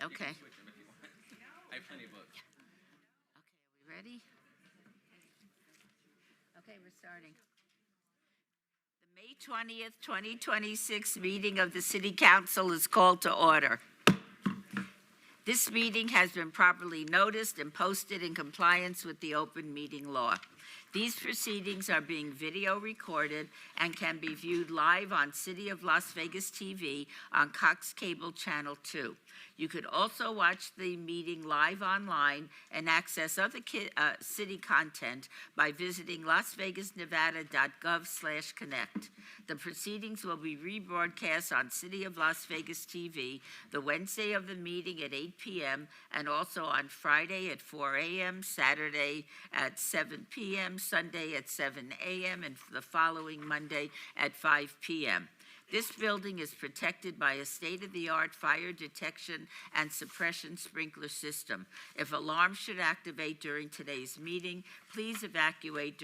Okay. Switch them if you want. I have plenty of votes. Okay, are we ready? Okay, we're starting. The May 20th, 2026 meeting of the City Council is called to order. This meeting has been properly noticed and posted in compliance with the open meeting law. These proceedings are being video recorded and can be viewed live on City of Las Vegas TV on Cox Cable Channel 2. You could also watch the meeting live online and access other city content by visiting lasvegasnevada.gov/connect. The proceedings will be rebroadcast on City of Las Vegas TV the Wednesday of the meeting at 8 p.m. and also on Friday at 4 a.m., Saturday at 7 p.m., Sunday at 7 a.m., and the following Monday at 5 p.m. This building is protected by a state-of-the-art fire detection and suppression sprinkler system. If alarms should activate during today's meeting, please evacuate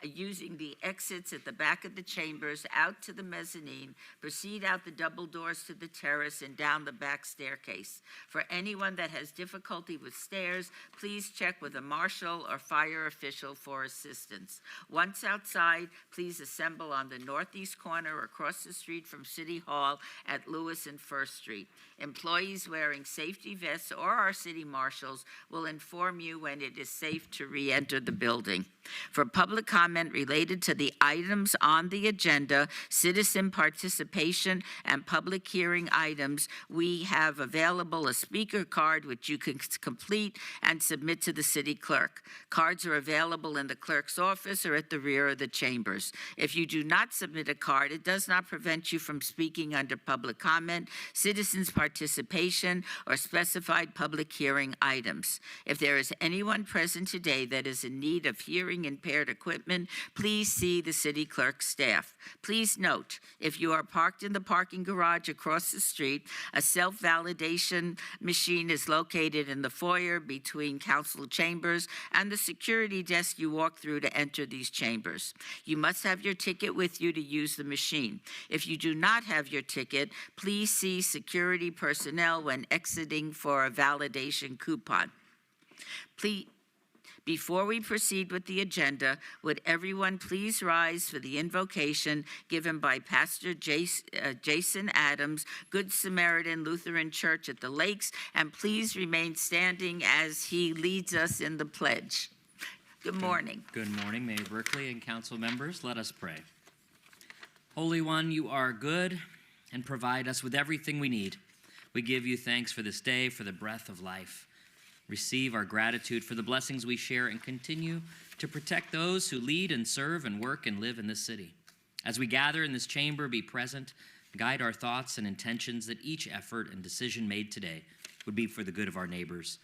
using the exits at the back of the chambers out to the mezzanine, proceed out the double doors to the terrace, and down the back staircase. For anyone that has difficulty with stairs, please check with a marshal or fire official for assistance. Once outside, please assemble on the northeast corner across the street from City Hall at Lewis and First Street. Employees wearing safety vests or our city marshals will inform you when it is safe to re-enter the building. For public comment related to the items on the agenda, citizen participation, and public hearing items, we have available a speaker card which you can complete and submit to the city clerk. Cards are available in the clerk's office or at the rear of the chambers. If you do not submit a card, it does not prevent you from speaking under public comment, citizens participation, or specified public hearing items. If there is anyone present today that is in need of hearing impaired equipment, please see the city clerk staff. Please note, if you are parked in the parking garage across the street, a self-validation machine is located in the foyer between council chambers and the security desk you walk through to enter these chambers. You must have your ticket with you to use the machine. If you do not have your ticket, please see security personnel when exiting for a validation coupon. Before we proceed with the agenda, would everyone please rise for the invocation given by Pastor Jason Adams, Good Samaritan Lutheran Church at the Lakes, and please remain standing as he leads us in the pledge. Good morning. Good morning, Mayor Berkeley and council members. Let us pray. Holy One, you are good and provide us with everything we need. We give you thanks for this day, for the breath of life. Receive our gratitude for the blessings we share and continue to protect those who lead and serve and work and live in this city. As we gather in this chamber, be present, guide our thoughts and intentions that each effort and decision made today would be for the good of our neighbors.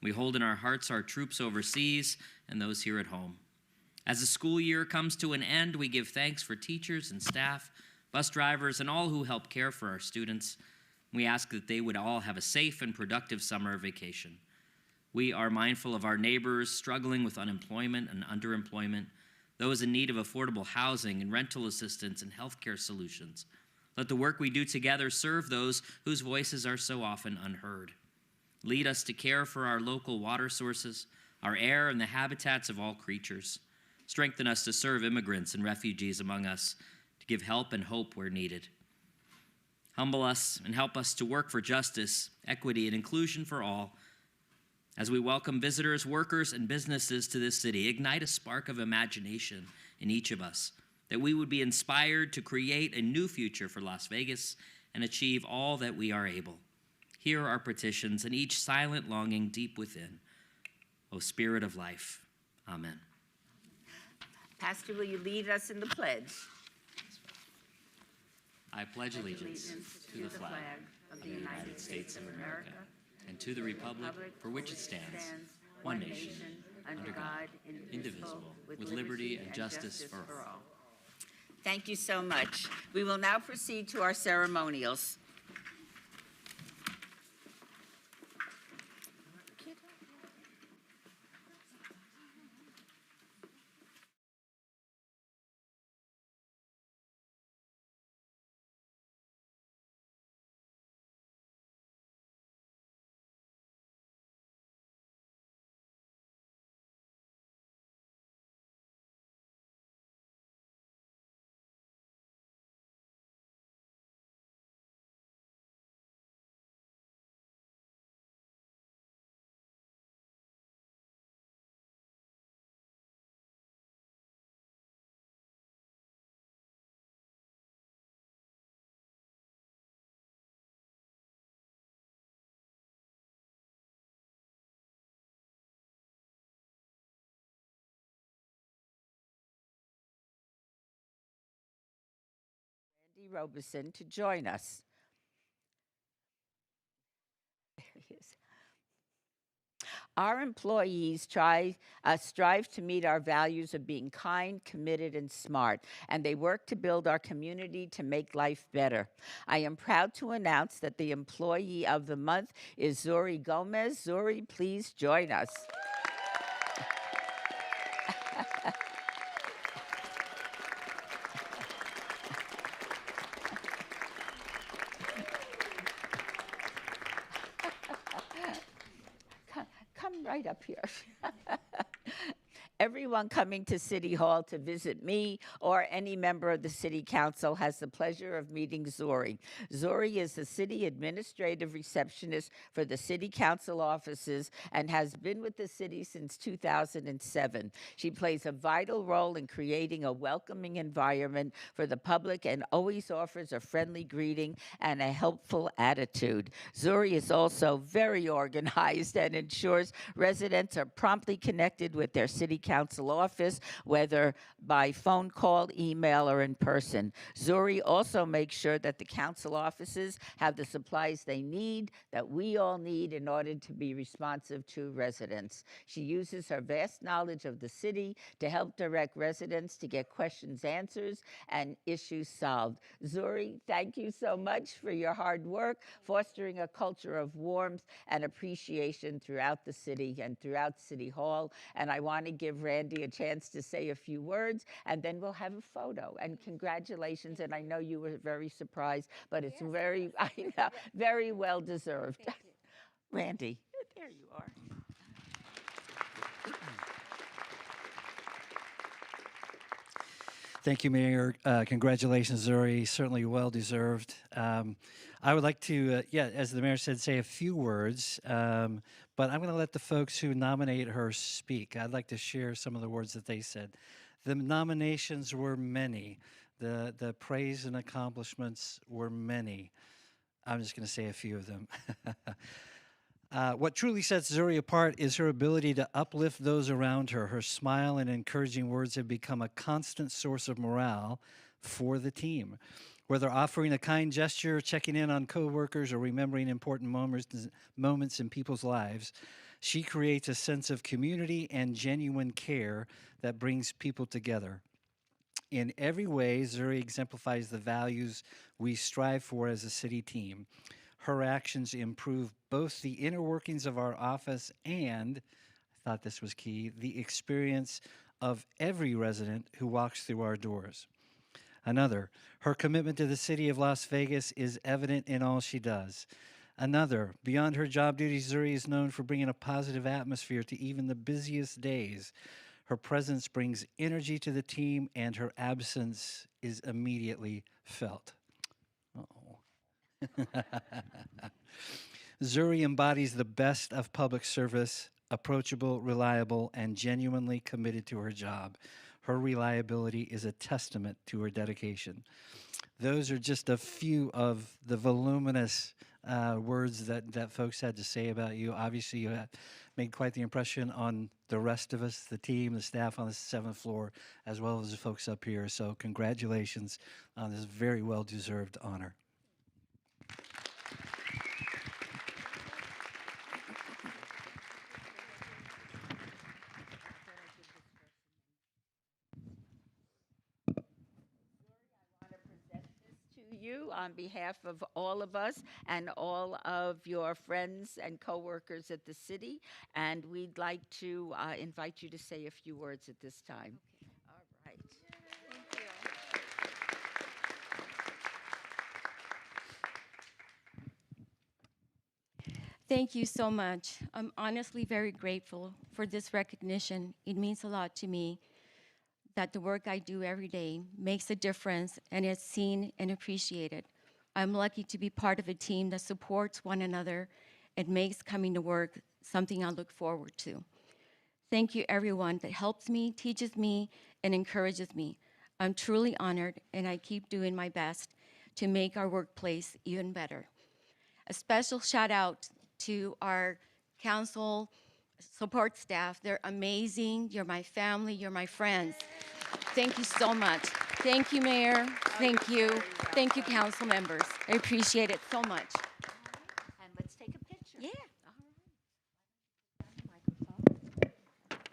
We hold in our hearts our troops overseas and those here at home. As the school year comes to an end, we give thanks for teachers and staff, bus drivers, and all who help care for our students. We ask that they would all have a safe and productive summer vacation. We are mindful of our neighbors struggling with unemployment and underemployment, those in need of affordable housing and rental assistance and healthcare solutions. Let the work we do together serve those whose voices are so often unheard. Lead us to care for our local water sources, our air, and the habitats of all creatures. Strengthen us to serve immigrants and refugees among us, to give help and hope where needed. Humble us and help us to work for justice, equity, and inclusion for all. As we welcome visitors, workers, and businesses to this city, ignite a spark of imagination in each of us, that we would be inspired to create a new future for Las Vegas and achieve all that we are able. Hear our petitions and each silent longing deep within. O Spirit of life, amen. Pastor, will you lead us in the pledge? I pledge allegiance to the flag of the United States of America and to the republic for which it stands, one nation, under God, indivisible, with liberty and justice for all. Thank you so much. We will now proceed to our ceremonials. Robeson to join us. There he is. Our employees strive to meet our values of being kind, committed, and smart, and they work to build our community to make life better. I am proud to announce that the Employee of the Month is Zuri Gomez. Zuri, please join us. Come right up here. Everyone coming to City Hall to visit me or any member of the City Council has the pleasure of meeting Zuri. Zuri is the City Administrative Receptionist for the City Council offices and has been with the city since 2007. She plays a vital role in creating a welcoming environment for the public and always offers a friendly greeting and a helpful attitude. Zuri is also very organized and ensures residents are promptly connected with their City Council office, whether by phone call, email, or in person. Zuri also makes sure that the council offices have the supplies they need, that we all need in order to be responsive to residents. She uses her vast knowledge of the city to help direct residents to get questions answered and issues solved. Zuri, thank you so much for your hard work, fostering a culture of warmth and appreciation throughout the city and throughout City Hall. And I want to give Randy a chance to say a few words, and then we'll have a photo. And congratulations, and I know you were very surprised, but it's very, I know, very well deserved. Randy, there you are. Thank you, Mayor. Congratulations, Zuri. Certainly well deserved. I would like to, as the mayor said, say a few words, but I'm going to let the folks who nominate her speak. I'd like to share some of the words that they said. The nominations were many. The praise and accomplishments were many. I'm just going to say a few of them. What truly sets Zuri apart is her ability to uplift those around her. Her smile and encouraging words have become a constant source of morale for the team. Whether offering a kind gesture, checking in on coworkers, or remembering important moments in people's lives, she creates a sense of community and genuine care that brings people together. In every way, Zuri exemplifies the values we strive for as a city team. Her actions improve both the inner workings of our office and, I thought this was key, the experience of every resident who walks through our doors. Another, her commitment to the city of Las Vegas is evident in all she does. Another, beyond her job duties, Zuri is known for bringing a positive atmosphere to even the busiest days. Her presence brings energy to the team, and her absence is immediately felt. Zuri embodies the best of public service, approachable, reliable, and genuinely committed to her job. Her reliability is a testament to her dedication. Those are just a few of the voluminous words that folks had to say about you. Obviously, you have made quite the impression on the rest of us, the team, the staff on the 7th floor, as well as the folks up here. So congratulations on this very well-deserved honor. You on behalf of all of us and all of your friends and coworkers at the city, and we'd like to invite you to say a few words at this time. Okay. All right. Thank you so much. I'm honestly very grateful for this recognition. It means a lot to me that the work I do every day makes a difference and is seen and appreciated. I'm lucky to be part of a team that supports one another and makes coming to work something I look forward to. Thank you everyone that helps me, teaches me, and encourages me. I'm truly honored, and I keep doing my best to make our workplace even better. A special shout out to our council support staff. They're amazing. You're my family. You're my friends. Thank you so much. Thank you, Mayor. Thank you. Thank you, council members. I appreciate it so much. And let's take a picture. Yeah.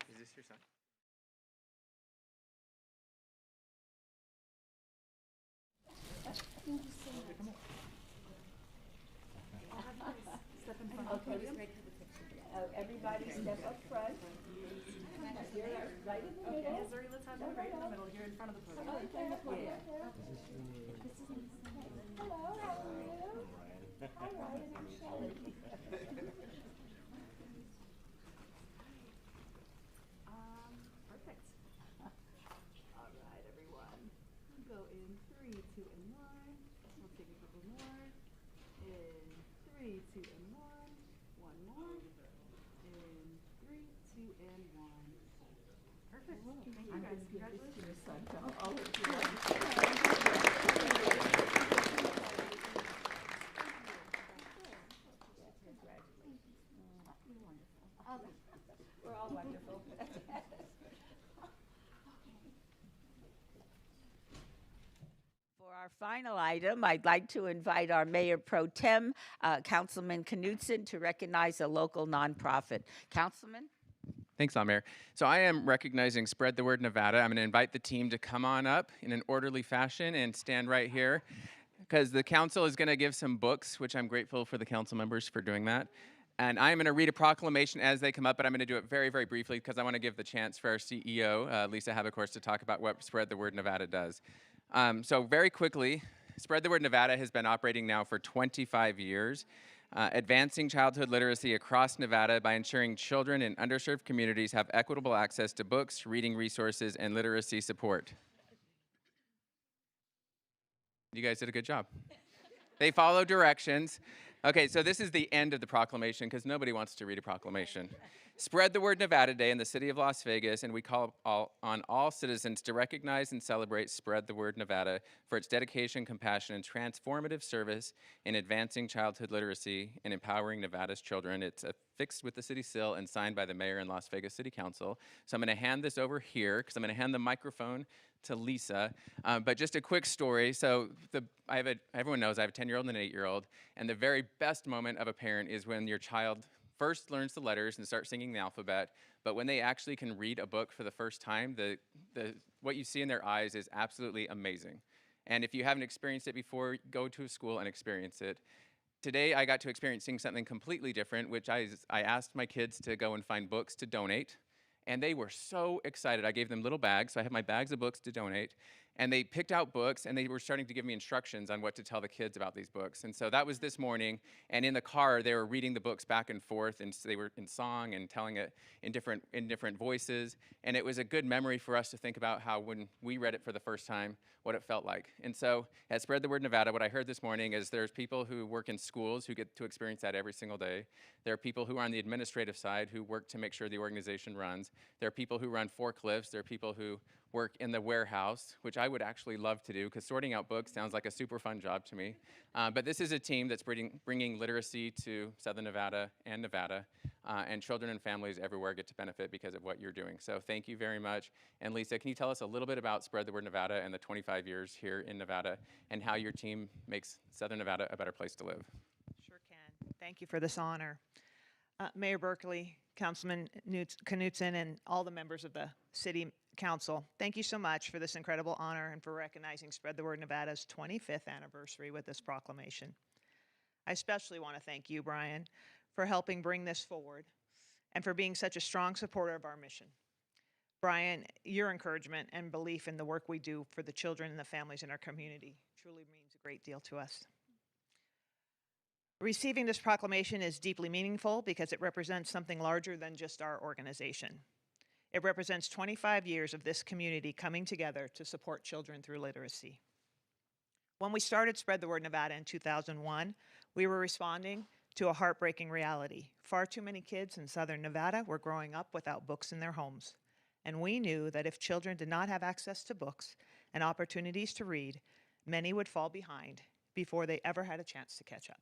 Is this your son? Everybody step up front. Perfect. All right, everyone. Go in 3, 2, and 1. We'll take a couple more. In 3, 2, and 1. One more. In 3, 2, and 1. Perfect. Thank you guys. Congratulations. We're all wonderful. For our final item, I'd like to invite our Mayor Pro Tem, Councilman Knutson, to recognize a local nonprofit. Councilman? Thanks, Mayor. So I am recognizing Spread the Word Nevada. I'm going to invite the team to come on up in an orderly fashion and stand right here because the council is going to give some books, which I'm grateful for the council members for doing that. And I'm going to read a proclamation as they come up, but I'm going to do it very, very briefly because I want to give the chance for our CEO, Lisa Habecourse, to talk about what Spread the Word Nevada does. So very quickly, Spread the Word Nevada has been operating now for 25 years. Advancing childhood literacy across Nevada by ensuring children in underserved communities have equitable access to books, reading resources, and literacy support. You guys did a good job. They follow directions. Okay, so this is the end of the proclamation because nobody wants to read a proclamation. Spread the Word Nevada Day in the city of Las Vegas, and we call on all citizens to recognize and celebrate Spread the Word Nevada for its dedication, compassion, and transformative service in advancing childhood literacy and empowering Nevada's children. It's affixed with the city seal and signed by the mayor and Las Vegas City Council. So I'm going to hand this over here because I'm going to hand the microphone to Lisa. But just a quick story. So everyone knows I have a 10-year-old and an 8-year-old, and the very best moment of a parent is when your child first learns the letters and starts singing the alphabet, but when they actually can read a book for the first time, what you see in their eyes is absolutely amazing. And if you haven't experienced it before, go to a school and experience it. Today, I got to experiencing something completely different, which I asked my kids to go and find books to donate, and they were so excited. I gave them little bags, so I have my bags of books to donate, and they picked out books, and they were starting to give me instructions on what to tell the kids about these books. And so that was this morning, and in the car, they were reading the books back and forth, and so they were in song and telling it in different voices, and it was a good memory for us to think about how when we read it for the first time, what it felt like. And so at Spread the Word Nevada, what I heard this morning is there's people who work in schools who get to experience that every single day. There are people who are on the administrative side who work to make sure the organization runs. There are people who run forklifts. There are people who work in the warehouse, which I would actually love to do because sorting out books sounds like a super fun job to me. But this is a team that's bringing literacy to Southern Nevada, and children and families everywhere get to benefit because of what you're doing. So thank you very much. And Lisa, can you tell us a little bit about Spread the Word Nevada and the 25 years here in Nevada and how your team makes Southern Nevada a better place to live? Sure can. Thank you for this honor. Mayor Berkeley, Councilman Knutson, and all the members of the City Council, thank you so much for this incredible honor and for recognizing Spread the Word Nevada's 25th anniversary with this proclamation. I especially want to thank you, Brian, for helping bring this forward and for being such a strong supporter of our mission. Brian, your encouragement and belief in the work we do for the children and the families in our community truly means a great deal to us. Receiving this proclamation is deeply meaningful because it represents something larger than just our organization. It represents 25 years of this community coming together to support children through literacy. When we started Spread the Word Nevada in 2001, we were responding to a heartbreaking reality. Far too many kids in Southern Nevada were growing up without books in their homes. And we knew that if children did not have access to books and opportunities to read, many would fall behind before they ever had a chance to catch up.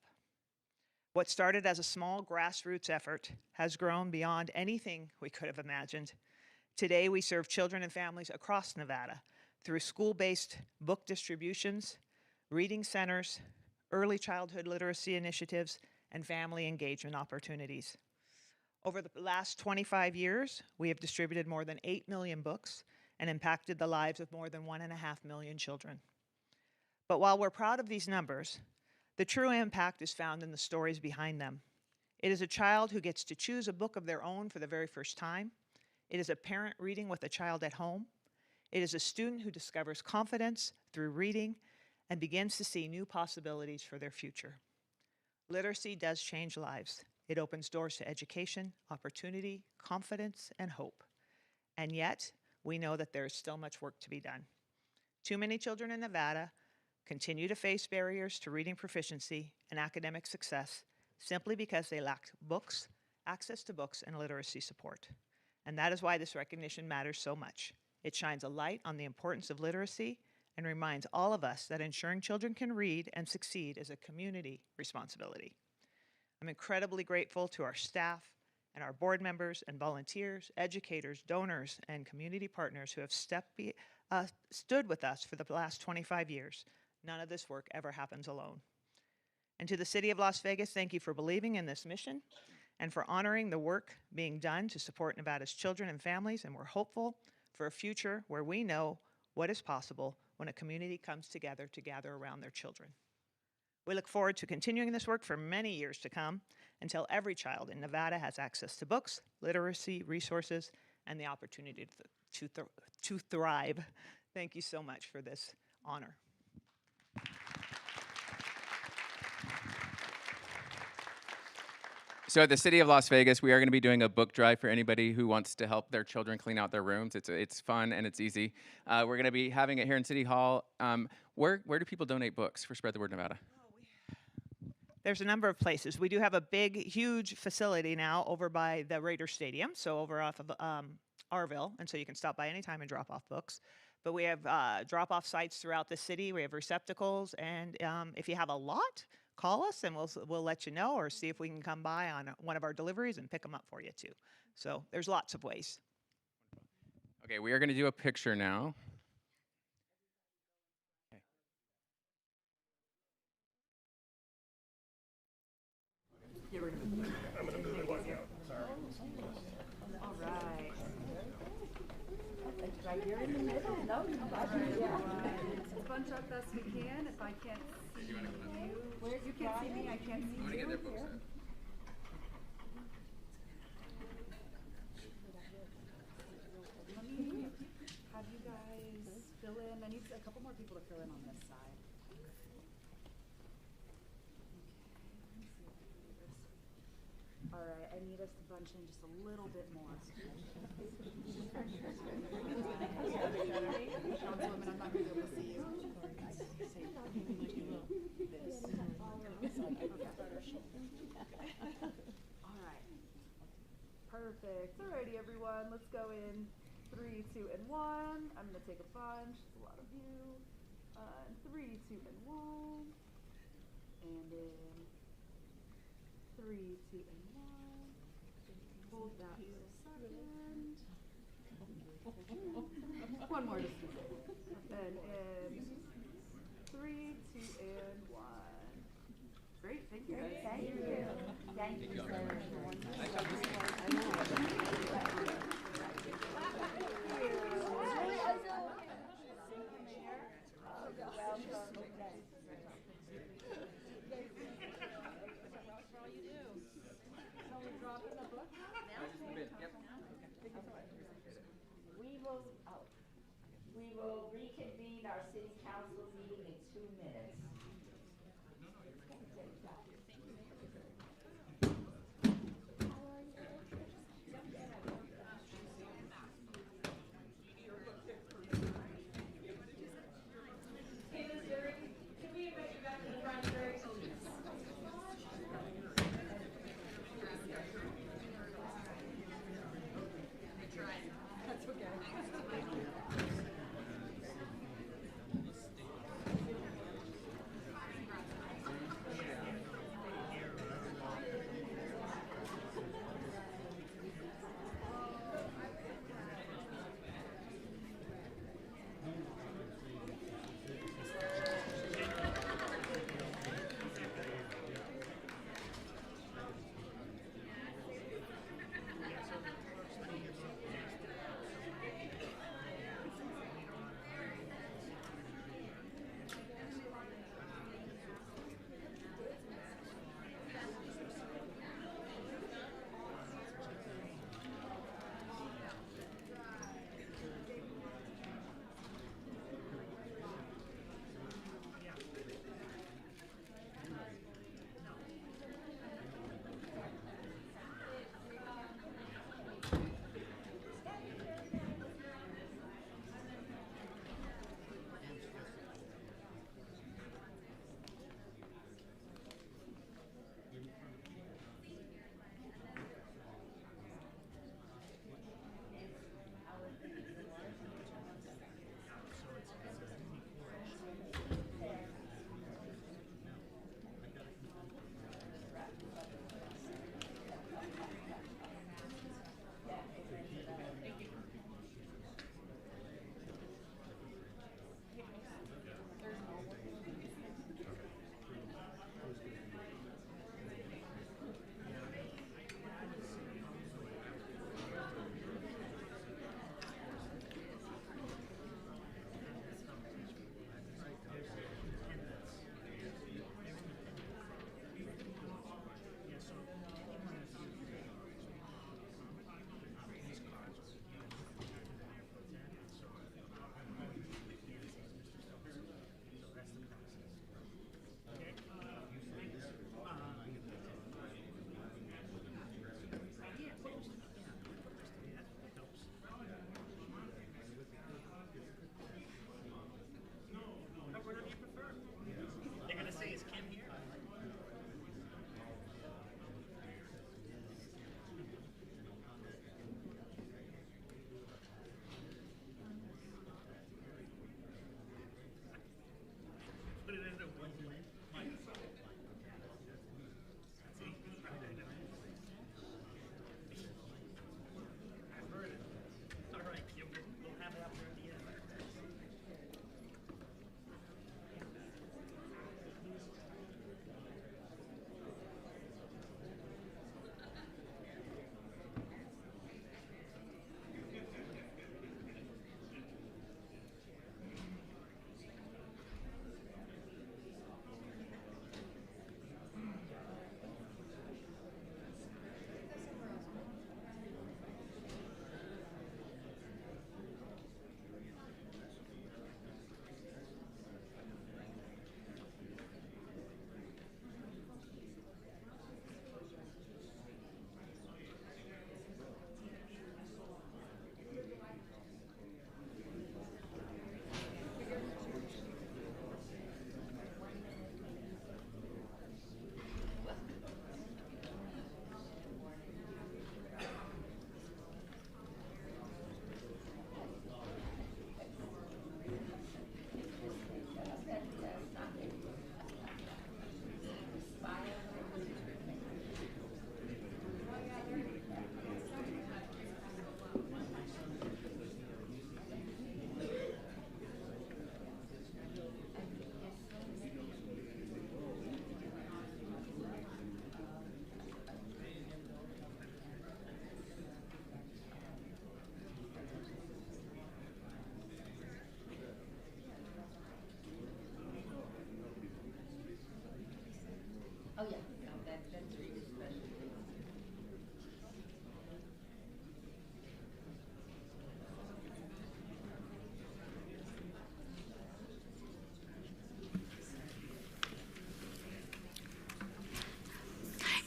What started as a small grassroots effort has grown beyond anything we could have imagined. Today, we serve children and families across Nevada through school-based book distributions, reading centers, early childhood literacy initiatives, and family engagement opportunities. Over the last 25 years, we have distributed more than 8 million books and impacted the lives of more than 1.5 million children. But while we're proud of these numbers, the true impact is found in the stories behind them. It is a child who gets to choose a book of their own for the very first time. It is a parent reading with a child at home. It is a student who discovers confidence through reading and begins to see new possibilities for their future. Literacy does change lives. It opens doors to education, opportunity, confidence, and hope. And yet, we know that there is still much work to be done. Too many children in Nevada continue to face barriers to reading proficiency and academic success simply because they lack books, access to books, and literacy support. And that is why this recognition matters so much. It shines a light on the importance of literacy and reminds all of us that ensuring children can read and succeed is a community responsibility. I'm incredibly grateful to our staff and our board members and volunteers, educators, donors, and community partners who have stood with us for the last 25 years. None of this work ever happens alone. And to the City of Las Vegas, thank you for believing in this mission and for honoring the work being done to support Nevada's children and families, and we're hopeful for a future where we know what is possible when a community comes together to gather around their children. We look forward to continuing this work for many years to come until every child in Nevada has access to books, literacy, resources, and the opportunity to thrive. Thank you so much for this honor. So at the City of Las Vegas, we are going to be doing a book drive for anybody who wants to help their children clean out their rooms. It's fun and it's easy. We're going to be having it here in City Hall. Where do people donate books for Spread the Word Nevada? There's a number of places. We do have a big, huge facility now over by the Raider Stadium, so over off of Arville, and so you can stop by anytime and drop off books. But we have drop-off sites throughout the city. We have receptacles, and if you have a lot, call us and we'll let you know, or see if we can come by on one of our deliveries and pick them up for you too. So there's lots of ways. Okay, we are going to do a picture now. All right. Right here in the middle. No, let's bunch up best we can. If I can't see you, you can't see me, I can't see you. I'm going to get their books out. Let me have you guys fill in. I need a couple more people to fill in on this side. All right, I need us to bunch in just a little bit more. Councilwoman, I'm not going to be able to see you. All right. Perfect. Alrighty, everyone. Let's go in 3, 2, and 1. I'm going to take a bunch. It's a lot of you. 3, 2, and 1. And in 3, 2, and 1. Hold that for a second. One more. And in 3, 2, and 1. Great, thank you guys. Thank you. Thank you, sir. We will reconvene our city council meeting in 2 minutes.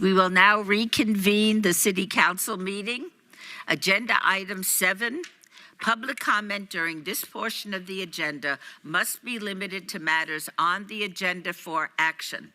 We will now reconvene the City Council meeting. Agenda item 7, public comment during this portion of the agenda must be limited to matters on the agenda for action.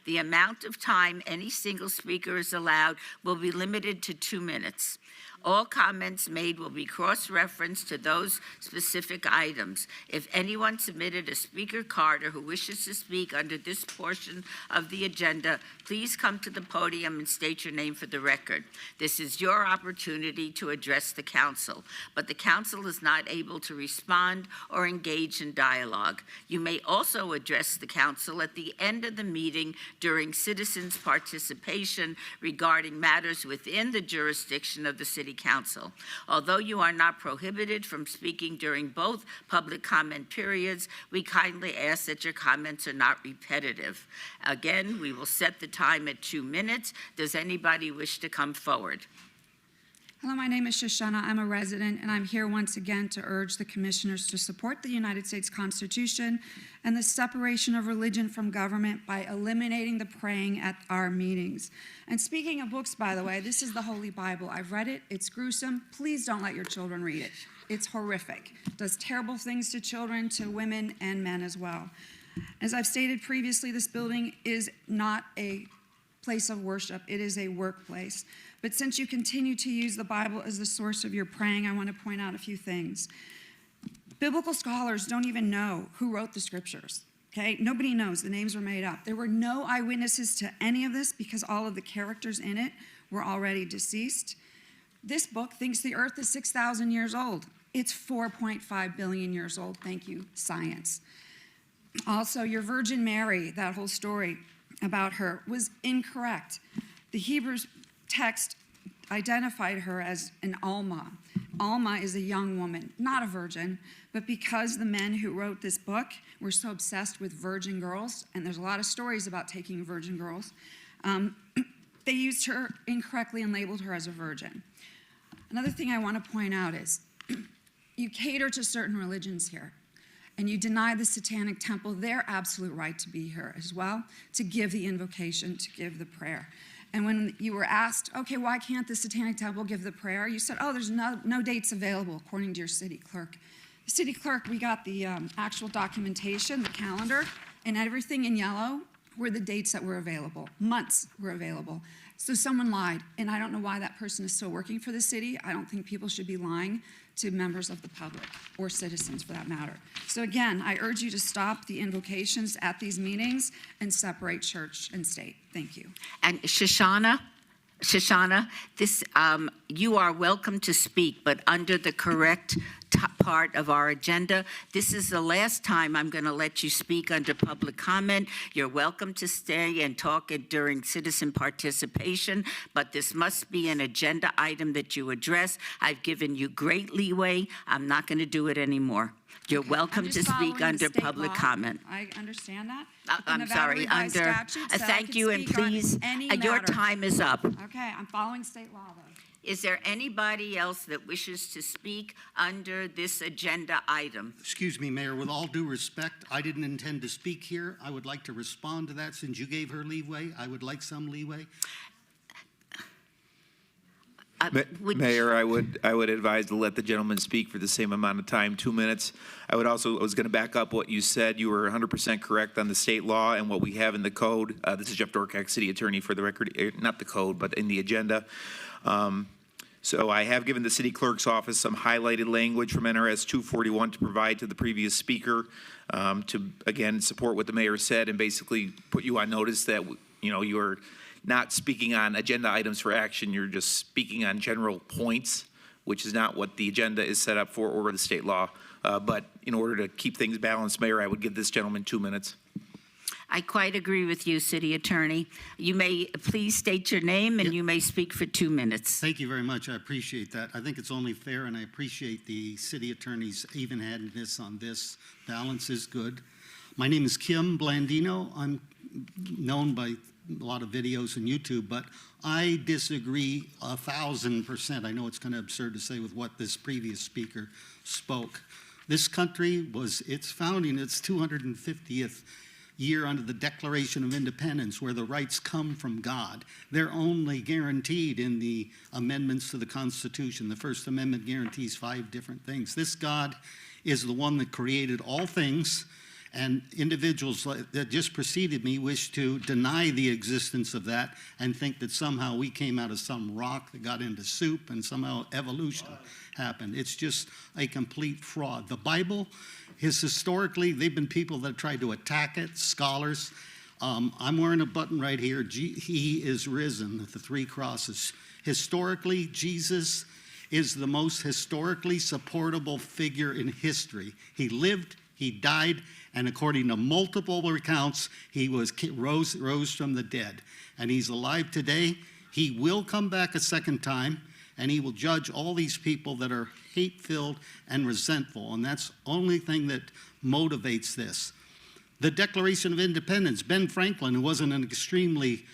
The amount of time any single speaker is allowed will be limited to 2 minutes. All comments made will be cross-referenced to those specific items. If anyone submitted a speaker card or who wishes to speak under this portion of the agenda, please come to the podium and state your name for the record. This is your opportunity to address the council, but the council is not able to respond or engage in dialogue. You may also address the council at the end of the meeting during citizens' participation regarding matters within the jurisdiction of the City Council. Although you are not prohibited from speaking during both public comment periods, we kindly ask that your comments are not repetitive. Again, we will set the time at 2 minutes. Does anybody wish to come forward? Hello, my name is Shoshana. I'm a resident, and I'm here once again to urge the commissioners to support the United States Constitution and the separation of religion from government by eliminating the praying at our meetings. And speaking of books, by the way, this is the Holy Bible. I've read it. It's gruesome. Please don't let your children read it. It's horrific. It does terrible things to children, to women, and men as well. As I've stated previously, this building is not a place of worship. It is a workplace. But since you continue to use the Bible as the source of your praying, I want to point out a few things. Biblical scholars don't even know who wrote the scriptures, okay? Nobody knows. The names were made up. There were no eyewitnesses to any of this because all of the characters in it were already deceased. This book thinks the earth is 6,000 years old. It's 4.5 billion years old. Thank you, science. Also, your Virgin Mary, that whole story about her was incorrect. The Hebrews text identified her as an Alma. Alma is a young woman, not a virgin, but because the men who wrote this book were so obsessed with virgin girls, and there's a lot of stories about taking virgin girls, they used her incorrectly and labeled her as a virgin. Another thing I want to point out is you cater to certain religions here, and you deny the Satanic Temple their absolute right to be here as well, to give the invocation, to give the prayer. And when you were asked, okay, why can't the Satanic Temple give the prayer? You said, oh, there's no dates available, according to your city clerk. The city clerk, we got the actual documentation, the calendar, and everything in yellow were the dates that were available. Months were available. So someone lied, and I don't know why that person is still working for the city. I don't think people should be lying to members of the public or citizens for that matter. So again, I urge you to stop the invocations at these meetings and separate church and state. Thank you. And Shoshana, this, you are welcome to speak, but under the correct part of our agenda. This is the last time I'm going to let you speak under public comment. You're welcome to stay and talk during citizen participation, but this must be an agenda item that you address. I've given you great leeway. I'm not going to do it anymore. You're welcome to speak under public comment. I understand that. I'm sorry, under, thank you, and please, your time is up. Okay, I'm following state law, though. Is there anybody else that wishes to speak under this agenda item? Excuse me, Mayor, with all due respect, I didn't intend to speak here. I would like to respond to that since you gave her leeway. I would like some leeway. Mayor, I would advise to let the gentleman speak for the same amount of time, 2 minutes. I was going to back up what you said. You were 100% correct on the state law and what we have in the code. This is Jeff Dorkak, City Attorney, for the record, not the code, but in the agenda. So I have given the City Clerk's Office some highlighted language from NRS 241 to provide to the previous speaker to, again, support what the mayor said and basically put you on notice that, you're not speaking on agenda items for action. You're just speaking on general points, which is not what the agenda is set up for or the state law. But in order to keep things balanced, Mayor, I would give this gentleman 2 minutes. I quite agree with you, City Attorney. You may please state your name and you may speak for 2 minutes. Thank you very much. I appreciate that. I think it's only fair, and I appreciate the City Attorney's even-handedness on this. Balance is good. My name is Kim Blandino. I'm known by a lot of videos on YouTube, but I disagree 1,000%. I know it's kind of absurd to say with what this previous speaker spoke. This country was its founding, its 250th year under the Declaration of Independence, where the rights come from God. They're only guaranteed in the amendments to the Constitution. The First Amendment guarantees 5 different things. This God is the one that created all things, and individuals that just preceded me wish to deny the existence of that and think that somehow we came out of some rock that got into soup and somehow evolution happened. It's just a complete fraud. The Bible is historically, they've been people that tried to attack it, scholars. I'm wearing a button right here. He is risen, the 3 crosses. Historically, Jesus is the most historically supportable figure in history. He lived, he died, and according to multiple accounts, he rose from the dead. And he's alive today. He will come back a second time, and he will judge all these people that are hate-filled and resentful. And that's the only thing that motivates this. The Declaration of Independence, Ben Franklin, who wasn't an extremely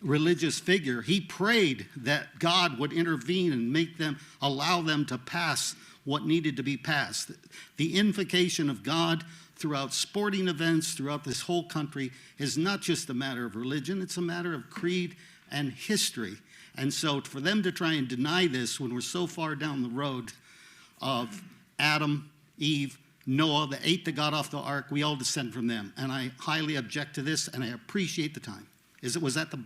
religious figure, he prayed that God would intervene and allow them to pass what needed to be passed. The invocation of God throughout sporting events, throughout this whole country, is not just a matter of religion, it's a matter of creed and history. And so for them to try and deny this when we're so far down the road of Adam, Eve, Noah, the 8 that got off the ark, we all descend from them. And I highly object to this, and I appreciate the time. Was that the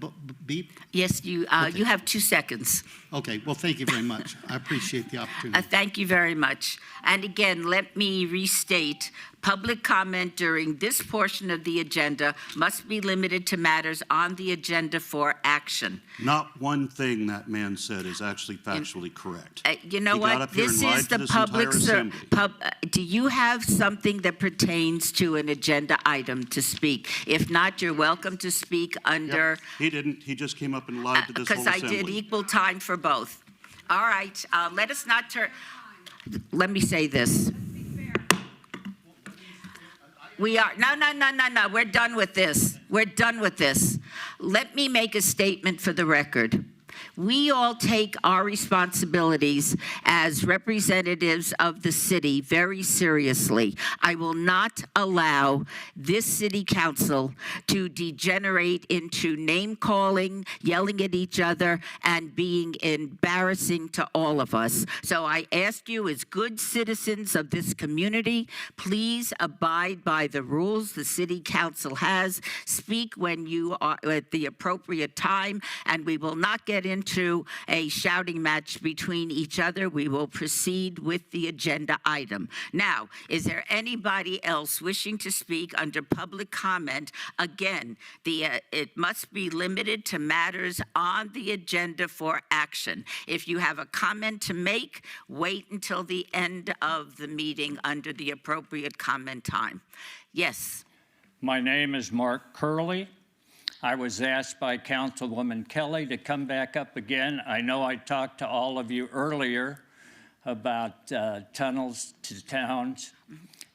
beep? Yes, you have 2 seconds. Okay, well, thank you very much. I appreciate the opportunity. Thank you very much. And again, let me restate, public comment during this portion of the agenda must be limited to matters on the agenda for action. Not one thing that man said is actually factually correct. You know He got what? up here This and lied is to the this public. entire assembly. Do you have something that pertains to an agenda item to speak? If not, you're welcome to speak under. Yep. He didn't. He just came up and lied to this whole Because I assembly. did equal time for both. All right, let us not turn. Let me say this. We are, no, we're done with this. We're done with this. Let me make a statement for the record. We all take our responsibilities as representatives of the city very seriously. I will not allow this city council to degenerate into name-calling, yelling at each other, and being embarrassing to all of us. So I ask you, as good citizens of this community, please abide by the rules the city council has. Speak when you are at the appropriate time, and we will not get into a shouting match between each other. We will proceed with the agenda item. Now, is there anybody else wishing to speak under public comment? Again, it must be limited to matters on the agenda for action. If you have a comment to make, wait until the end of the meeting under the appropriate comment time. Yes. My name is Mark Curley. I was asked by Councilwoman Kelly to come back up again. I know I talked to all of you earlier about tunnels to towns.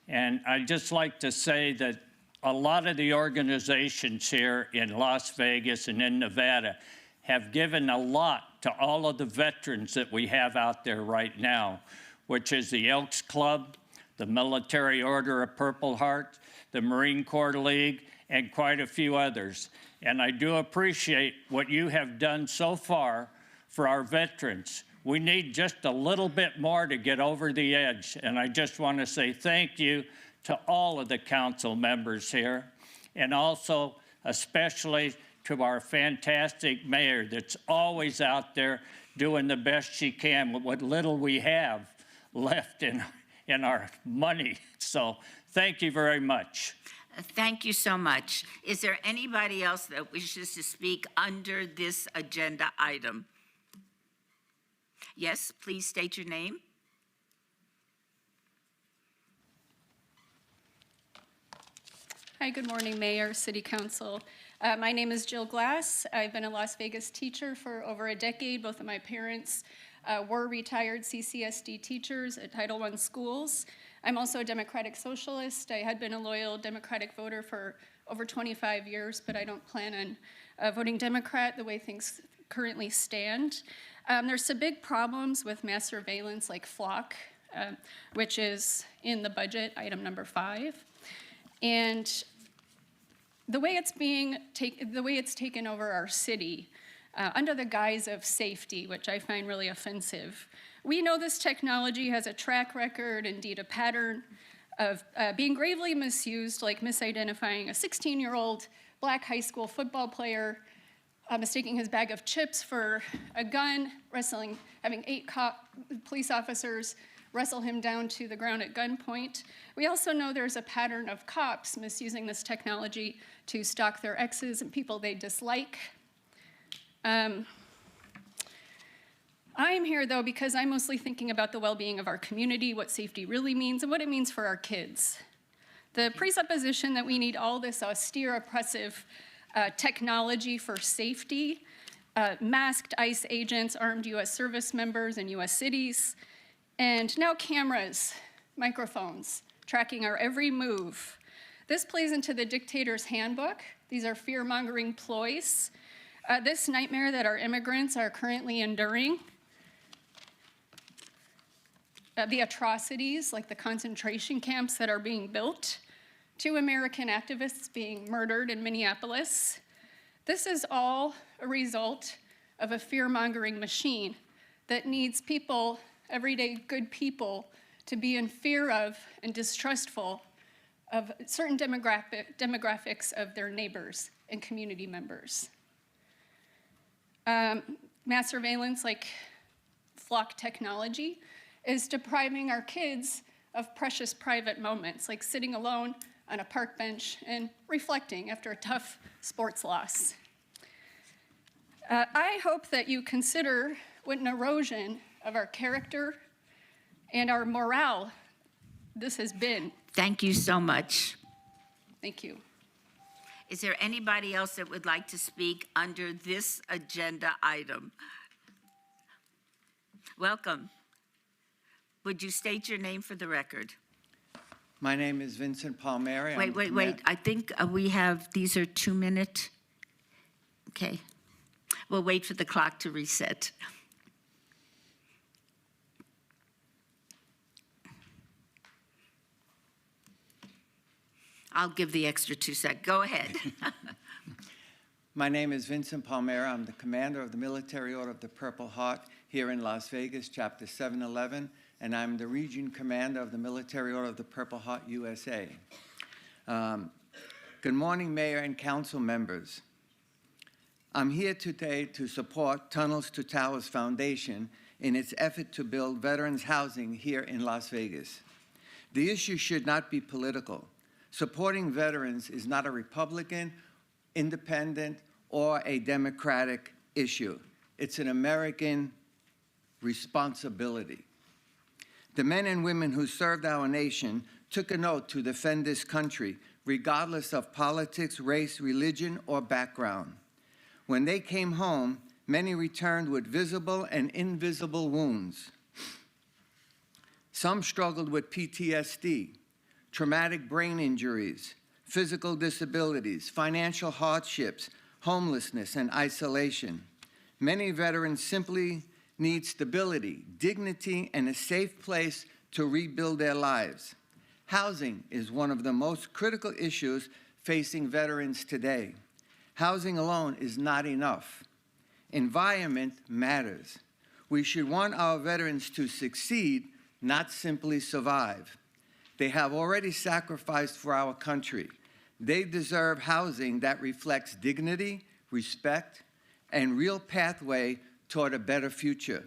And I'd just like to say that a lot of the organizations here in Las Vegas and in Nevada have given a lot to all of the veterans that we have out there right now, which is the Elks Club, the Military Order of Purple Heart, the Marine Corps League, and quite a few others. And I do appreciate what you have done so far for our veterans. We need just a little bit more to get over the edge. And I just want to say thank you to all of the council members here, and also especially to our fantastic mayor that's always out there doing the best she can with what little we have left in our money. So thank you very much. Thank you so much. Is there anybody else that wishes to speak under this agenda item? Yes, please state your name. Hi, good morning, Mayor, City Council. My name is Jill Glass. I've been a Las Vegas teacher for over a decade. Both of my parents were retired CCSD teachers at Title I schools. I'm also a Democratic Socialist. I had been a loyal Democratic voter for over 25 years, but I don't plan on voting Democrat the way things currently stand. There's some big problems with mass surveillance like Flock, which is in the budget, item number 5. And the way it's taken over our city under the guise of safety, which I find really offensive. We know this technology has a track record, indeed a pattern, of being gravely misused, like misidentifying a 16-year-old black high school football player, mistaking his bag of chips for a gun, having 8 police officers wrestle him down to the ground at gunpoint. We also know there's a pattern of cops misusing this technology to stalk their exes and people they dislike. I'm here, though, because I'm mostly thinking about the well-being of our community, what safety really means, and what it means for our kids. The presupposition that we need all this austere, oppressive technology for safety, masked ICE agents, armed U.S. service members in U.S. cities, and now cameras, microphones, tracking our every move. This plays into the dictator's handbook. These are fear-mongering ploys. This nightmare that our immigrants are currently enduring, the atrocities like the concentration camps that are being built, 2 American activists being murdered in Minneapolis. This is all a result of a fear-mongering machine that needs people, everyday good people, to be in fear of and distrustful of certain demographics of their neighbors and community members. Mass surveillance, like flock technology, is depriving our kids of precious private moments, like sitting alone on a park bench and reflecting after a tough sports loss. I hope that you consider what an erosion of our character and our morale this has been. Thank you so much. Thank you. Is there anybody else that would like to speak under this agenda item? Welcome. Would you state your name for the record? My name is Vincent Palmieri. Wait. I think we have, these are 2-minute. Okay. We'll wait for the clock to reset. I'll give the extra 2 seconds. Go ahead. My name is Vincent Palmieri. I'm the commander of the Military Order of the Purple Heart here in Las Vegas, Chapter 711, and I'm the region commander of the Military Order of the Purple Heart USA. Good morning, Mayor and council members. I'm here today to support Tunnels to Towers Foundation in its effort to build veterans housing here in Las Vegas. The issue should not be political. Supporting veterans is not a Republican, independent, or a Democratic issue. It's an American responsibility. The men and women who served our nation took an oath to defend this country, regardless of politics, race, religion, or background. When they came home, many returned with visible and invisible wounds. Some struggled with PTSD, traumatic brain injuries, physical disabilities, financial hardships, homelessness, and isolation. Many veterans simply need stability, dignity, and a safe place to rebuild their lives. Housing is one of the most critical issues facing veterans today. Housing alone is not enough. Environment matters. We should want our veterans to succeed, not simply survive. They have already sacrificed for our country. They deserve housing that reflects dignity, respect, and real pathway toward a better future.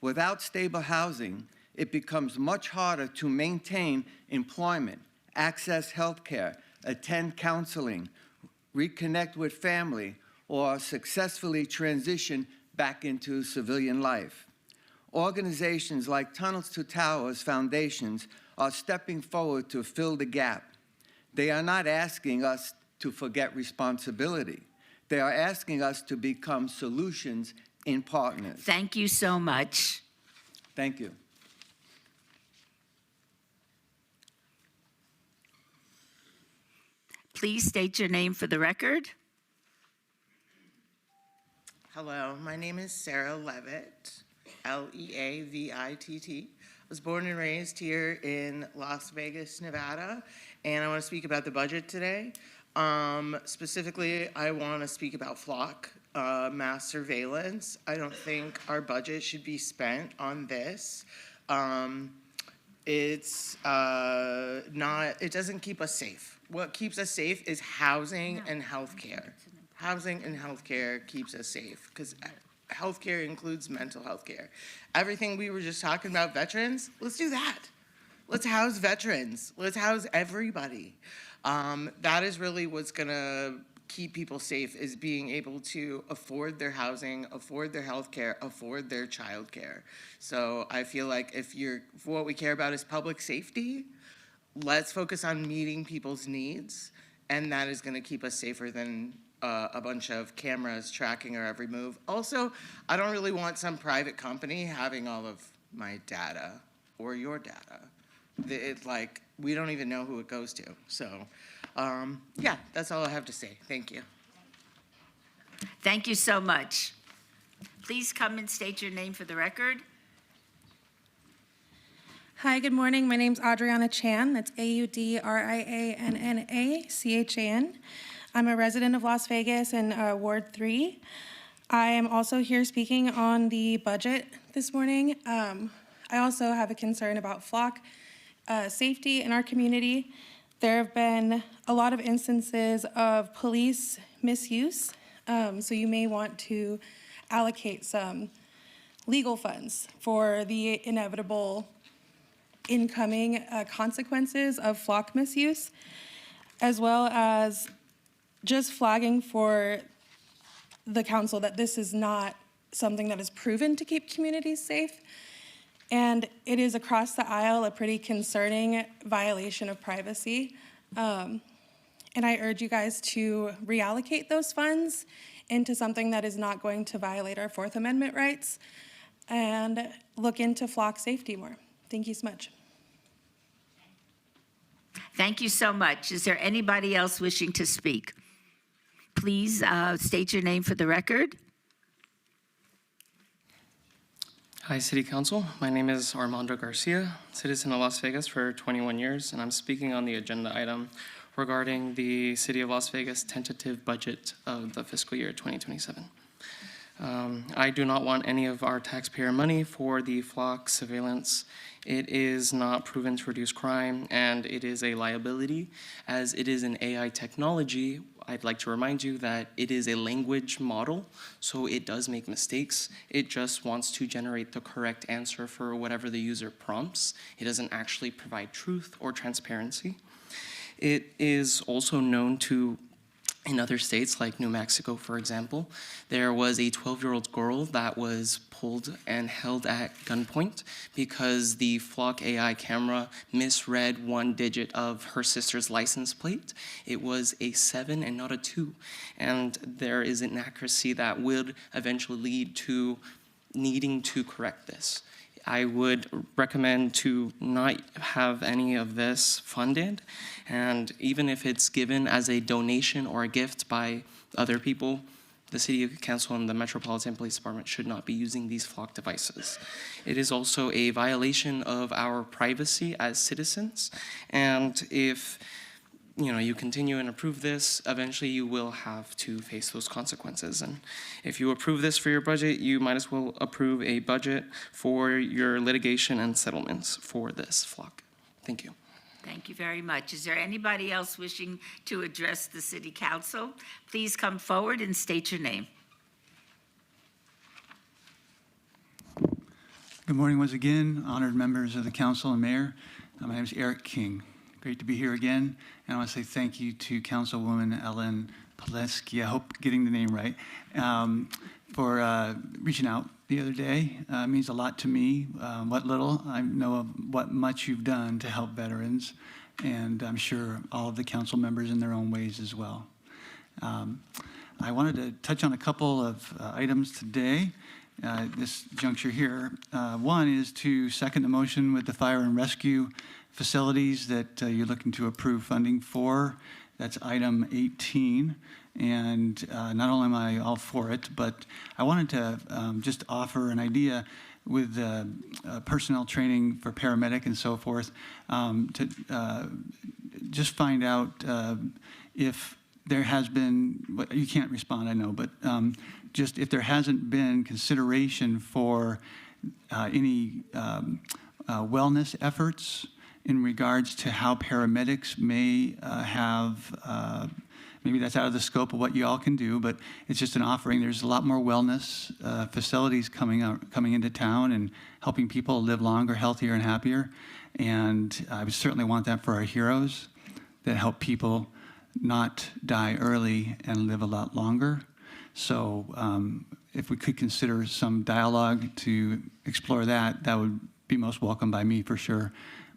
Without stable housing, it becomes much harder to maintain employment, access health care, attend counseling, reconnect with family, or successfully transition back into civilian life. Organizations like Tunnels to Towers Foundations are stepping forward to fill the gap. They are not asking us to forget responsibility. They are asking us to become solutions in partners. Thank you so much. Thank you. Please state your name for the record. Hello, my name is Sarah Levitt, Leavitt. I was born and raised here in Las Vegas, Nevada, and I want to speak about the budget today. Specifically, I want to speak about flock mass surveillance. I don't think our budget should be spent on this. It's not, it doesn't keep us safe. What keeps us safe is housing and healthcare. Housing and healthcare keeps us safe because healthcare includes mental health care. Everything we were just talking about, veterans, let's do that. Let's house veterans. Let's house everybody. That is really what's gonna keep people safe, is being able to afford their housing, afford their health care, afford their child care. So I feel like if what we care about is public safety, let's focus on meeting people's needs, and that is gonna keep us safer than a bunch of cameras tracking our every move. Also, I don't really want some private company having all of my data or your data. It's like, we don't even know who it goes to. So, yeah, that's all I have to say. Thank you. Thank you so much. Please come and state your name for the record. Hi, good morning. My name's Adriana Chan. That's AUDRIANNACHAN. I'm a resident of Las Vegas in Ward 3. I am also here speaking on the budget this morning. I also have a concern about flock safety in our community. There have been a lot of instances of police misuse, so you may want to allocate some legal funds for the inevitable incoming consequences of flock misuse, as well as just flagging for the council that this is not something that is proven to keep communities safe. And it is across the aisle a pretty concerning violation of privacy. And I urge you guys to reallocate those funds into something that is not going to violate our Fourth Amendment rights and look into flock safety more. Thank you so much. Thank you so much. Is there anybody else wishing to speak? Please state your name for the record. Hi, City Council. My name is Armando Garcia, citizen of Las Vegas for 21 years, and I'm speaking on the agenda item regarding the City of Las Vegas tentative budget of the fiscal year 2027. I do not want any of our taxpayer money for the flock surveillance. It is not proven to reduce crime, and it is a liability. As it is an AI technology, I'd like to remind you that it is a language model, so it does make mistakes. It just wants to generate the correct answer for whatever the user prompts. It doesn't actually provide truth or transparency. It is also known to, in other states like New Mexico, for example, there was a 12-year-old girl that was pulled and held at gunpoint because the flock AI camera misread one digit of her sister's license plate. It was a 7 and not a 2. And there is an inaccuracy that would eventually lead to needing to correct this. I would recommend to not have any of this funded, and even if it's given as a donation or a gift by other people, the City Council and the Metropolitan Police Department should not be using these flock devices. It is also a violation of our privacy as citizens, and if you continue and approve this, eventually you will have to face those consequences. And if you approve this for your budget, you might as well approve a budget for your litigation and settlements for this flock. Thank you. Thank you very much. Is there anybody else wishing to address the City Council? Please come forward and state your name. Good morning once again, honored members of the council and mayor. My name is Eric King. Great to be here again, and I want to say thank you to Councilwoman Ellen Pileski, I hope getting the name right, for reaching out the other day. It means a lot to me. What little I know of what much you've done to help veterans, and I'm sure all of the council members in their own ways as well. I wanted to touch on a couple of items today. This juncture here. One is to second the motion with the fire and rescue facilities that you're looking to approve funding for. That's item 18. And not only am I all for it, but I wanted to just offer an idea with personnel training for paramedic and so forth to just find out if there has been, you can't respond, I know, but just if there hasn't been consideration for any wellness efforts in regards to how paramedics may have, maybe that's out of the scope of what you all can do, but it's just an offering. There's a lot more wellness facilities coming into town and helping people live longer, healthier, and happier. And I would certainly want that for our heroes that help people not die early and live a lot longer. So if we could consider some dialogue to explore that, that would be most welcome by me for sure,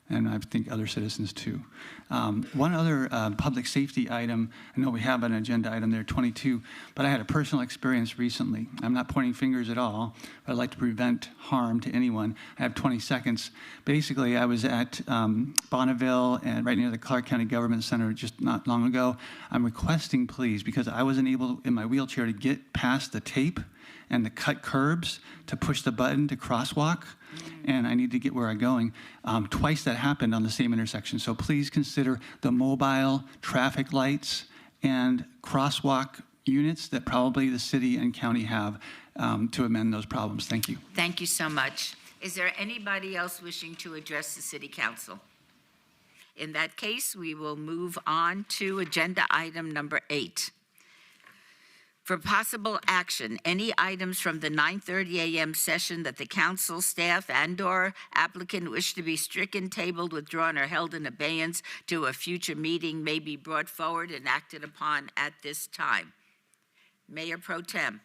and I think other citizens too. One other public safety item, I know we have an agenda item there, 22, but I had a personal experience recently. I'm not pointing fingers at all, but I'd like to prevent harm to anyone. I have 20 seconds. Basically, I was at Bonneville and right near the Clark County Government Center just not long ago. I'm requesting, please, because I wasn't able in my wheelchair to get past the tape and the cut curbs to push the button to crosswalk, and I need to get where I'm going. Twice that happened on the same intersection. So please consider the mobile traffic lights and crosswalk units that probably the city and county have to amend those problems. Thank you. Thank you so much. Is there anybody else wishing to address the City Council? In that case, we will move on to agenda item number 8. For possible action, any items from the 9:30 a.m. session that the council, staff, and/or applicant wish to be stricken, tabled, withdrawn, or held in abeyance to a future meeting may be brought forward and acted upon at this time. Mayor Pro Tem.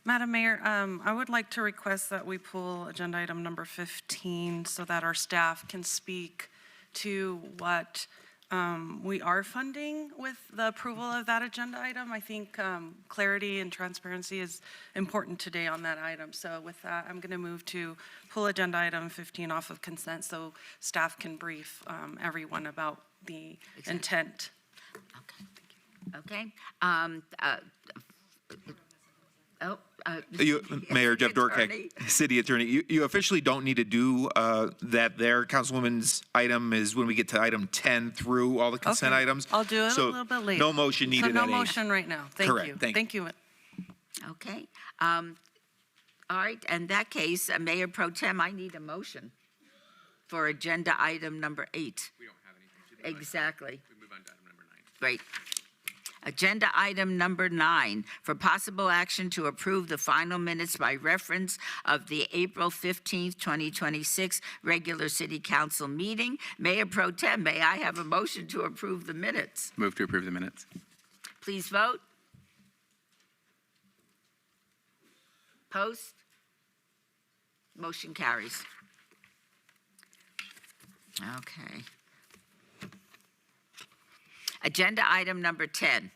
Madam Mayor, I would like to request that we pull agenda item number 15 so that our staff can speak to what we are funding with the approval of that agenda item. I think clarity and transparency is important today on that item. So with that, I'm going to move to pull agenda item 15 off of consent so staff can brief everyone about the intent. Okay. Mayor Jeff Dorkek, Attorney. City Attorney, you officially don't need to do that there. Councilwoman's item is when we get to item 10 through all the consent items. I'll do it So a little bit later. no motion needed So no at 8. motion right now. Thank Correct. you. Thank you. Okay. All right. In that case, Mayor Pro Tem, I need a motion for agenda item number 8. We don't have anything to do. Exactly. We move on to item number 9. Great. Agenda item number 9, for possible action to approve the final minutes by reference of the April 15th, 2026 regular City Council meeting. Mayor Pro Tem, may I have a motion to approve the minutes? Move to approve the minutes. Please vote. Post. Motion carries. Okay. Agenda item number 10.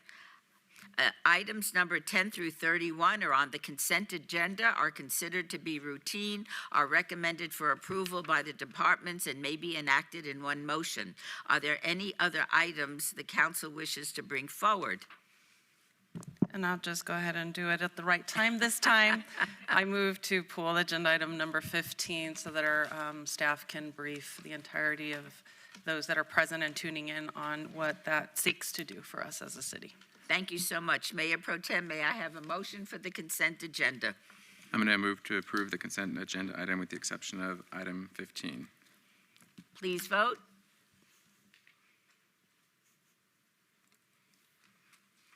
Items number 10 through 31 are on the consent agenda, are considered to be routine, are recommended for approval by the departments, and may be enacted in one motion. Are there any other items the council wishes to bring forward? And I'll just go ahead and do it at the right time this time. I move to pull agenda item number 15 so that our staff can brief the entirety of those that are present and tuning in on what that seeks to do for us as a city. Thank you so much. Mayor Pro Tem, may I have a motion for the consent agenda? I'm going to move to approve the consent agenda item with the exception of item 15. Please vote.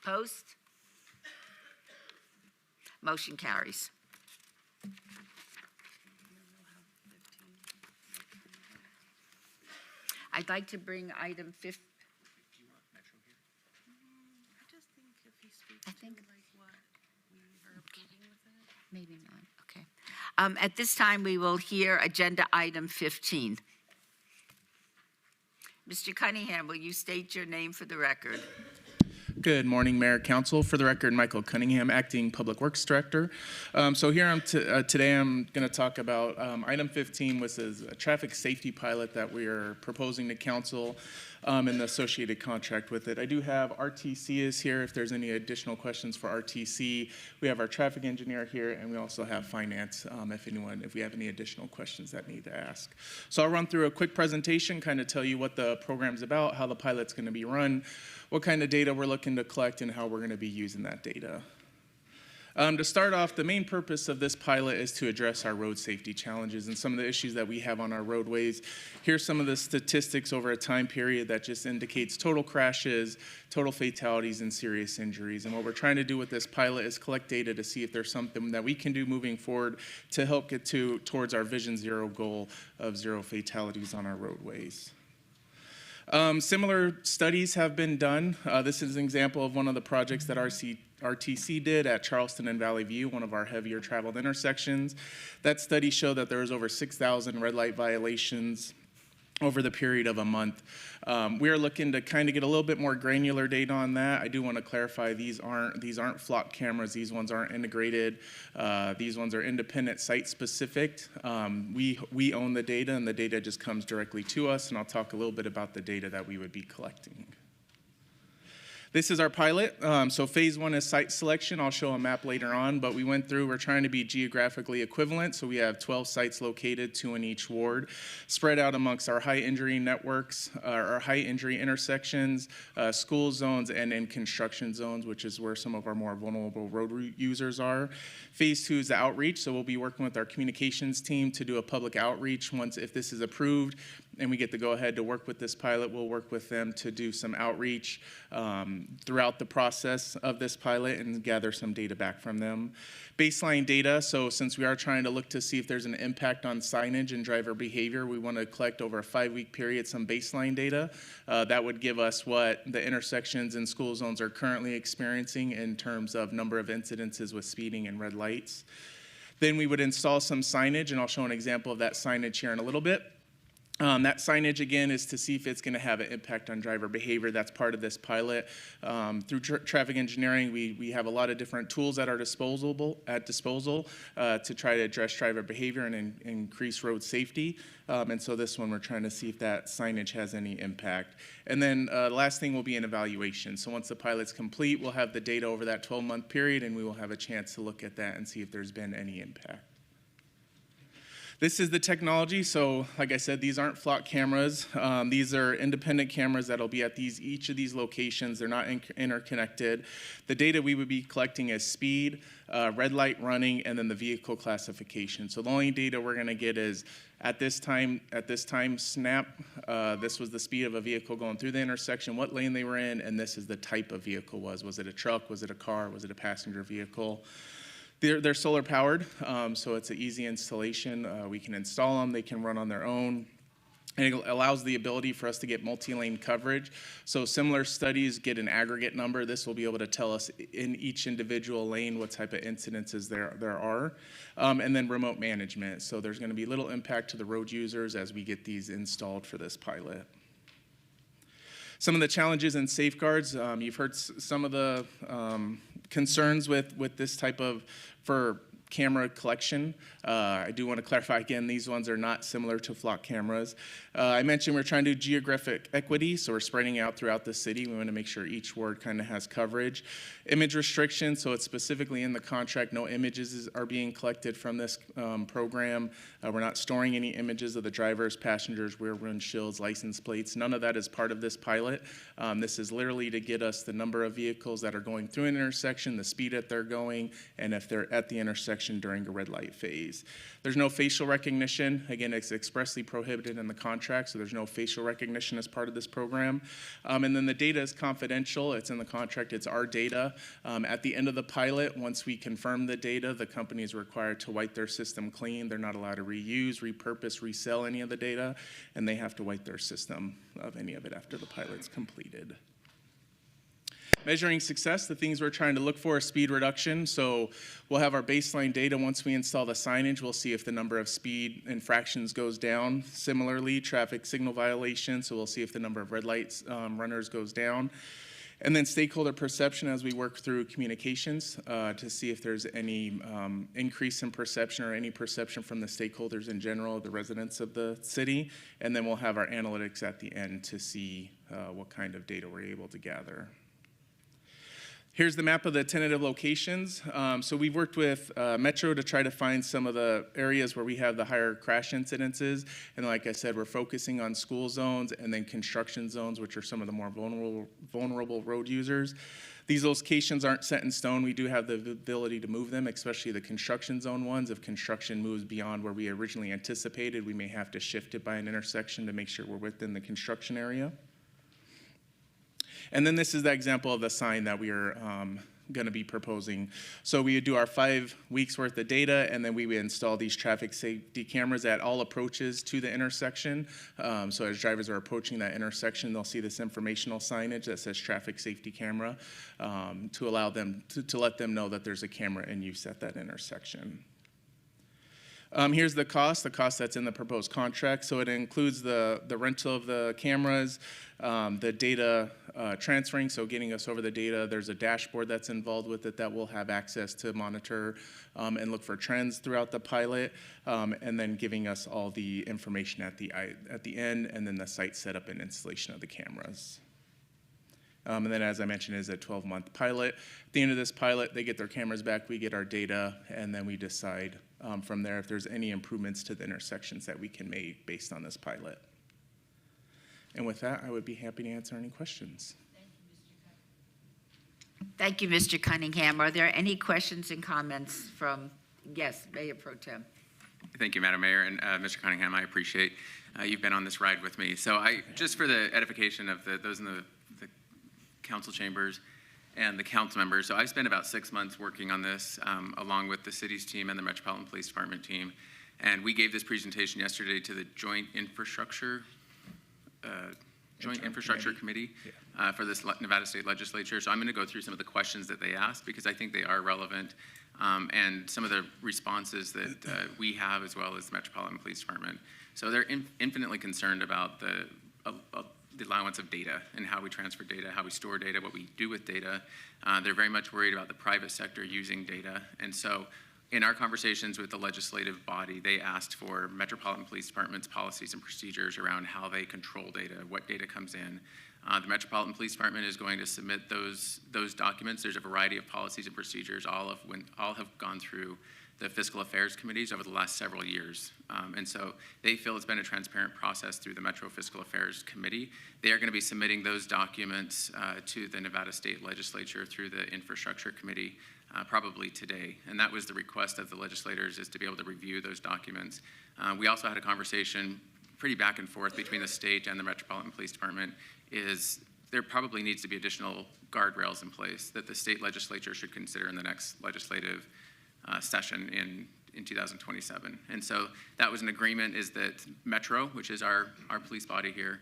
Post. Motion carries. I'd like to bring item 15. I think maybe not. Okay. At this time, we will hear agenda item 15. Mr. Cunningham, will you state your name for the record? Good morning, Mayor, Council. For the record, Michael Cunningham, Acting Public Works Director. So here today I'm going to talk about item 15, which is a traffic safety pilot that we are proposing to Council. and the associated contract with it. I do have RTC is here if there's any additional questions for RTC. We have our traffic engineer here, and we also have finance if we have any additional questions that need to ask. So I'll run through a quick presentation, kind of tell you what the program's about, how the pilot's going to be run, what kind of data we're looking to collect, and how we're going to be using that data. To start off, the main purpose of this pilot is to address our road safety challenges and some of the issues that we have on our roadways. Here's some of the statistics over a time period that just indicates total crashes, total fatalities, and serious injuries. And what we're trying to do with this pilot is collect data to see if there's something that we can do moving forward to help get towards our Vision Zero goal of 0 fatalities on our roadways. Similar studies have been done. This is an example of one of the projects that RTC did at Charleston and Valley View, one of our heavier traveled intersections. That study showed that there was over 6,000 red light violations over the period of a month. We are looking to kind of get a little bit more granular data on that. I do want to clarify these aren't flock cameras. These ones aren't integrated. These ones are independent site specific. We own the data, and the data just comes directly to us, and I'll talk a little bit about the data that we would be collecting. This is our pilot. So phase 1 is site selection. I'll show a map later on, but we're trying to be geographically equivalent. So we have 12 sites located, 2 in each ward, spread out amongst our high injury networks, our high injury intersections, school zones, and in construction zones, which is where some of our more vulnerable road users are. Phase 2 is the outreach. So we'll be working with our communications team to do a public outreach if this is approved and we get the go-ahead to work with this pilot. We'll work with them to do some outreach throughout the process of this pilot and gather some data back from them. Baseline data, so since we are trying to look to see if there's an impact on signage and driver behavior, we want to collect over a 5-week period some baseline data. That would give us what the intersections and school zones are currently experiencing in terms of number of incidences with speeding and red lights. Then we would install some signage, and I'll show an example of that signage here in a little bit. That signage, again, is to see if it's going to have an impact on driver behavior. That's part of this pilot. Through traffic engineering, we have a lot of different tools at our disposal to try to address driver behavior and increase road safety. And so this one, we're trying to see if that signage has any impact. And then the last thing will be an evaluation. So once the pilot's complete, we'll have the data over that 12-month period, and we will have a chance to look at that and see if there's been any impact. This is the technology. So like I said, these aren't flock cameras. These are independent cameras that'll be at each of these locations. They're not interconnected. The data we would be collecting is speed, red light running, and then the vehicle classification. So the only data we're going to get is at this time snap, this was the speed of a vehicle going through the intersection, what lane they were in, and this is the type of vehicle was. Was it a truck? Was it a car? Was it a passenger vehicle? They're solar powered, so it's an easy installation. We can install them, they can run on their own. And it allows the ability for us to get multi-lane coverage. So similar studies get an aggregate number. This will be able to tell us in each individual lane what type of incidences there are. And then remote management. So there's going to be little impact to the road users as we get these installed for this pilot. Some of the challenges and safeguards, you've heard some of the concerns with this type of, for camera collection. I do want to clarify again, these ones are not similar to flock cameras. I mentioned we're trying to do geographic equity, so we're spreading out throughout the city. We want to make sure each ward kind of has coverage. Image restriction, so it's specifically in the contract, no images are being collected from this program. We're not storing any images of the drivers, passengers, rear windshields, license plates. None of that is part of this pilot. This is literally to get us the number of vehicles that are going through an intersection, the speed that they're going, and if they're at the intersection during a red light phase. There's no facial recognition. Again, it's expressly prohibited in the contract, so there's no facial recognition as part of this program. And then the data is confidential. It's in the contract. It's our data. At the end of the pilot, once we confirm the data, the company is required to wipe their system clean. They're not allowed to reuse, repurpose, resell any of the data, and they have to wipe their system of any of it after the pilot's completed. Measuring success, the things we're trying to look for is speed reduction. So we'll have our baseline data. Once we install the signage, we'll see if the number of speed infractions goes down. Similarly, traffic signal violations, so we'll see if the number of red lights runners goes down. And then stakeholder perception as we work through communications to see if there's any increase in perception or any perception from the stakeholders in general, the residents of the city. And then we'll have our analytics at the end to see what kind of data we're able to gather. Here's the map of the tentative locations. So we've worked with Metro to try to find some of the areas where we have the higher crash incidences. And like I said, we're focusing on school zones and then construction zones, which are some of the more vulnerable road users. These locations aren't set in stone. We do have the ability to move them, especially the construction zone ones. If construction moves beyond where we originally anticipated, we may have to shift it by an intersection to make sure we're within the construction area. And then this is the example of the sign that we are going to be proposing. So we would do our 5 weeks worth of data, and then we would install these traffic safety cameras at all approaches to the intersection. So as drivers are approaching that intersection, they'll see this informational signage that says traffic safety camera to allow them to let them know that there's a camera in use at that intersection. Here's the cost that's in the proposed contract. So it includes the rental of the cameras, the data transferring, so getting us over the data. There's a dashboard that's involved with it that we'll have access to monitor and look for trends throughout the pilot, and then giving us all the information at the end, and then the site setup and installation of the cameras. And then, as I mentioned, is a 12-month pilot. At the end of this pilot, they get their cameras back, we get our data, and then we decide from there if there's any improvements to the intersections that we can make based on this pilot. And with that, I would be happy to answer any questions. Thank you, Mr. Cunningham. Are there any questions and comments from, yes, Mayor Pro Tem? Thank you, Madam Mayor, and Mr. Cunningham, I appreciate you've been on this ride with me. So just for the edification of those in the council chambers and the council members, so I've spent about 6 months working on this along with the city's team and the Metropolitan Police Department team, and we gave this presentation yesterday to the Joint Infrastructure Committee for this Nevada State Legislature. So I'm going to go through some of the questions that they asked because I think they are relevant, and some of the responses that we have as well as the Metropolitan Police Department. So they're infinitely concerned about the allowance of data and how we transfer data, how we store data, what we do with data. They're very much worried about the private sector using data. And so in our conversations with the legislative body, they asked for Metropolitan Police Department's policies and procedures around how they control data, what data comes in. The Metropolitan Police Department is going to submit those documents. There's a variety of policies and procedures. All have gone through the fiscal affairs committees over the last several years. And so they feel it's been a transparent process through the Metro Fiscal Affairs Committee. They are going to be submitting those documents to the Nevada State Legislature through the Infrastructure Committee probably today. And that was the request of the legislators, is to be able to review those documents. We also had a conversation pretty back and forth between the state and the Metropolitan Police Department, is there probably needs to be additional guardrails in place that the state legislature should consider in the next legislative session in 2027. And so that was an agreement, is that Metro, which is our police body here,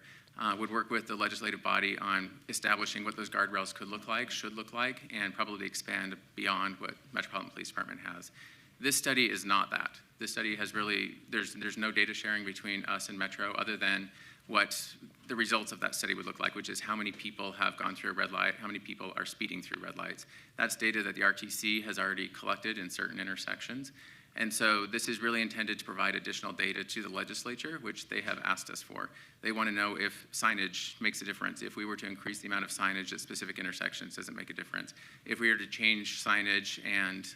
would work with the legislative body on establishing what those guardrails could look like, should look like, and probably expand beyond what Metropolitan Police Department has. This study is not that. This study has really, there's no data sharing between us and Metro other than what the results of that study would look like, which is how many people have gone through a red light, how many people are speeding through red lights. That's data that the RTC has already collected in certain intersections. And so this is really intended to provide additional data to the legislature, which they have asked us for. They want to know if signage makes a difference. If we were to increase the amount of signage at specific intersections, does it make a difference? If we were to change signage and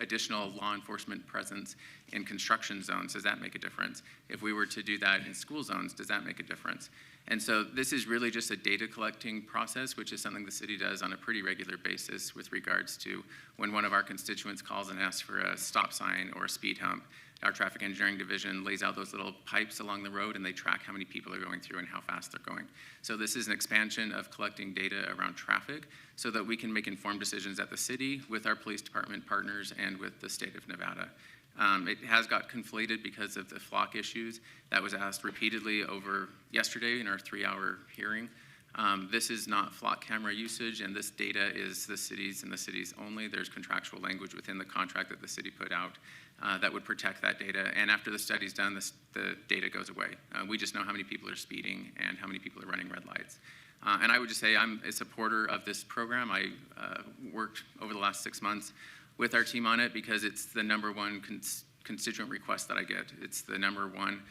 additional law enforcement presence in construction zones, does that make a difference? If we were to do that in school zones, does that make a difference? And so this is really just a data collecting process, which is something the city does on a pretty regular basis with regards to when one of our constituents calls and asks for a stop sign or a speed hump. Our traffic engineering division lays out those little pipes along the road, and they track how many people are going through and how fast they're going. So this is an expansion of collecting data around traffic so that we can make informed decisions at the city with our police department partners and with the state of Nevada. It has got conflated because of the flock issues. That was asked repeatedly over yesterday in our 3-hour hearing. This is not flock camera usage, and this data is the city's and the city's only. There's contractual language within the contract that the city put out that would protect that data. And after the study's done, the data goes away. We just know how many people are speeding and how many people are running red lights. And I would just say I'm a supporter of this program. I worked over the last 6 months with our team on it because it's the number one constituent request that I get. It's the number one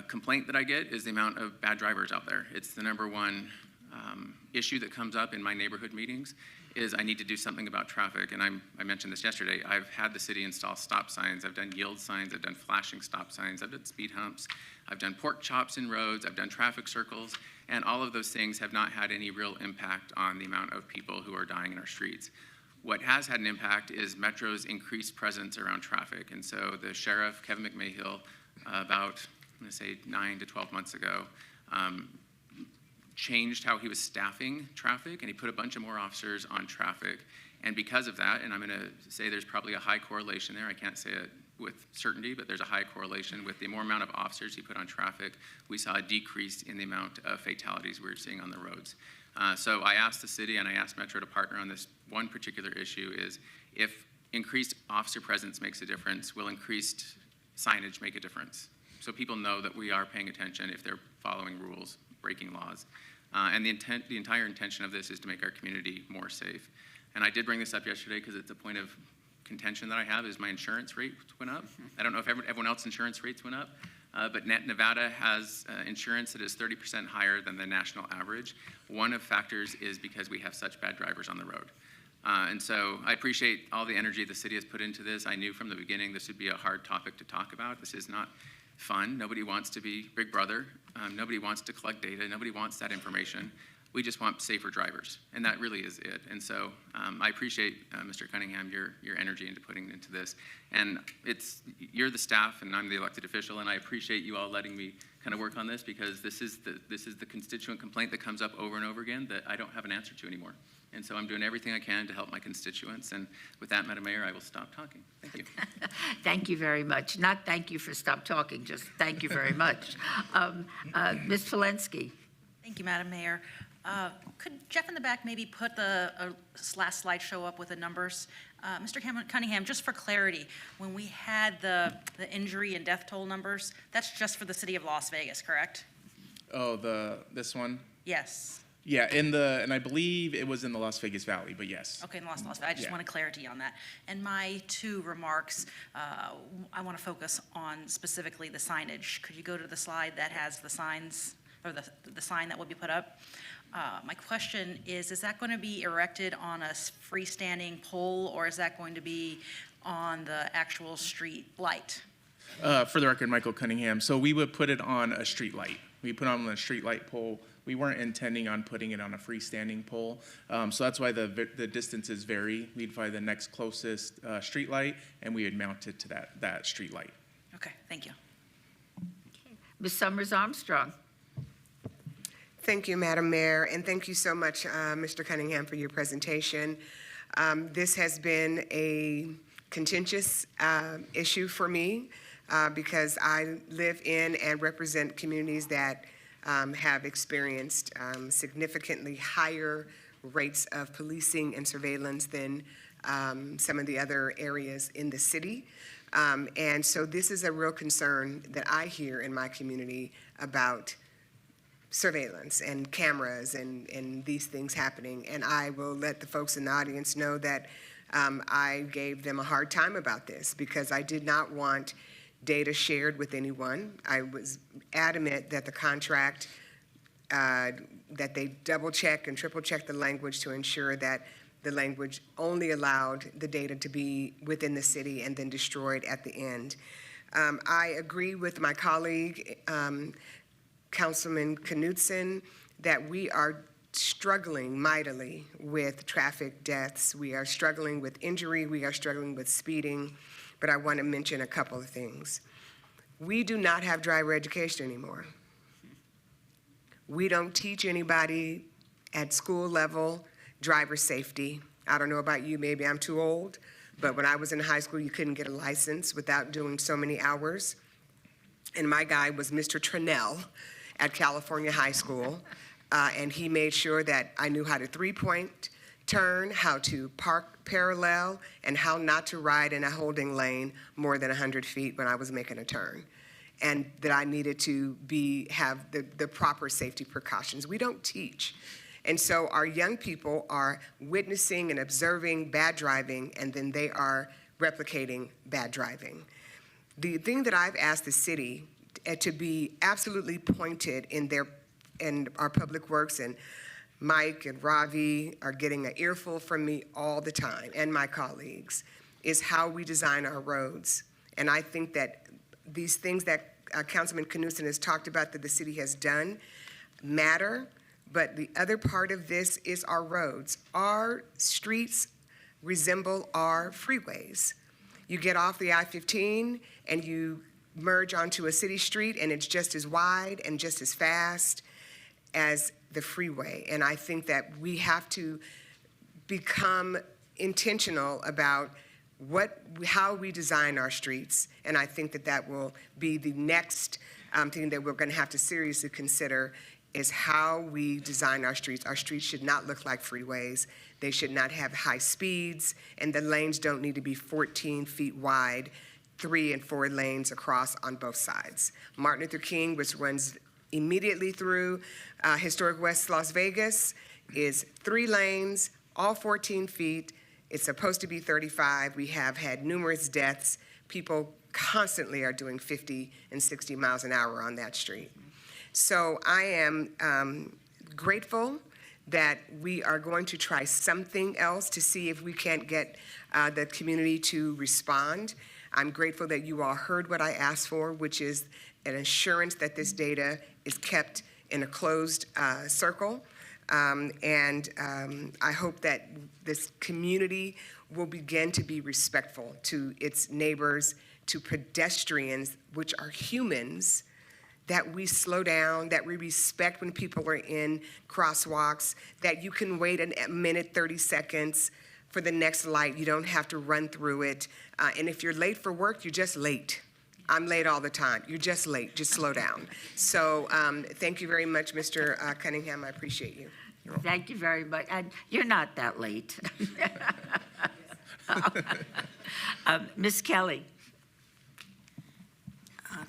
complaint that I get is the amount of bad drivers out there. It's the number one issue that comes up in my neighborhood meetings is I need to do something about traffic. And I mentioned this yesterday. I've had the city install stop signs. I've done yield signs. I've done flashing stop signs. I've done speed humps. I've done pork chops in roads. I've done traffic circles. And all of those things have not had any real impact on the amount of people who are dying in our streets. What has had an impact is Metro's increased presence around traffic. And so the sheriff, Kevin McMahill, about, I'm going to say 9 to 12 months ago, changed how he was staffing traffic, and he put a bunch of more officers on traffic. And because of that, and I'm going to say there's probably a high correlation there, I can't say it with certainty, but there's a high correlation with the more amount of officers he put on traffic, we saw a decrease in the amount of fatalities we were seeing on the roads. So I asked the city and I asked Metro to partner on this one particular issue is if increased officer presence makes a difference, will increased signage make a difference? So people know that we are paying attention if they're following rules, breaking laws. And the entire intention of this is to make our community more safe. And I did bring this up yesterday because it's a point of contention that I have is my insurance rate went up. I don't know if everyone else's insurance rates went up, but Nevada has insurance that is 30% higher than the national average. One of factors is because we have such bad drivers on the road. And so I appreciate all the energy the city has put into this. I knew from the beginning this would be a hard topic to talk about. This is not fun. Nobody wants to be Big Brother. Nobody wants to collect data. Nobody wants that information. We just want safer drivers, and that really is it. And so I appreciate, Mr. Cunningham, your energy into putting into this. And you're the staff, and I'm the elected official, and I appreciate you all letting me kind of work on this because this is the constituent complaint that comes up over and over again that I don't have an answer to anymore. And so I'm doing everything I can to help my constituents. And with that, Madam Mayor, I will stop talking. Thank you. Thank you very much. Not thank you for stop talking, just thank you very much. Ms. Polensky. Thank you, Madam Mayor. Could Jeff in the back maybe put the last slideshow up with the numbers? Mr. Cunningham, just for clarity, when we had the injury and death toll numbers, that's just for the city of Las Vegas, correct? Oh, this one? Yes. Yeah, and I believe it was in the Las Vegas Valley, but yes. Okay, in Las Vegas. I just wanted clarity on that. And my two remarks, I want to focus on specifically the signage. Could you go to the slide that has the signs, or the sign that will be put up? My question is that going to be erected on a freestanding pole, or is that going to be on the actual street light? For the record, Michael Cunningham. So we would put it on a street light. We put it on a street light pole. We weren't intending on putting it on a freestanding pole. So that's why the distances vary. We'd find the next closest street light, and we would mount it to that street light. Okay, thank you. Okay. Ms. Summers Armstrong. Thank you, Madam Mayor, and thank you so much, Mr. Cunningham, for your presentation. This has been a contentious issue for me because I live in and represent communities that have experienced significantly higher rates of policing and surveillance than some of the other areas in the city. And so this is a real concern that I hear in my community about surveillance and cameras and these things happening. And I will let the folks in the audience know that I gave them a hard time about this because I did not want data shared with anyone. I was adamant that the contract, that they double check and triple check the language to ensure that the language only allowed the data to be within the city and then destroyed at the end. I agree with my colleague, Councilman Knudsen, that we are struggling mightily with traffic deaths. We are struggling with injury. We are struggling with speeding. But I want to mention a couple of things. We do not have driver education anymore. We don't teach anybody at school level driver safety. I don't know about you, maybe I'm too old, but when I was in high school, you couldn't get a license without doing so many hours. And my guy was Mr. Trinnell at California High School, and he made sure that I knew how to three-point turn, how to park parallel, and how not to ride in a holding lane more than 100 feet when I was making a turn. and that I needed to have the proper safety precautions. We don't teach. And so our young people are witnessing and observing bad driving, and then they are replicating bad driving. The thing that I've asked the city to be absolutely pointed in our public works, and Mike and Ravi are getting an earful from me all the time, and my colleagues, is how we design our roads. And I think that these things that Councilman Knudsen has talked about that the city has done matter, but the other part of this is our roads. Our streets resemble our freeways. You get off the I-15 and you merge onto a city street, and it's just as wide and just as fast as the freeway. And I think that we have to become intentional about how we design our streets, and I think that will be the next thing that we're going to have to seriously consider, is how we design our streets. Our streets should not look like freeways. They should not have high speeds, and the lanes don't need to be 14 feet wide, 3 and 4 lanes across on both sides. Martin Luther King, which runs immediately through historic West Las Vegas, is 3 lanes, all 14 feet. It's supposed to be 35. We have had numerous deaths. People constantly are doing 50 and 60 miles an hour on that street. So I am grateful that we are going to try something else to see if we can't get the community to respond. I'm grateful that you all heard what I asked for, which is an assurance that this data is kept in a closed circle. I hope that this community will begin to be respectful to its neighbors, to pedestrians, which are humans, that we slow down, that we respect when people are in crosswalks, that you can wait a minute, 30 seconds for the next light. You don't have to run through it. And if you're late for work, you're just late. I'm late all the time. You're just late. Just slow down. So thank you very much, Mr. Cunningham. I appreciate you. Thank you very much. And you're not that late. Ms. Kelly.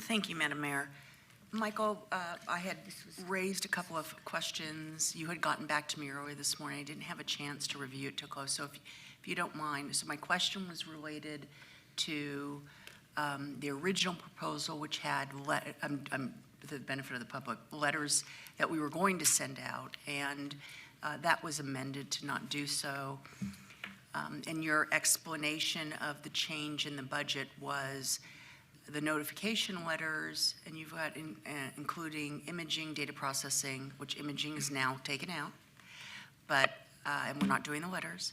Thank you, Madam Mayor. Michael, I had raised a couple of questions. You had gotten back to me earlier this morning. I didn't have a chance to review it too close, so if you don't mind. So my question was related to the original proposal, which had, for the benefit of the public, letters that we were going to send out, and that was amended to not do so. And your explanation of the change in the budget was the notification letters, and you've got including imaging, data processing, which imaging is now taken out, but and we're not doing the letters,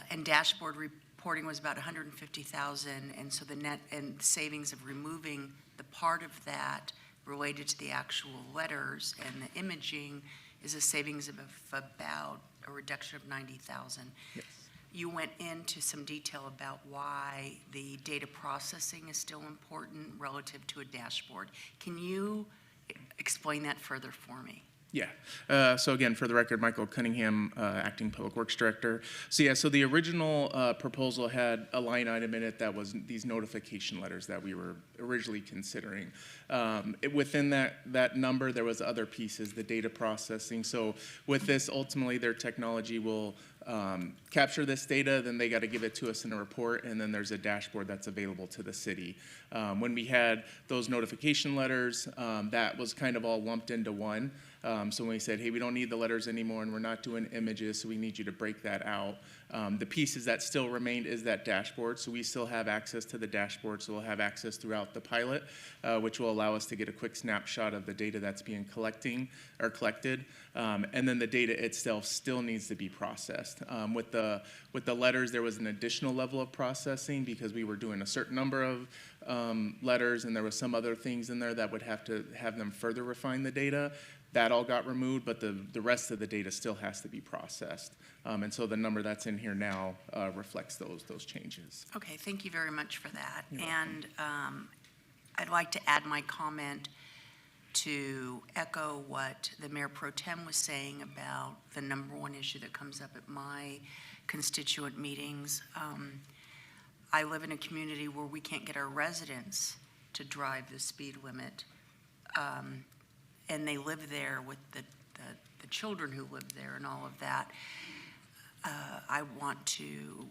and dashboard reporting was about $150,000, and so the net and savings of removing the part of that related to the actual letters and the imaging is a savings of about a reduction of $90,000. Yes. You went into some detail about why the data processing is still important relative to a dashboard. Can you explain that further for me? Yeah. So again, for the record, Michael Cunningham, Acting Public Works Director. So the original proposal had a line item in it that was these notification letters that we were originally considering. Within that number, there was other pieces, the data processing. So with this, ultimately, their technology will capture this data, then they got to give it to us in a report, and then there's a dashboard that's available to the city. When we had those notification letters, that was kind of all lumped into one. So when we said, hey, we don't need the letters anymore and we're not doing images, so we need you to break that out. The pieces that still remained is that dashboard, so we still have access to the dashboard, so we'll have access throughout the pilot, which will allow us to get a quick snapshot of the data that's being collected. And then the data itself still needs to be processed. With the letters, there was an additional level of processing because we were doing a certain number of letters, and there was some other things in there that would have to have them further refine the data. That all got removed, but the rest of the data still has to be processed. And so the number that's in here now reflects those changes. Okay, thank you very much for that. And I'd like to add my comment to echo what the Mayor Pro Tem was saying about the number one issue that comes up at my constituent meetings. I live in a community where we can't get our residents to drive the speed limit. And they live there with the children who live there and all of that. I want to,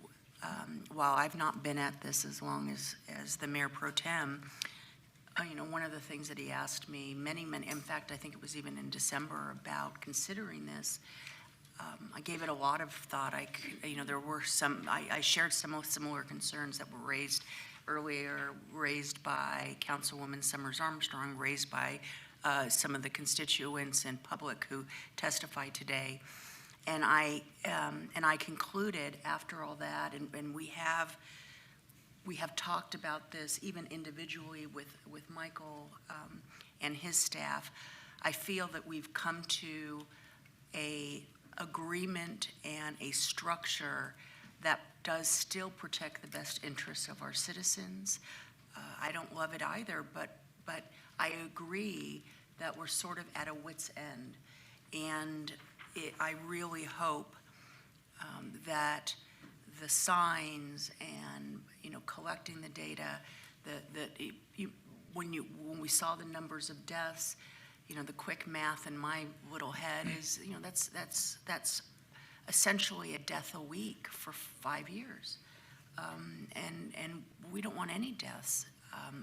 while I've not been at this as long as the Mayor Pro Tem, one of the things that he asked me many, in fact, I think it was even in December, about considering this, I gave it a lot of thought. There were I shared some similar concerns that were raised earlier, raised by Councilwoman Summers Armstrong, raised by some of the constituents and public who testified today. And I concluded after all that, and we have talked about this even individually with Michael and his staff. I feel that we've come to a agreement and a structure that does still protect the best interests of our citizens. I don't love it either, but I agree that we're sort of at a wit's end. And I really hope that the signs and collecting the data, when we saw the numbers of deaths, the quick math in my little head is that's essentially a death a week for 5 years, and we don't want any deaths,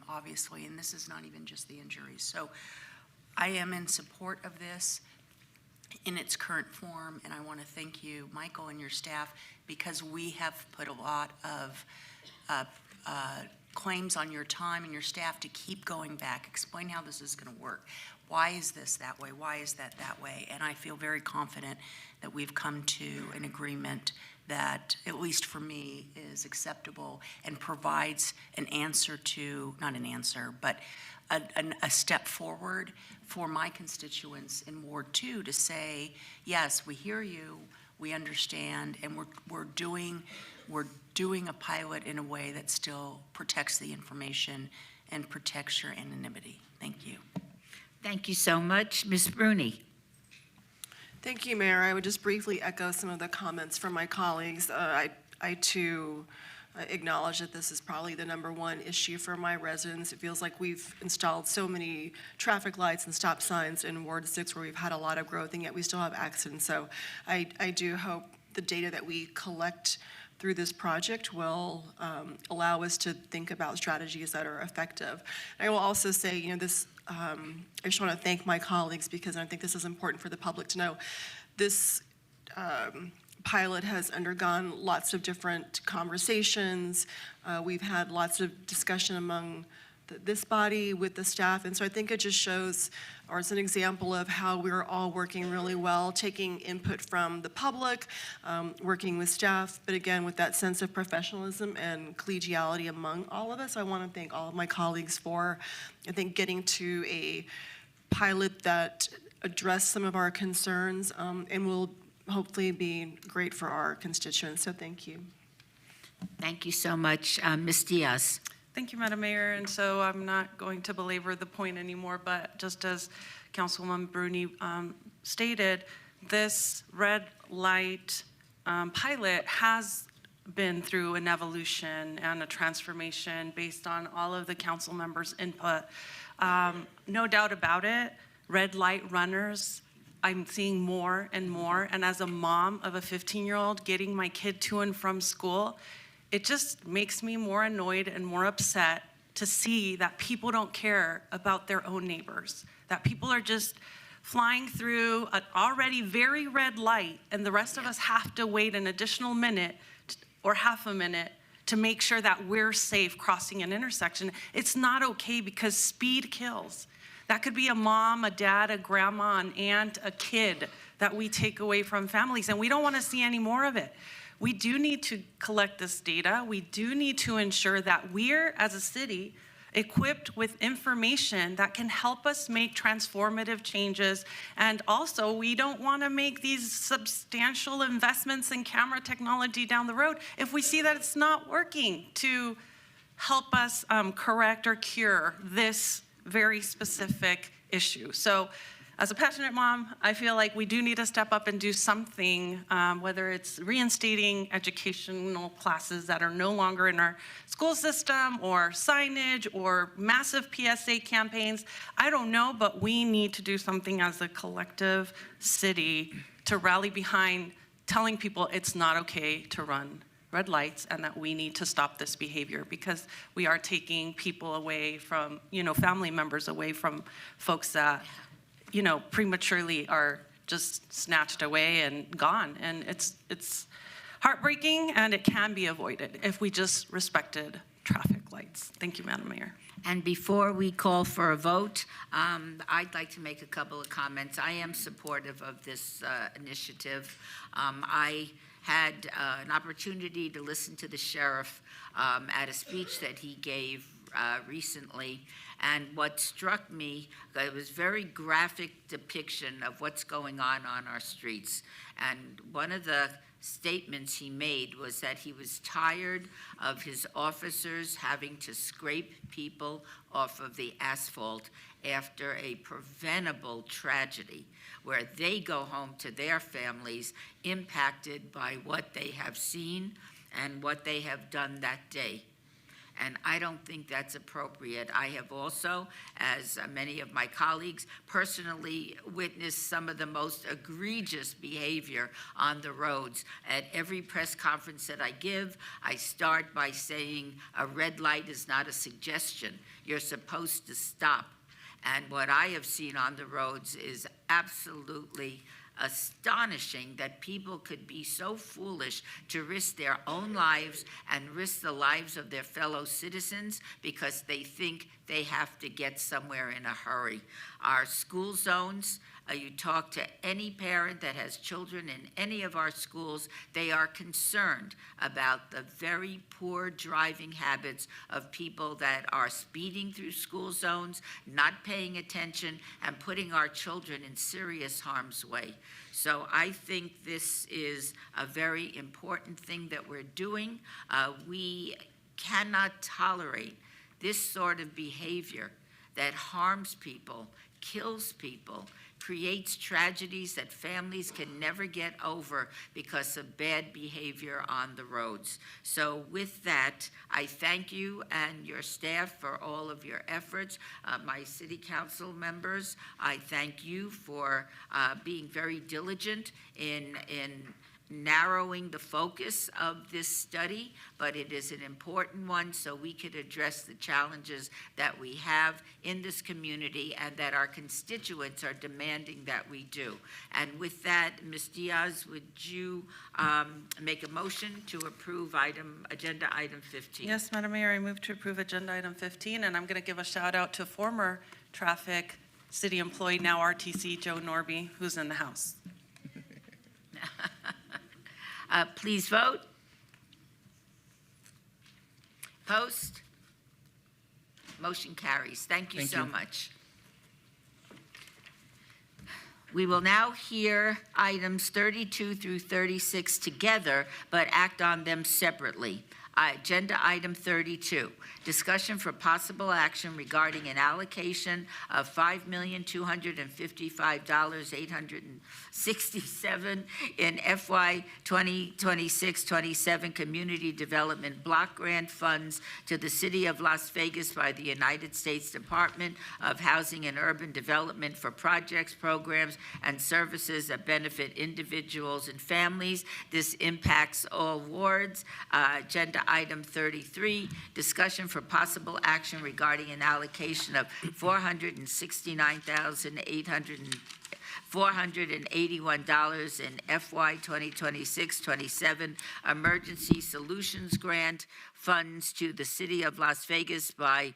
obviously, and this is not even just the injuries. So I am in support of this in its current form, and I want to thank you, Michael, and your staff, because we have put a lot of claims on your time and your staff to keep going back, explain how this is going to work. Why is this that way? Why is that way? And I feel very confident that we've come to an agreement that, at least for me, is acceptable and provides an answer to, not an answer, but a step forward for my constituents in Ward 2 to say, yes, we hear you, we understand, and we're doing a pilot in a way that still protects the information and protects your anonymity. Thank you. Thank you so much. Ms. Bruni. Thank you, Mayor. I would just briefly echo some of the comments from my colleagues. I too acknowledge that this is probably the #1 issue for my residents. It feels like we've installed so many traffic lights and stop signs in Ward 6 where we've had a lot of growth, and yet we still have accidents. So I do hope the data that we collect through this project will allow us to think about strategies that are effective. I will also say, I just want to thank my colleagues, because I think this is important for the public to know. This pilot has undergone lots of different conversations. We've had lots of discussion among this body with the staff, and so I think it just shows, or it's an example of how we're all working really well, taking input from the public, working with staff, but again, with that sense of professionalism and collegiality among all of us. I want to thank all of my colleagues for, I think, getting to a pilot that addressed some of our concerns and will hopefully be great for our constituents. So thank you. Thank you so much. Ms. Diaz. Thank you, Madam Mayor. And so I'm not going to belabor the point anymore, but just as Councilwoman Bruni stated, this red light pilot has been through an evolution and a transformation based on all of the council members' input. No doubt about it, red light runners, I'm seeing more and more. And as a mom of a 15-year-old getting my kid to and from school, it just makes me more annoyed and more upset to see that people don't care about their own neighbors, that people are just flying through an already very red light, and the rest of us have to wait an additional minute or half a minute to make sure that we're safe crossing an intersection. It's not okay, because speed kills. That could be a mom, a dad, a grandma, an aunt, a kid that we take away from families, and we don't want to see any more of it. We do need to collect this data. We do need to ensure that we're, as a city, equipped with information that can help us make transformative changes. And also, we don't want to make these substantial investments in camera technology down the road if we see that it's not working to help us correct or cure this very specific issue. So as a passionate mom, I feel like we do need to step up and do something, whether it's reinstating educational classes that are no longer in our school system, or signage, or massive PSA campaigns. I don't know, but we need to do something as a collective city to rally behind telling people it's not okay to run red lights and that we need to stop this behavior, because we are taking people away from, family members away from folks that, prematurely are just snatched away and gone. And it's heartbreaking, and it can be avoided if we just respected traffic lights. Thank you, Madam Mayor. And before we call for a vote, I'd like to make a couple of comments. I am supportive of this initiative. I had an opportunity to listen to the sheriff at a speech that he gave recently, and what struck me, it was very graphic depiction of what's going on our streets. And one of the statements he made was that he was tired of his officers having to scrape people off of the asphalt after a preventable tragedy, where they go home to their families impacted by what they have seen and what they have done that day. And I don't think that's appropriate. I have also, as many of my colleagues, personally witnessed some of the most egregious behavior on the roads. At every press conference that I give, I start by saying a red light is not a suggestion. You're supposed to stop. And what I have seen on the roads is absolutely astonishing, that people could be so foolish to risk their own lives and risk the lives of their fellow citizens because they think they have to get somewhere in a hurry. Our school zones, you talk to any parent that has children in any of our schools, they are concerned about the very poor driving habits of people that are speeding through school zones, not paying attention, and putting our children in serious harm's way. So I think this is a very important thing that we're doing. We cannot tolerate this sort of behavior that harms people, kills people, creates tragedies that families can never get over because of bad behavior on the roads. So with that, I thank you and your staff for all of your efforts. My city council members, I thank you for being very diligent in narrowing the focus of this study, but it is an important one so we could address the challenges that we have in this community and that our constituents are demanding that we do. And with that, Ms. Diaz, would you make a motion to approve agenda item 15? Yes, Madam Mayor, I move to approve agenda item 15, and I'm going to give a shout out to former traffic city employee, now RTC, Joe Norby, who's in the house. Please vote. Post. Motion carries. Thank you so much. We will now hear items 32 through 36 together, but act on them separately. Agenda item 32, discussion for possible action regarding an allocation of $5,255,867 in FY 2026-27 Community Development Block Grant Funds to the City of Las Vegas by the United States Department of Housing and Urban Development for projects, programs, and services that benefit individuals and families. This impacts all wards. Agenda item 33, discussion for possible action regarding an allocation of $481 in FY 2026-27 Emergency Solutions Grant funds to the City of Las Vegas by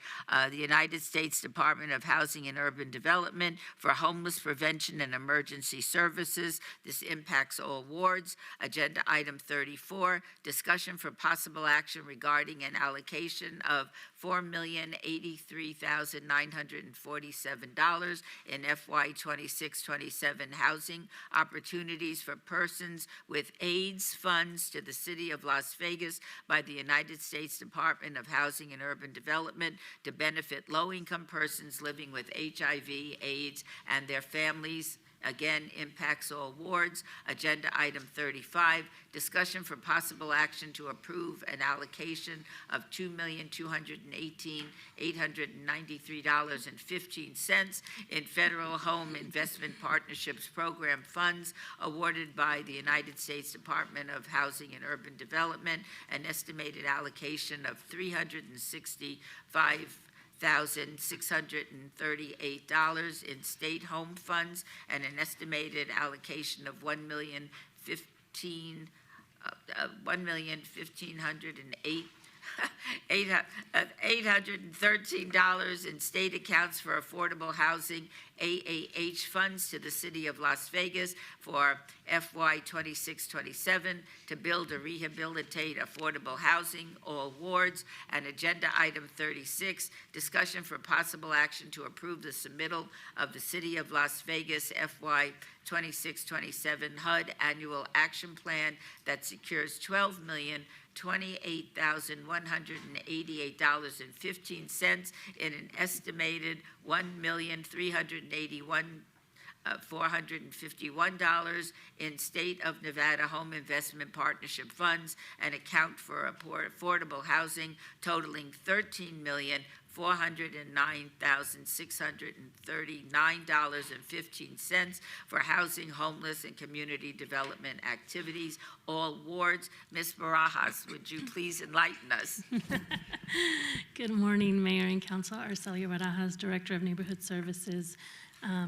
the United States Department of Housing and Urban Development for homeless prevention and emergency services. This impacts all wards. Agenda item 34, discussion for possible action regarding an allocation of $4,083,947 in FY 26-27 2027 Housing Opportunities for Persons with AIDS funds to the City of Las Vegas by the United States Department of Housing and Urban Development to benefit low-income persons living with HIV, AIDS, and their families. Again, impacts all wards. Agenda item 35, discussion for possible action to approve an allocation of $2,218,893.15 in Federal Home Investment Partnerships Program funds awarded by the United States Department of Housing and Urban Development, an estimated allocation of $365,638 in state home funds and an estimated allocation of $1,813 in state accounts for affordable housing AAH funds to the City of Las Vegas for FY 26-27 to build or rehabilitate affordable housing, all wards. And agenda item 36, discussion for possible action to approve the submittal of the City of Las Vegas FY 26-27 HUD Annual Action Plan that secures $12,028,188.15 in an estimated $1,381,451 in State of Nevada Home Investment Partnership funds and account for affordable housing totaling $13,409,639.15 for housing, homeless, and community development activities, all wards. Ms. Barajas, would you please enlighten us? Good morning, Mayor and Council. Arcelia Barajas, Director of Neighborhood Services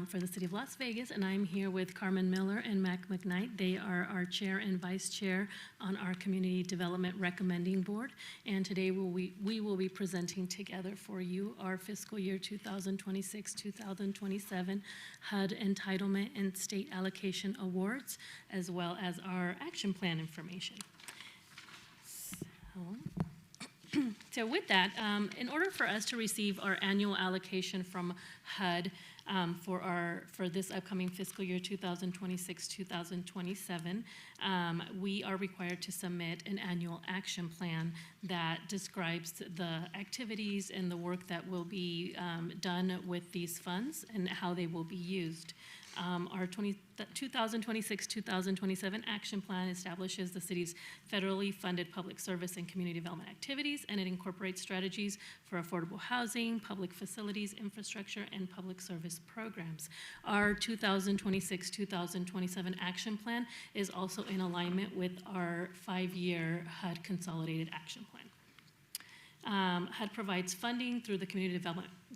for the City of Las Vegas, and I'm here with Carmen Miller and Mac McKnight. They are our chair and vice chair on our Community Development Recommending Board, and today we will be presenting together for you our fiscal year 2026-2027 HUD Entitlement and State Allocation Awards, as well as our action plan information. So with that, in order for us to receive our annual allocation from HUD for this upcoming fiscal year 2026-2027, we are required to submit an annual action plan that describes the activities and the work that will be done with these funds and how they will be used. Our 2026-2027 action plan establishes the city's federally funded public service and community development activities, and it incorporates strategies for affordable housing, public facilities, infrastructure, and public service programs. Our 2026-2027 action plan is also in alignment with our 5-year HUD Consolidated Action Plan. HUD provides funding through the Community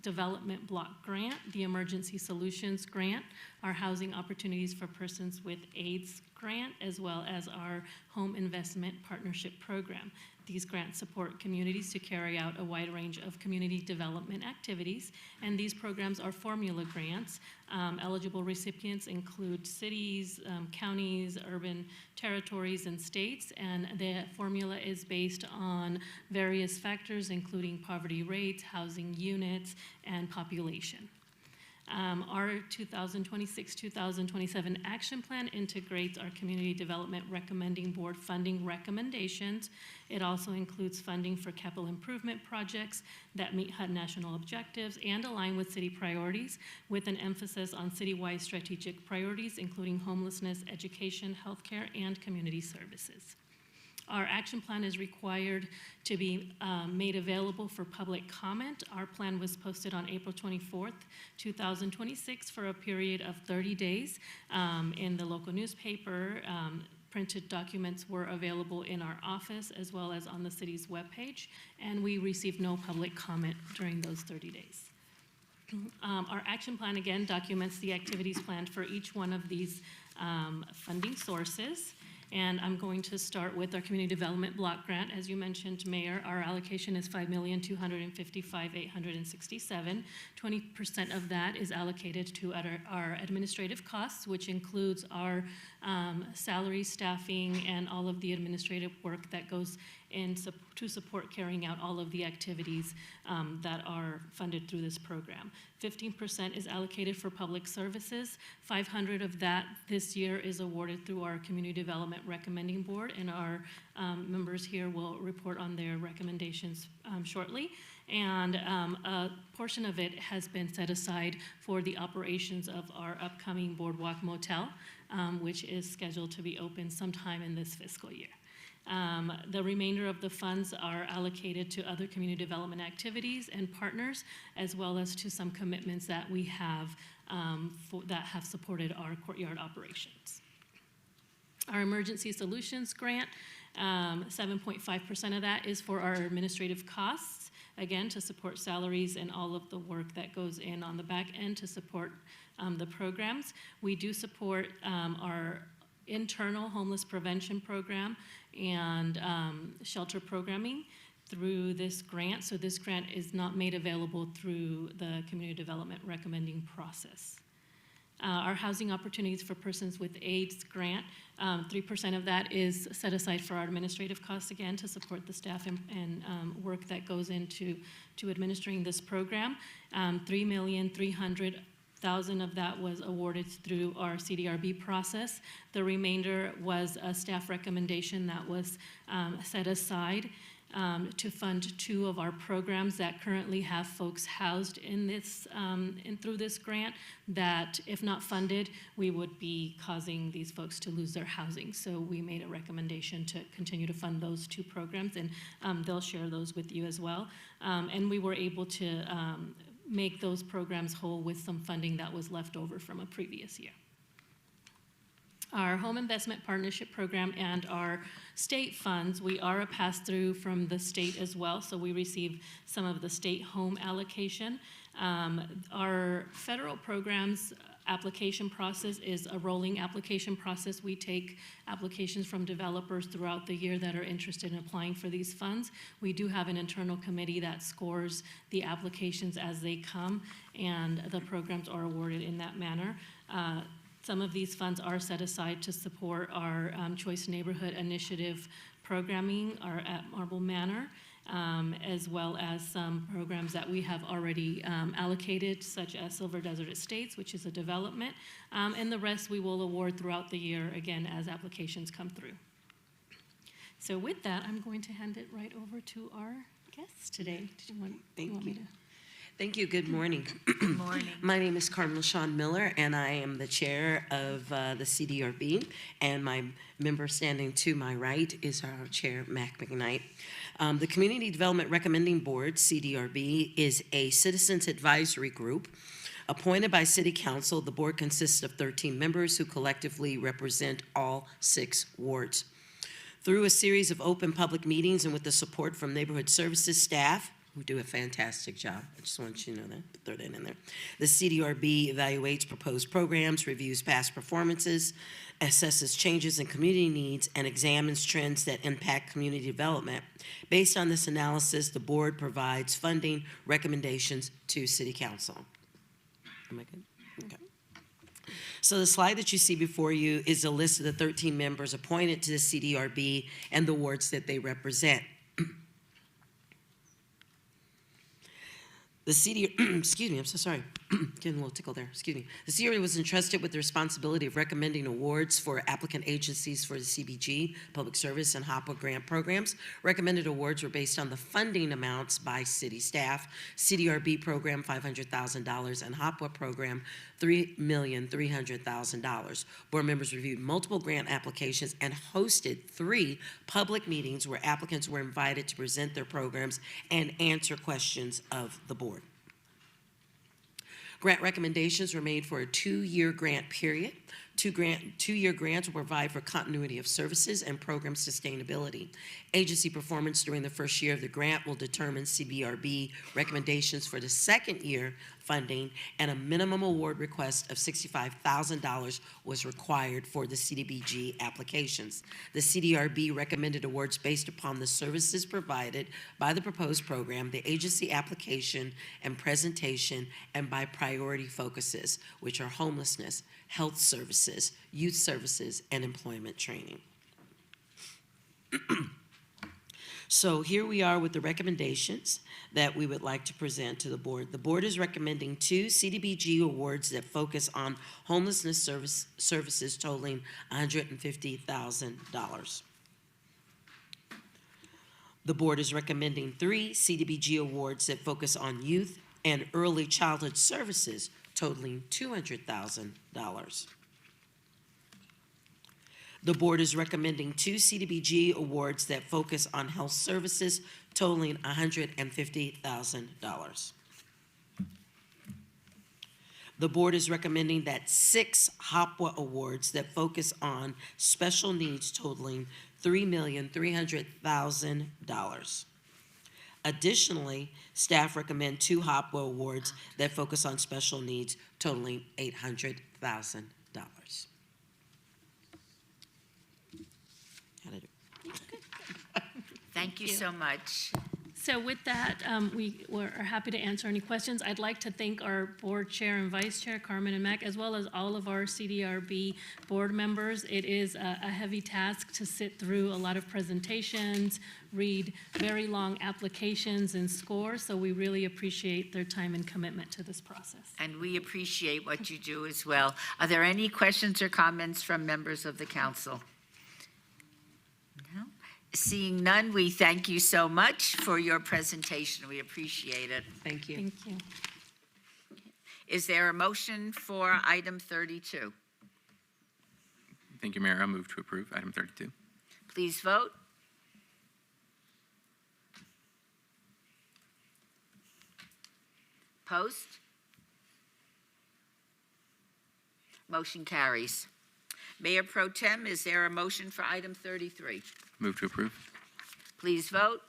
Development Block Grant, the Emergency Solutions Grant, our Housing Opportunities for Persons with AIDS Grant, as well as our Home Investment Partnership Program. These grants support communities to carry out a wide range of community development activities, and these programs are formula grants. Eligible recipients include cities, counties, urban territories, and states, and the formula is based on various factors, including poverty rates, housing units, and population. Our 2026-2027 action plan integrates our Community Development Recommending Board funding recommendations. It also includes funding for capital improvement projects that meet HUD national objectives and align with city priorities, with an emphasis on citywide strategic priorities, including homelessness, education, healthcare, and community services. Our action plan is required to be made available for public comment. Our plan was posted on April 24th, 2026 for a period of 30 days in the local newspaper. Printed documents were available in our office as well as on the city's webpage, and we received no public comment during those 30 days. Our action plan, again, documents the activities planned for each one of these funding sources. And I'm going to start with our Community Development Block Grant. As you mentioned, Mayor, our allocation is $5,255,867. 20% of that is allocated to our administrative costs, which includes our salary, staffing, and all of the administrative work that goes in to support carrying out all of the activities that are funded through this program. 15% is allocated for public services. 500 of that this year is awarded through our Community Development Recommending Board, and our members here will report on their recommendations shortly. And a portion of it has been set aside for the operations of our upcoming Boardwalk Motel, which is scheduled to be open sometime in this fiscal year. The remainder of the funds are allocated to other community development activities and partners, as well as to some commitments that we have that have supported our courtyard operations. Our Emergency Solutions Grant, 7.5% of that is for our administrative costs, again, to support salaries and all of the work that goes in on the back end to support the programs. We do support our internal homeless prevention program and shelter programming through this grant. So this grant is not made available through the community development recommending process. Our Housing Opportunities for Persons with AIDS grant, 3% of that is set aside for our administrative costs, again, to support the staff and work that goes into administering this program. $3,300,000 of that was awarded through our CDRB process. The remainder was a staff recommendation that was set aside to fund 2 of our programs that currently have folks housed in this through this grant that, if not funded, we would be causing these folks to lose their housing. So we made a recommendation to continue to fund those 2 programs, and they'll share those with you as well. And we were able to make those programs whole with some funding that was left over from a previous year. Our Home Investment Partnership Program and our state funds, we are a pass-through from the state as well, so we receive some of the state home allocation. Our federal programs application process is a rolling application process. We take applications from developers throughout the year that are interested in applying for these funds. We do have an internal committee that scores the applications as they come, and the programs are awarded in that manner. Some of these funds are set aside to support our Choice Neighborhood Initiative programming at Marble Manor, as well as some programs that we have already allocated, such as Silver Desert Estates, which is a development, and the rest we will award throughout the year, again, as applications come through. So with that, I'm going to hand it right over to our guests today. Did you want me to? Thank you. Good morning. Good morning. My name is Carmel Shawn Miller, and I am the chair of the CDRB, and my member standing to my right is our chair, Mac McKnight. The Community Development Recommending Board, CDRB, is a citizens advisory group appointed by City Council. The board consists of 13 members who collectively represent all 6 wards. Through a series of open public meetings and with the support from neighborhood services staff, who do a fantastic job. I just want you to know that, throw that in there. The CDRB evaluates proposed programs, reviews past performances, assesses changes in community needs, and examines trends that impact community development. Based on this analysis, the board provides funding recommendations to City Council. Am I good? Okay. So the slide that you see before you is a list of the 13 members appointed to the CDRB and the wards that they represent. The excuse me, I'm so sorry. Getting a little tickle there, excuse me. The CDRB was entrusted with the responsibility of recommending awards for applicant agencies for the CBG, Public Service, and HOPWA grant programs. Recommended awards were based on the funding amounts by city staff. CDRB program, $500,000, and HOPWA program, $3,300,000. Board members reviewed multiple grant applications and hosted 3 public meetings where applicants were invited to present their programs and answer questions of the board. Grant recommendations were made for a 2-year grant period. Two-year grants will provide for continuity of services and program sustainability. Agency performance during the first year of the grant will determine CBRB recommendations for the second year funding, and a minimum award request of $65,000 was required for the CDBG applications. The CDRB recommended awards based upon the services provided by the proposed program, the agency application and presentation, and by priority focuses, which are homelessness, health services, youth services, and employment training. So here we are with the recommendations that we would like to present to the board. The board is recommending 2 CDBG awards that focus on homelessness services totaling $150,000. The board is recommending 3 CDBG awards that focus on youth and early childhood services totaling $200,000. The board is recommending 2 CDBG awards that focus on health services totaling $150,000. The board is recommending that 6 HOPWA awards that focus on special needs totaling $3,300,000. Additionally, staff recommend 2 HOPWA awards that focus on special needs totaling $800,000. Thank you so much. So with that, we are happy to answer any questions. I'd like to thank our board chair and vice chair, Carmen and Mac, as well as all of our CDRB board members. It is a heavy task to sit through a lot of presentations, read very long applications and scores, so we really appreciate their time and commitment to this process. And we appreciate what you do as well. Are there any questions or comments from members of the council? No? Seeing none, we thank you so much for your presentation. We appreciate it. Thank you. Thank you. Is there a motion for item 32? Thank you, Mayor. I'll move to approve item 32. Please vote. Post. Motion carries. Mayor Pro Tem, is there a motion for item 33? Move to approve. Please vote.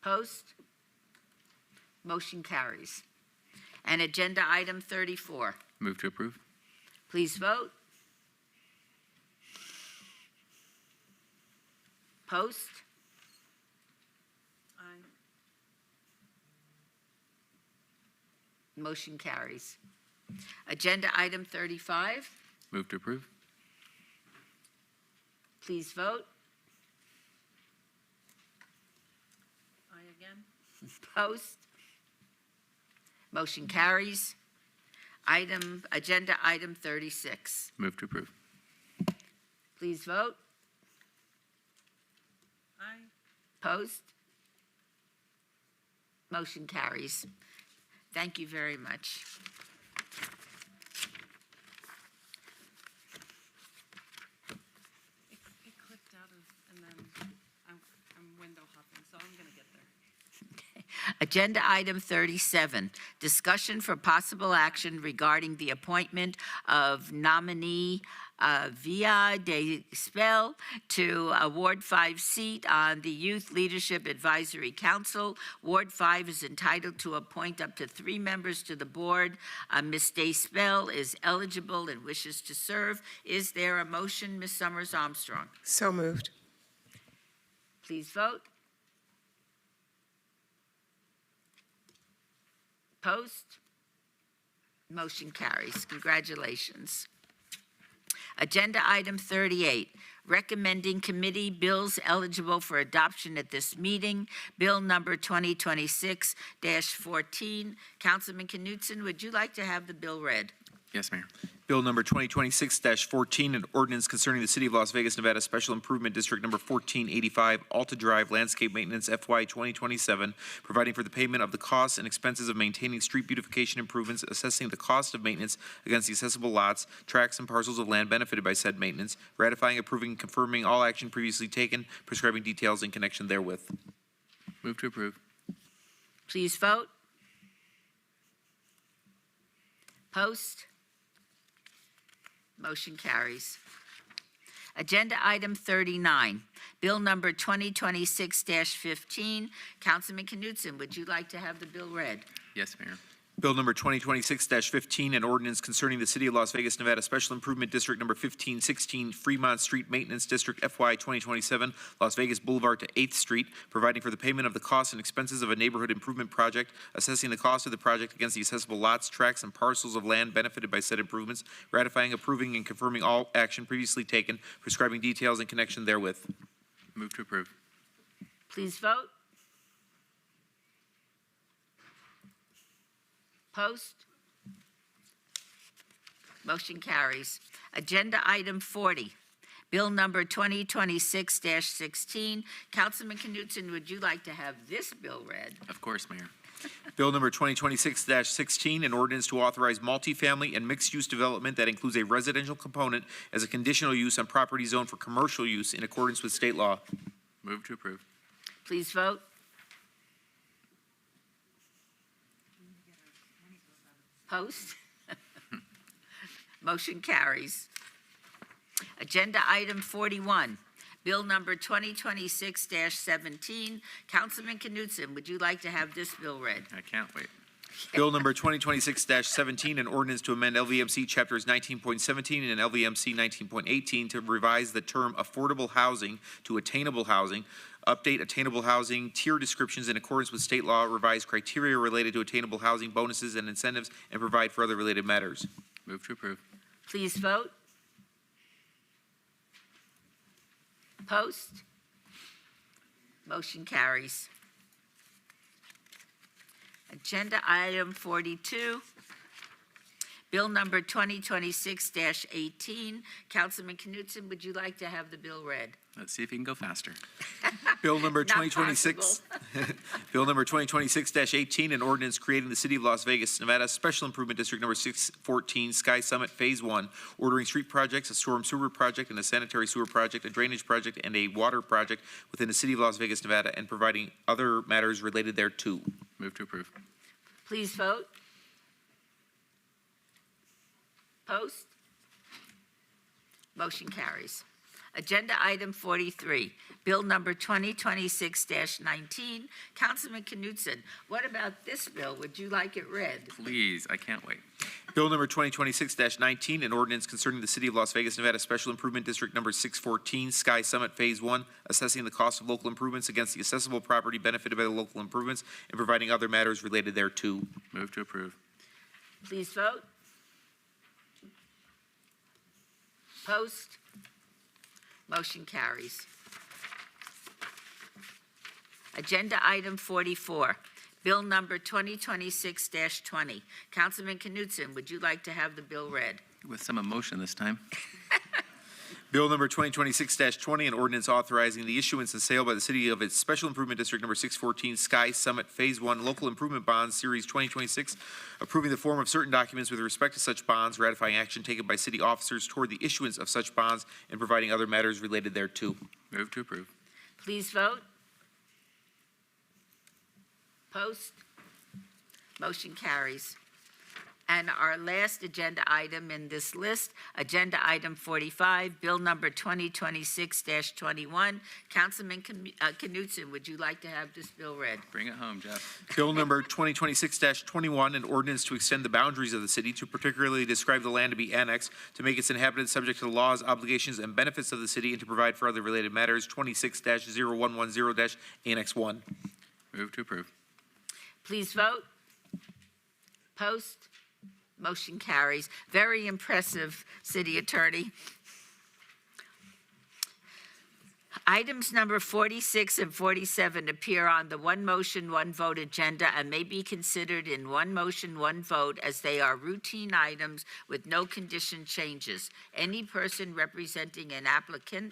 Post. Motion carries. And agenda item 34. Move to approve. Please vote. Post. Motion carries. Agenda item 35. Move to approve. Please vote. Aye again. Post. Motion carries. Agenda item 36. Move to approve. Please vote. Aye. Post. Motion carries. Thank you very much. It clicked out of, and then I'm window hopping, so I'm going to get there. Agenda item 37, discussion for possible action regarding the appointment of nominee Via de Spell to a Ward 5 seat on the Youth Leadership Advisory Council. Ward 5 is entitled to appoint up to 3 members to the board. Ms. de Spell is eligible and wishes to serve. Is there a motion, Ms. Summers Armstrong? So moved. Please vote. Post. Motion carries. Congratulations. Agenda item 38, recommending committee bills eligible for adoption at this meeting. Bill number 2026-14. Councilman Knutson, would you like to have the bill read? Yes, Mayor. Bill number 2026-14, an ordinance concerning the City of Las Vegas, Nevada Special Improvement District number 1485, Alta Drive Landscape Maintenance FY 2027, providing for the payment of the costs and expenses of maintaining street beautification improvements, assessing the cost of maintenance against the accessible lots, tracts, and parcels of land benefited by said maintenance, ratifying, approving, and confirming all action previously taken, prescribing details in connection therewith. Move to approve. Please vote. Post? Motion carries. Agenda item 39, bill number 2026-15. Councilman Knutson, would you like to have the bill read? Yes, Mayor. Bill number 2026-15, an ordinance concerning the City of Las Vegas, Nevada Special Improvement District number 1516, Fremont Street Maintenance District FY 2027, Las Vegas Boulevard to 8th Street, providing for the payment of the costs and expenses of a neighborhood improvement project, assessing the cost of the project against the accessible lots, tracts, and parcels of land benefited by said improvements, ratifying, approving, and confirming all action previously taken, prescribing details in connection therewith. Move to approve. Please vote. Post? Motion carries. Agenda item 40, bill number 2026-16. Councilman Knutson, would you like to have this bill read? Of course, Mayor. Bill number 2026-16, an ordinance to authorize multifamily and mixed-use development that includes a residential component as a conditional use on property zoned for commercial use in accordance with state law. Move to approve. Please vote. Post? Motion carries. Agenda item 41, bill number 2026-17. Councilman Knutson, would you like to have this bill read? I can't wait. Bill number 2026-17, an ordinance to amend LVMC chapters 19.17 and LVMC 19.18 to revise the term affordable housing to attainable housing, update attainable housing tier descriptions in accordance with state law, revise criteria related to attainable housing bonuses and incentives, and provide for other related matters. Move to approve. Please vote. Post? Motion carries. Agenda item 42, bill number 2026-18. Councilman Knutson, would you like to have the bill read? Let's see if you can go faster. Bill number Not 2026, Bill number 2026-18, an ordinance creating the City of Las Vegas, Nevada Special Improvement District number 614, Sky Summit Phase 1, ordering street projects, a storm sewer project, and a sanitary sewer project, a drainage project, and a water project within the City of Las Vegas, Nevada, and providing other matters related thereto. Move to approve. Please vote. Post? Motion carries. Agenda item 43, bill number 2026-19. Councilman Knutson, what about this bill? Would you like it read? Please, I can't wait. Bill number 2026-19, an ordinance concerning the City of Las Vegas, Nevada Special Improvement District number 614, Sky Summit Phase 1, assessing the cost of local improvements against the accessible property benefited by the local improvements and providing other matters related thereto. Move to approve. Please vote. Post? Motion carries. Agenda item 44, bill number 2026-20. Councilman Knutson, would you like to have the bill read? With some emotion this time. Bill number 2026-20, an ordinance authorizing the issuance and sale by the city of its Special Improvement District number 614, Sky Summit Phase 1 Local Improvement Bonds Series 2026, approving the form of certain documents with respect to such bonds, ratifying action taken by city officers toward the issuance of such bonds, and providing other matters related thereto. Move to approve. Please vote. Post? Motion carries. And our last agenda item in this list, agenda item 45, bill number 2026-21. Councilman Knutson, would you like to have this bill read? Bring it home, Jeff. Bill number 2026-21, an ordinance to extend the boundaries of the city to particularly describe the land to be annexed, to make its inhabitants subject to the laws, obligations, and benefits of the city, and to provide for other related matters, 26-0110-Annex 1. Move to approve. Please vote. Post? Motion carries. Very impressive, City Attorney. Items number 46 and 47 appear on the one motion, one vote agenda and may be considered in one motion, one vote as they are routine items with no condition changes. Any person representing an application,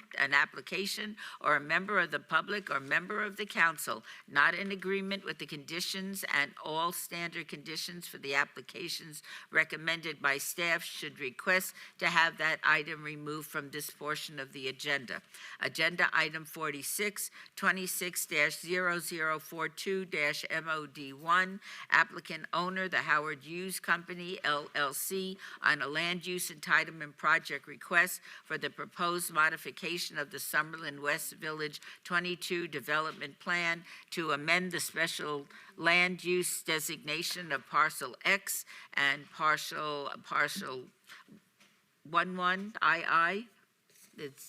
or a member of the public or member of the council not in agreement with the conditions and all standard conditions for the applications recommended by staff should request to have that item removed from this portion of the agenda. Agenda item 46, 26-0042-MOD1, applicant owner, the Howard Hughes Company, LLC, on a land use entitlement project request for the proposed modification of the Summerlin West Village 22 development plan to amend the special land use designation of parcel X and parcel 11 II.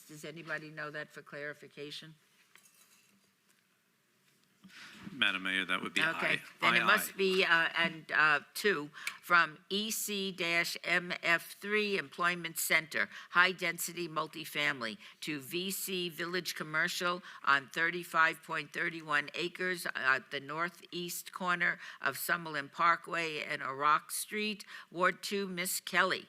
Does anybody know that for clarification? Madam Mayor, that would be Okay, aye. then it Aye, must be, two, from EC-MF3 Employment Center, High Density Multifamily, to VC Village Commercial on 35.31 acres at the northeast corner of Summerlin Parkway and Rock Street, Ward 2, Miss Kelly.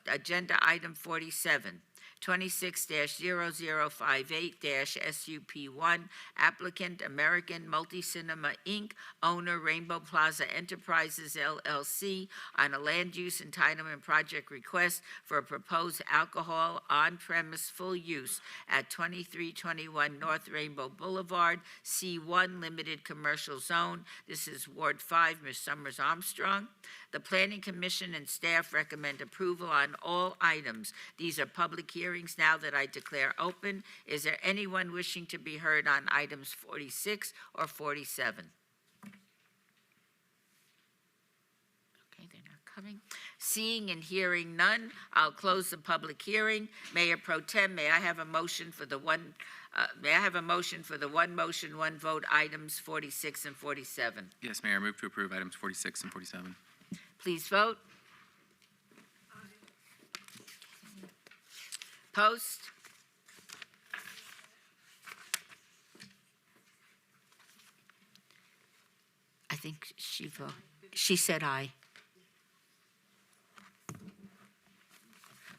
Agenda item 47. 26-0058-SUP1, applicant American Multi-Cinema Inc., owner Rainbow Plaza Enterprises LLC, on a land use entitlement project request for a proposed alcohol on-premise full use at 2321 North Rainbow Boulevard, C1 Limited Commercial Zone. This is Ward 5, Ms. Summers Armstrong. The Planning Commission and staff recommend approval on all items. These are public hearings now that I declare open. Is there anyone wishing to be heard on items 46 or 47? Okay, they're not coming. Seeing and hearing none, I'll close the public hearing. Mayor Pro Tem, may I have a motion for the one motion, one vote items 46 and 47? Yes, Mayor, I move to approve items 46 and 47. Please vote. Post. I think she said aye.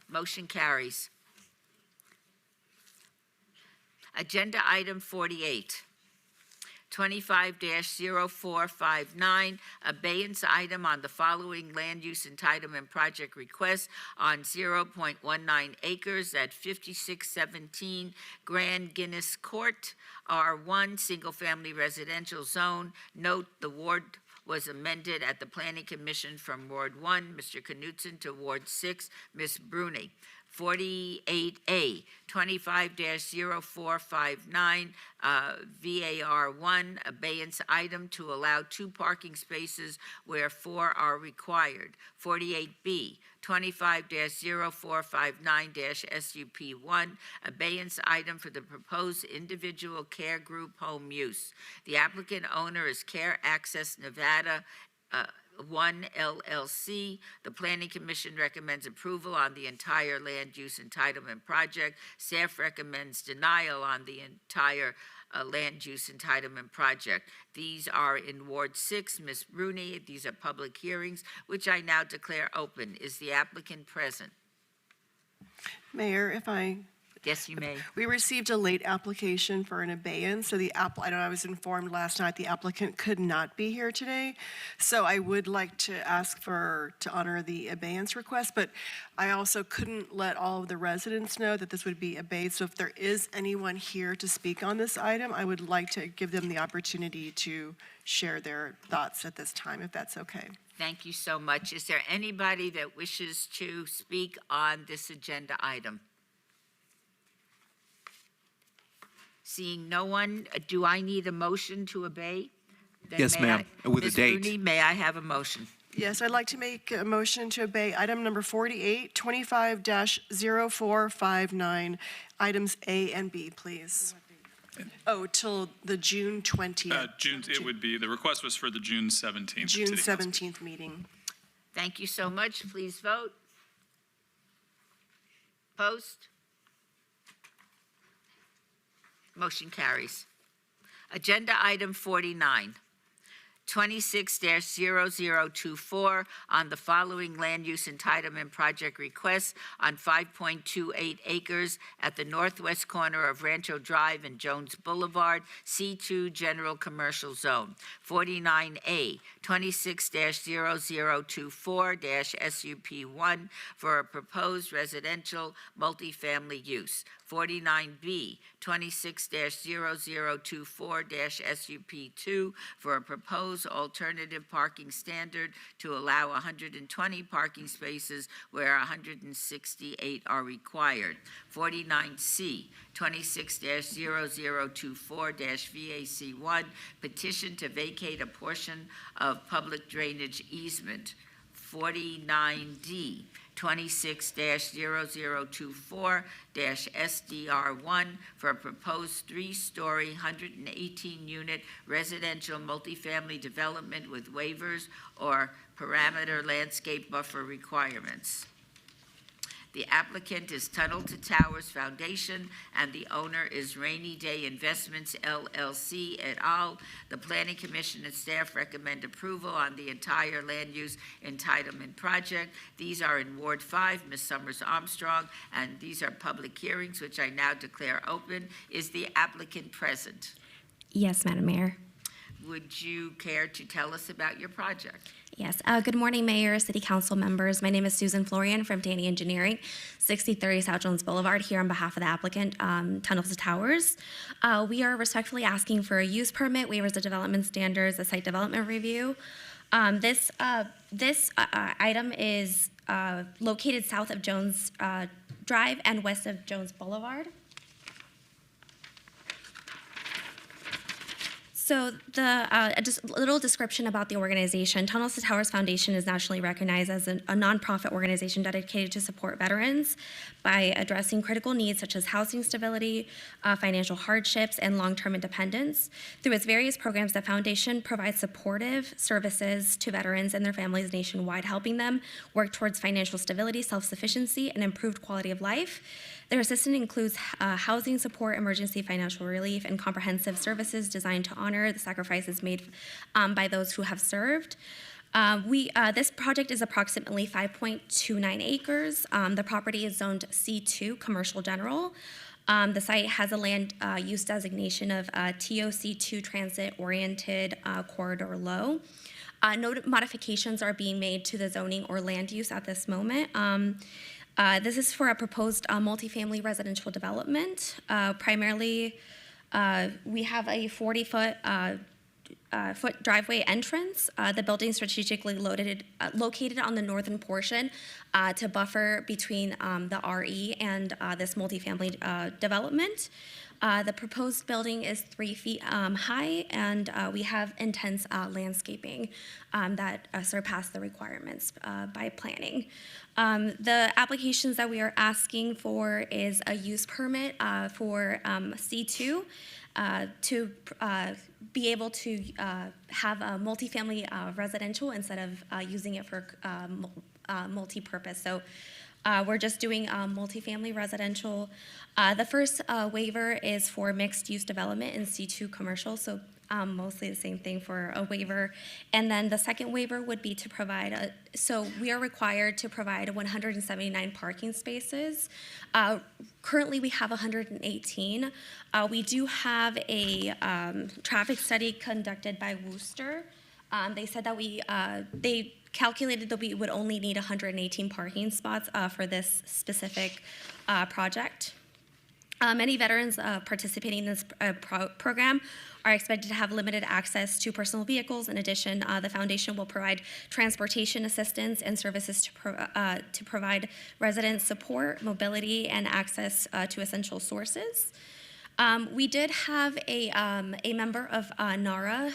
Motion carries. Agenda item 48. 25-0459, abeyance item on the following land use entitlement project request on 0.19 acres at 5617 Grand Guinness Court, R1, single-family residential zone. Note, the ward was amended at the Planning Commission from Ward 1, Mr. Knutson, to Ward 6, Ms. Bruni. 48A, 25-0459, VAR1, abeyance item to allow 2 parking spaces where 4 are required. 48B, 25-0459-SUP1, abeyance item for the proposed individual care group home use. The applicant owner is Care Access Nevada, 1 LLC. The Planning Commission recommends approval on the entire land use entitlement project. Staff recommends denial on the entire land use entitlement project. These are in Ward 6, Ms. Bruni. These are public hearings, which I now declare open. Is the applicant present? Mayor, if I Yes, you may. We received a late application for an abeyance, so I was informed last night the applicant could not be here today. So I would like to ask to honor the abeyance request, but I also couldn't let all of the residents know that this would be abeyed. So if there is anyone here to speak on this item, I would like to give them the opportunity to share their thoughts at this time, if that's okay. Thank you so much. Is there anybody that wishes to speak on this agenda item? Seeing no one, do I need a motion to obey? Then Yes, may ma'am, with a Ms. date. Bruni, may I have a motion? Yes, I'd like to make a motion to obey item number 48, 25-0459, items A and B, please. Oh, till the June 20th. the request was for the June 17th. June City Council. 17th meeting. Thank you so much. Please vote. Post. Motion carries. Agenda item 49. 26-0024 on the following land use entitlement project requests on 5.28 acres at the northwest corner of Rancho Drive and Jones Boulevard, C2 General Commercial Zone. 49A, 26-0024-SUP1 for a proposed residential multifamily use. 49B, 26-0024-SUP2 for a proposed alternative parking standard to allow 120 parking spaces where 168 are required. 49C, 26-0024-VAC1 petition to vacate a portion of public drainage easement. 49D, 26-0024-SDR1 for a proposed three-story, 118-unit residential multifamily development with waivers or parameter landscape buffer requirements. The applicant is Tunnel to Towers Foundation, and the owner is Rainy Day Investments, LLC, et al. The Planning Commission and staff recommend approval on the entire land use entitlement project. These are in Ward 5, Ms. Summers Armstrong, and these are public hearings, which I now declare open. Is the applicant present? Yes, Madam Mayor. Would you care to tell us about your project? Yes. Good morning, Mayor, City Council members. My name is Susan Florian from Danny Engineering, 6030 South Jones Boulevard, here on behalf of the applicant, Tunnels to Towers. We are respectfully asking for a use permit, waivers of development standards, a site development review. This item is located south of Jones Drive and west of Jones Boulevard. So just a little description about the organization. Tunnels to Towers Foundation is nationally recognized as a nonprofit organization dedicated to support veterans by addressing critical needs such as housing stability, financial hardships, and long-term independence. Through its various programs, the foundation provides supportive services to veterans and their families nationwide, helping them work towards financial stability, self-sufficiency, and improved quality of life. Their assistance includes housing support, emergency financial relief, and comprehensive services designed to honor the sacrifices made by those who have served. This project is approximately 5.29 acres. The property is zoned C2, Commercial General. The site has a land use designation of TOC2, Transit-Oriented Corridor Low. No modifications are being made to the zoning or land use at this moment. This is for a proposed multifamily residential development. Primarily, we have a 40-foot driveway entrance. The building is strategically located on the northern portion to buffer between the RE and this multifamily development. The proposed building is 3 feet high, and we have intense landscaping that surpass the requirements by planning. The applications that we are asking for is a use permit for C2 to be able to have a multifamily residential instead of using it for multi-purpose. So we're just doing multifamily residential. The first waiver is for mixed-use development in C2 commercial, so mostly the same thing for a waiver. And then the second waiver would be to provide, so we are required to provide 179 parking spaces. Currently, we have 118. We do have a traffic study conducted by Worcester. They said that they calculated that we would only need 118 parking spots for this specific project. Many veterans participating in this program are expected to have limited access to personal vehicles. In addition, the foundation will provide transportation assistance and services to provide residents support, mobility, and access to essential sources. We did have a member of NARA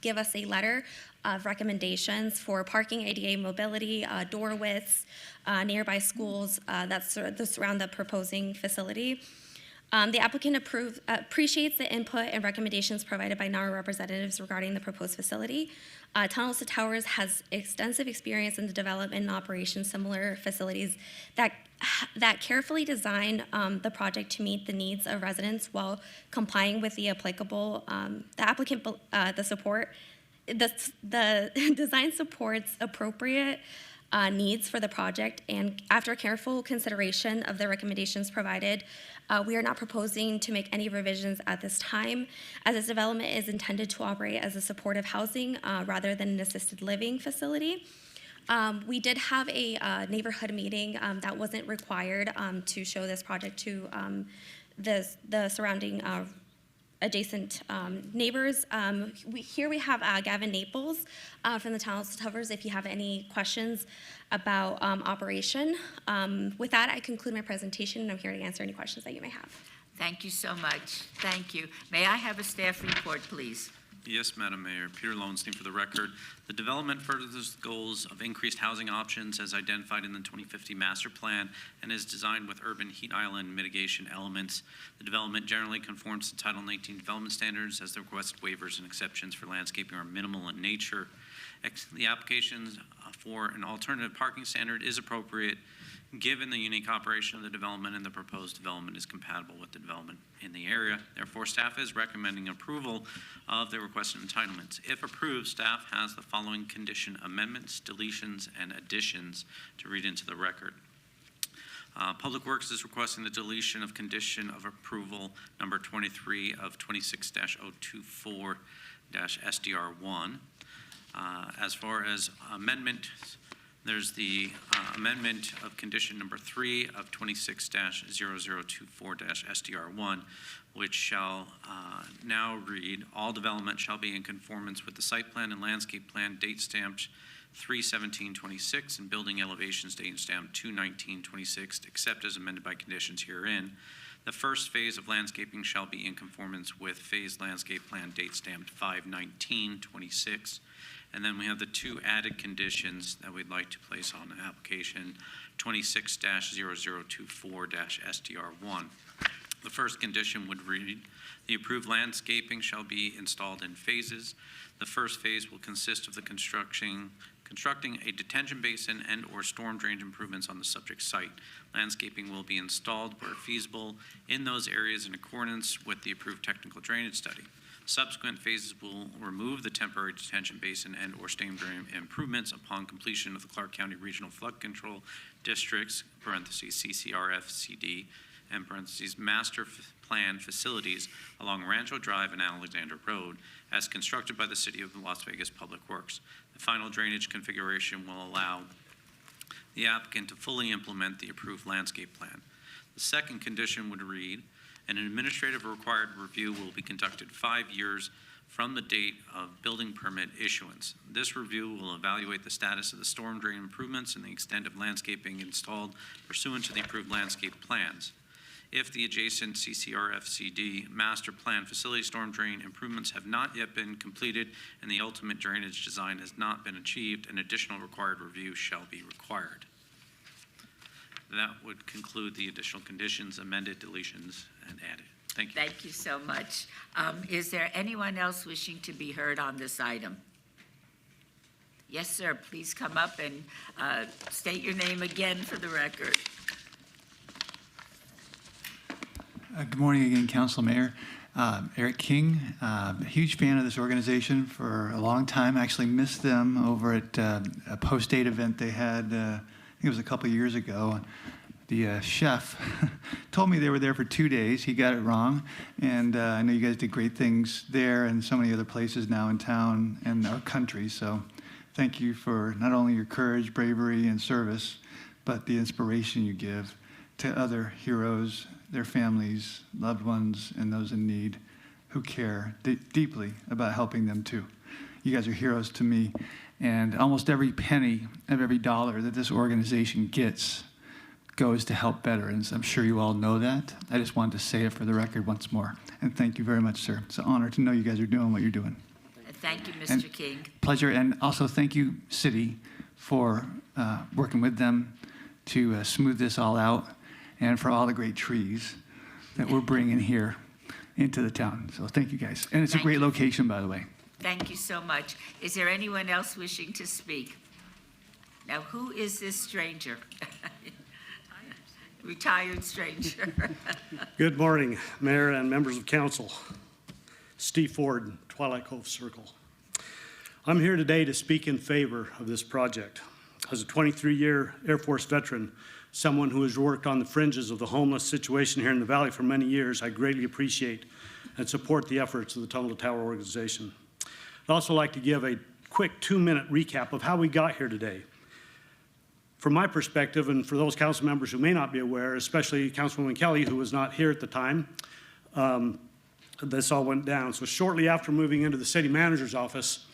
give us a letter of recommendations for parking, ADA mobility, door widths, nearby schools that surround the proposing facility. The applicant appreciates the input and recommendations provided by NARA representatives regarding the proposed facility. Tunnels to Towers has extensive experience in the development and operation similar facilities that carefully design the project to meet the needs of residents while complying with the applicable, the applicant, the support the design supports appropriate needs for the project, and after careful consideration of the recommendations provided, we are not proposing to make any revisions at this time, as this development is intended to operate as a supportive housing rather than an assisted living facility. We did have a neighborhood meeting that wasn't required to show this project to the surrounding adjacent neighbors. Here we have Gavin Naples from the Town of Towers if you have any questions about operation. With that, I conclude my presentation, and I'm here to answer any questions that you may have. Thank you so much. Thank you. May I have a staff report, please? Yes, Madam Mayor. Peter Lowenstein for the record. The development furthers the goals of increased housing options as identified in the 2050 master plan and is designed with urban heat island mitigation elements. The development generally conforms to Title 19 development standards as the requested waivers and exceptions for landscaping are minimal in nature. The applications for an alternative parking standard is appropriate given the unique operation of the development, and the proposed development is compatible with the development in the area. Therefore, staff is recommending approval of the requested entitlements. If approved, staff has the following condition amendments, deletions, and additions to read into the record. Public Works is requesting the deletion of condition of approval number 23 of 26-024-SDR1. As far as amendment, there's the amendment of condition number 3 of 26-0024-SDR1, which shall now read, all development shall be in conformance with the site plan and landscape plan date stamped 3/17/26 and building elevations date stamped 2/19/26, except as amended by conditions herein. The first phase of landscaping shall be in conformance with phase landscape plan date stamped 5/19/26. And then we have the two added conditions that we'd like to place on the application, 26-0024-SDR1. The first condition would read, the approved landscaping shall be installed in phases. The first phase will consist of the constructing a detention basin and or storm drainage improvements on the subject site. Landscaping will be installed where feasible in those areas in accordance with the approved technical drainage study. Subsequent phases will remove the temporary detention basin and or storm drain improvements upon completion of the Clark County Regional Flood Control Districts, parentheses CCRF-CD, and parentheses master plan facilities along Rancho Drive and Alexander Road as constructed by the City of Las Vegas Public Works. The final drainage configuration will allow the applicant to fully implement the approved landscape plan. The second condition would read, an administrative required review will be conducted 5 years from the date of building permit issuance. This review will evaluate the status of the storm drain improvements and the extent of landscaping installed pursuant to the approved landscape plans. If the adjacent CCRF-CD master plan facility storm drain improvements have not yet been completed and the ultimate drainage design has not been achieved, an additional required review shall be required. That would conclude the additional conditions, amended, deletions, and added. Thank you. Thank you so much. Is there anyone else wishing to be heard on this item? Yes, sir. Please come up and state your name again for the record. Good morning again, Council Mayor. Eric King, a huge fan of this organization for a long time. I actually missed them over at a post-date event they had, I think it was a couple years ago. The chef told me they were there for 2 days. He got it wrong. And I know you guys did great things there and so many other places now in town and our country. So thank you for not only your courage, bravery, and service, but the inspiration you give to other heroes, their families, loved ones, and those in need who care deeply about helping them too. You guys are heroes to me. And almost every penny of every dollar that this organization gets goes to help veterans. I'm sure you all know that. I just wanted to say it for the record once more. And thank you very much, sir. It's an honor to know you guys are doing what you're doing. Thank you, Mr. And King. Pleasure. And also thank you, City, for working with them to smooth this all out and for all the great trees that we're bringing here into the town. So thank you, guys. And it's a great location, by the way. Thank you so much. Is there anyone else wishing to speak? Now, who is this stranger? Retired stranger. Good morning, Mayor and members of council. Steve Ford, Twilight Cove Circle. I'm here today to speak in favor of this project. As a 23-year Air Force veteran, someone who has worked on the fringes of the homeless situation here in the Valley for many years, I greatly appreciate and support the efforts of the Tunnel to Tower organization. I'd also like to give a quick 2-minute recap of how we got here today. From my perspective, and for those council members who may not be aware, especially Councilwoman Kelly, who was not here at the time, this all went down. So shortly after moving into the city manager's office,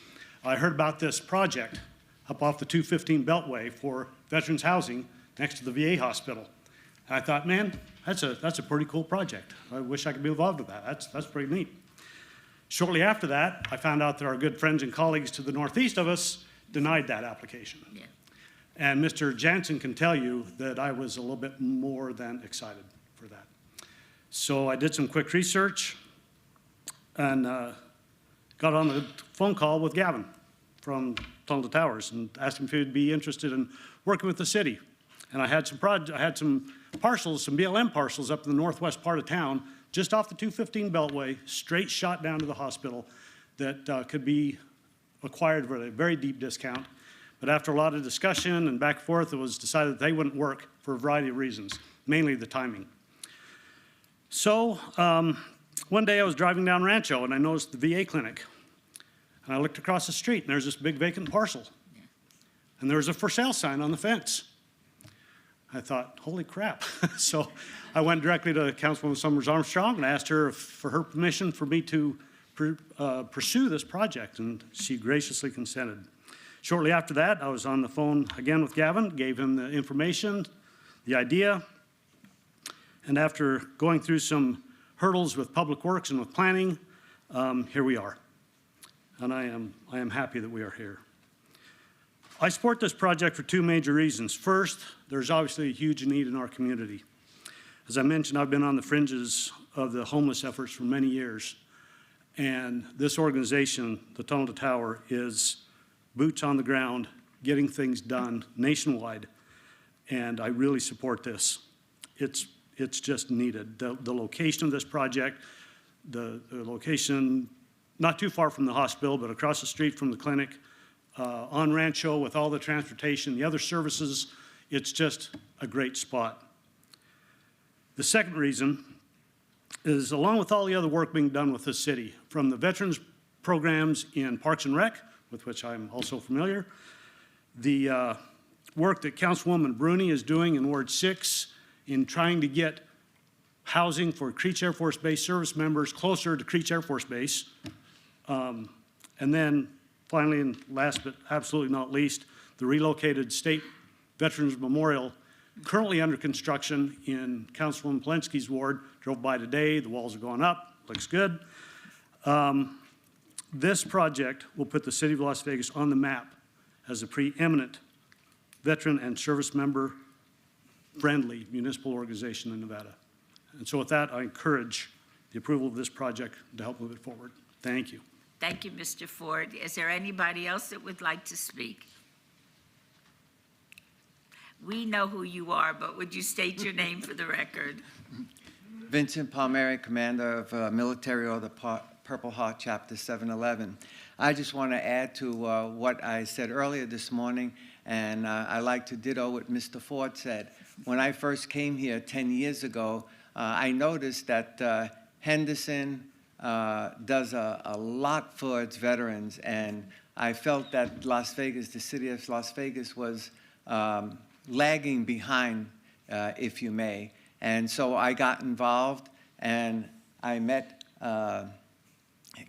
I heard about this project up off the 215 Beltway for veterans housing next to the VA hospital. And I thought, man, that's a pretty cool project. I wish I could be involved with that. That's pretty neat. Shortly after that, I found out that our good friends and colleagues to the northeast of us denied that application. Yeah. And Mr. Jansen can tell you that I was a little bit more than excited for that. So I did some quick research and got on the phone call with Gavin from Tunnel to Towers and asked him if he would be interested in working with the city. And I had some parcels, some BLM parcels up in the northwest part of town, just off the 215 Beltway, straight shot down to the hospital, that could be acquired for a very deep discount. But after a lot of discussion and back and forth, it was decided that they wouldn't work for a variety of reasons, mainly the timing. So one day I was driving down Rancho and I noticed the VA clinic. And I looked across the street and there's this big vacant parcel. And there was a for sale sign on the fence. I thought, holy crap. So I went directly to Councilwoman Summers Armstrong and asked her for her permission for me to pursue this project, and she graciously consented. Shortly after that, I was on the phone again with Gavin, gave him the information, the idea, and after going through some hurdles with Public Works and with planning, here we are. And I am happy that we are here. I support this project for 2 major reasons. First, there's obviously a huge need in our community. As I mentioned, I've been on the fringes of the homeless efforts for many years, and this organization, the Tunnel to Tower, is boots on the ground, getting things done nationwide, and I really support this. It's just needed. The location of this project, the location not too far from the hospital, but across the street from the clinic, on Rancho with all the transportation, the other services, it's just a great spot. The second reason is, along with all the other work being done with the city, from the veterans programs in Parks and Rec, with which I'm also familiar, the work that Councilwoman Bruni is doing in Ward 6 in trying to get housing for Creech Air Force Base service members closer to Creech Air Force Base. And then finally, and last but absolutely not least, the relocated State Veterans Memorial, currently under construction in Councilwoman Polensky's ward. Drove by today, the walls are going up, looks good. This project will put the city of Las Vegas on the map as a preeminent veteran and service member friendly municipal organization in Nevada. And so with that, I encourage the approval of this project to help move it forward. Thank you. Thank you, Mr. Ford. Is there anybody else that would like to speak? We know who you are, but would you state your name for the record? Vincent Palmieri, commander of Military Order Purple Heart, Chapter 711. I just want to add to what I said earlier this morning, and I like to ditto what Mr. Ford said. When I first came here 10 years ago, I noticed that Henderson does a lot for its veterans, and I felt that Las Vegas, the city of Las Vegas, was lagging behind, if you may. And so I got involved, and I met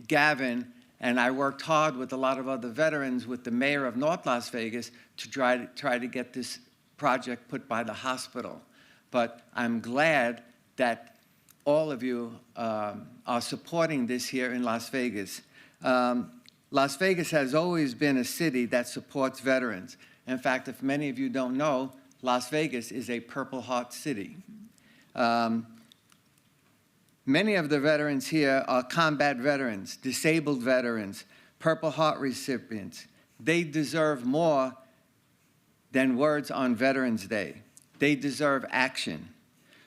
Gavin, and I worked hard with a lot of other veterans with the mayor of North Las Vegas to try to get this project put by the hospital. But I'm glad that all of you are supporting this here in Las Vegas. Las Vegas has always been a city that supports veterans. In fact, if many of you don't know, Las Vegas is a Purple Heart city. Many of the veterans here are combat veterans, disabled veterans, Purple Heart recipients. They deserve more than words on Veterans Day. They deserve action.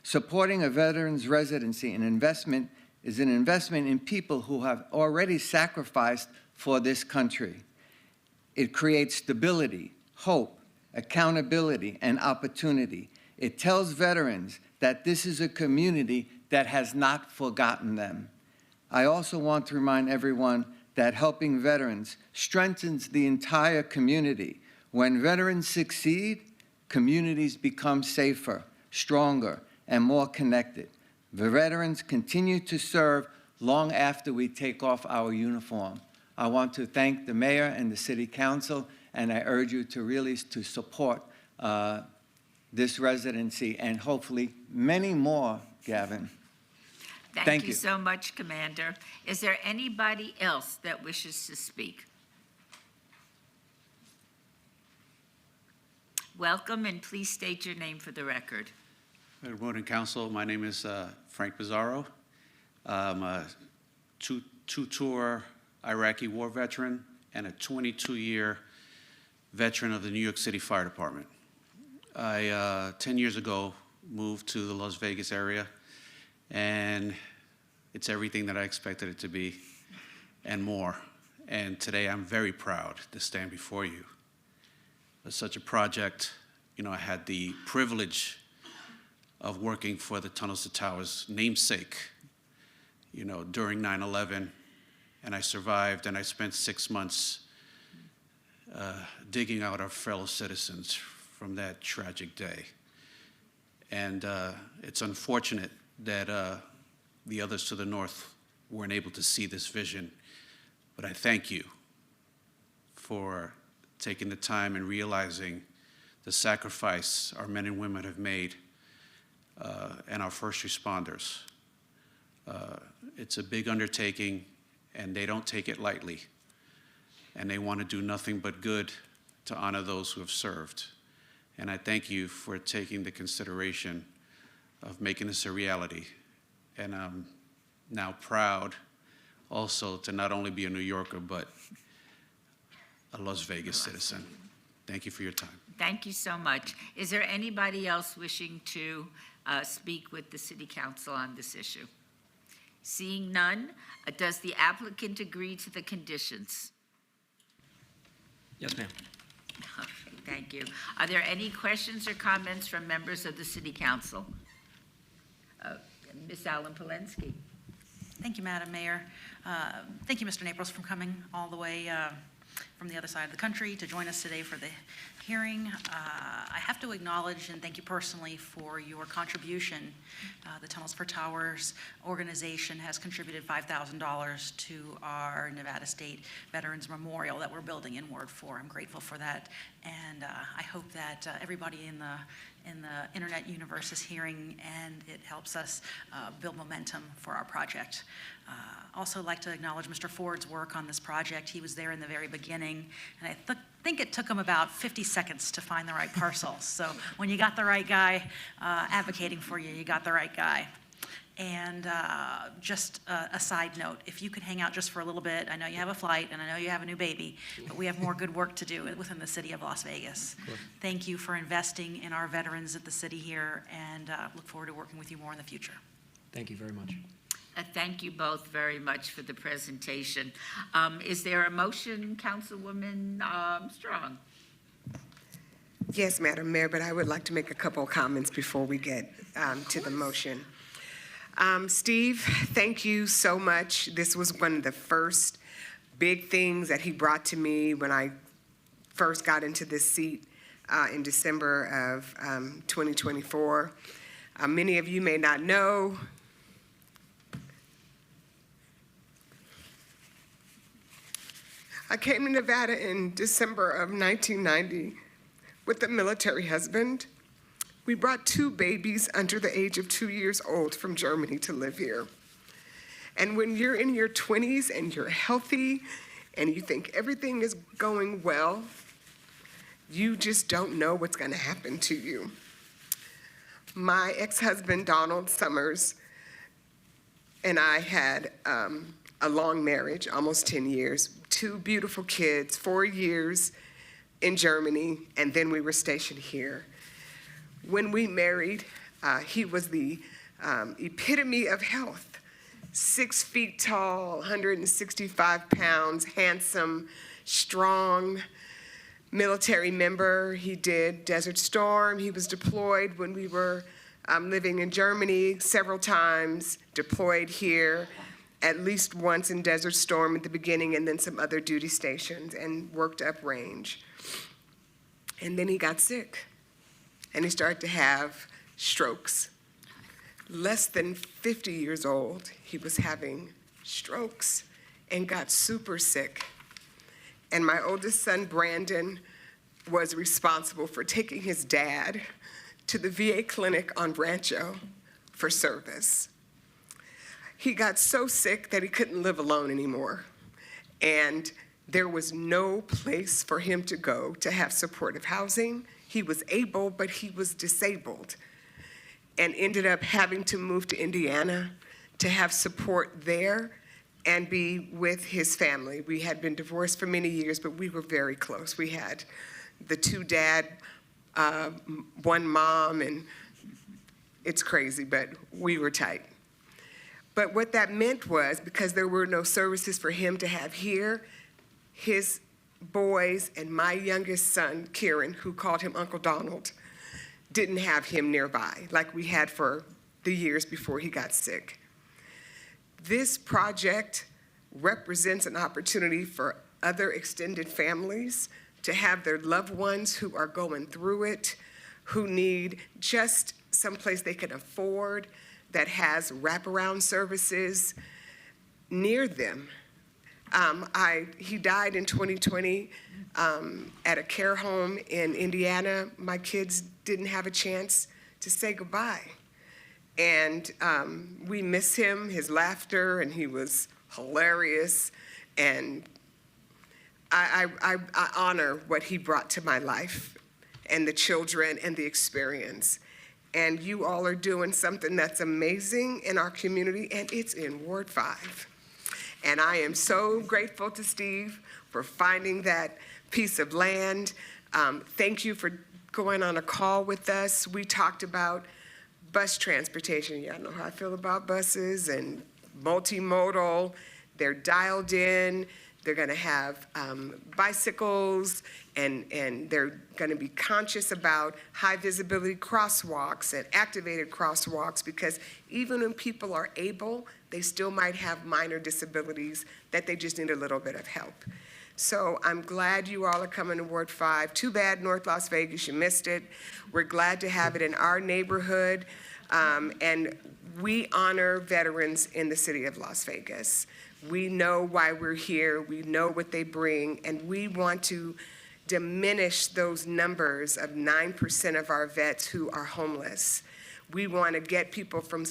Supporting a veteran's residency and investment is an investment in people who have already sacrificed for this country. It creates stability, hope, accountability, and opportunity. It tells veterans that this is a community that has not forgotten them. I also want to remind everyone that helping veterans strengthens the entire community. When veterans succeed, communities become safer, stronger, and more connected. The veterans continue to serve long after we take off our uniform. I want to thank the mayor and the city council, and I urge you to really to support this residency and hopefully many more, Gavin. Thank you so much, Commander. Is there anybody else that wishes to speak? Welcome, and please state your name for the record. Good morning, Council. My name is Frank Bizzaro. I'm a two-tour Iraqi war veteran and a 22-year veteran of the New York City Fire Department. I, 10 years ago, moved to the Las Vegas area, and it's everything that I expected it to be and more. And today I'm very proud to stand before you. It's such a project. You know, I had the privilege of working for the Tunnels to Towers namesake, you know, during 9/11, and I survived, and I spent 6 months digging out our fellow citizens from that tragic day. And it's unfortunate that the others to the north weren't able to see this vision, but I thank you for taking the time and realizing the sacrifice our men and women have made and our first responders. It's a big undertaking, and they don't take it lightly, and they want to do nothing but good to honor those who have served. And I thank you for taking the consideration of making this a reality. And I'm now proud also to not only be a New Yorker, but a Las Vegas citizen. Thank you for your time. Thank you so much. Is there anybody else wishing to speak with the City Council on this issue? Seeing none, does the applicant agree to the conditions? Yes, ma'am. Thank you. Are there any questions or comments from members of the City Council? Ms. Allen Polensky. Thank you, Madam Mayor. Thank you, Mr. Naples, for coming all the way from the other side of the country to join us today for the hearing. I have to acknowledge and thank you personally for your contribution. The Tunnels for Towers organization has contributed $5,000 to our Nevada State Veterans Memorial that we're building in Ward 4. I'm grateful for that, and I hope that everybody in the internet universe is hearing, and it helps us build momentum for our project. Also like to acknowledge Mr. Ford's work on this project. He was there in the very beginning, and I think it took him about 50 seconds to find the right parcel. So when you got the right guy advocating for you, you got the right guy. And just a side note, if you could hang out just for a little bit, I know you have a flight and I know you have a new baby, but we have more good work to do within the city of Las Vegas. Thank you for investing in our veterans at the city here, and look forward to working with you more in the future. Thank you very much. Thank you both very much for the presentation. Is there a motion, Councilwoman Strong? Yes, Madam Mayor, but I would like to make a couple of comments before we get to the motion. Steve, thank you so much. This was one of the first big things that he brought to me when I first got into this seat in December of 2024. Many of you may not know, I came to Nevada in December of 1990 with a military husband. We brought 2 babies under the age of 2 years old from Germany to live here. And when you're in your 20s and you're healthy and you think everything is going well, you just don't know what's going to happen to you. My ex-husband, Donald Summers, and I had a long marriage, almost 10 years, 2 beautiful kids, 4 years in Germany, and then we were stationed here. When we married, he was the epitome of health. 6 feet tall, 165 pounds, handsome, strong, military member. He did Desert Storm. He was deployed when we were living in Germany several times, deployed here at least once in Desert Storm at the beginning, and then some other duty stations, and worked up range. And then he got sick, and he started to have strokes. Less than 50 years old, he was having strokes and got super sick. And my oldest son, Brandon, was responsible for taking his dad to the VA clinic on Rancho for service. He got so sick that he couldn't live alone anymore. And there was no place for him to go to have supportive housing. He was able, but he was disabled, and ended up having to move to Indiana to have support there and be with his family. We had been divorced for many years, but we were very close. We had the two dad, one mom, and it's crazy, but we were tight. But what that meant was, because there were no services for him to have here, his boys and my youngest son, Kieran, who called him Uncle Donald, didn't have him nearby like we had for the years before he got sick. This project represents an opportunity for other extended families to have their loved ones who are going through it, who need just someplace they can afford that has wraparound services near them. He died in 2020 at a care home in Indiana. My kids didn't have a chance to say goodbye. And we miss him, his laughter, and he was hilarious. And I honor what he brought to my life and the children and the experience. And you all are doing something that's amazing in our community, and it's in Ward 5. And I am so grateful to Steve for finding that piece of land. Thank you for going on a call with us. We talked about bus transportation. Y'all know how I feel about buses and multimodal. They're dialed in. They're going to have bicycles, and they're going to be conscious about high visibility crosswalks and activated crosswalks, because even when people are able, they still might have minor disabilities that they just need a little bit of help. So I'm glad you all are coming to Ward 5. Too bad North Las Vegas, you missed it. We're glad to have it in our neighborhood. And we honor veterans in the city of Las Vegas. We know why we're here. We know what they bring. And we want to diminish those numbers of 9% of our vets who are homeless. We want to get people from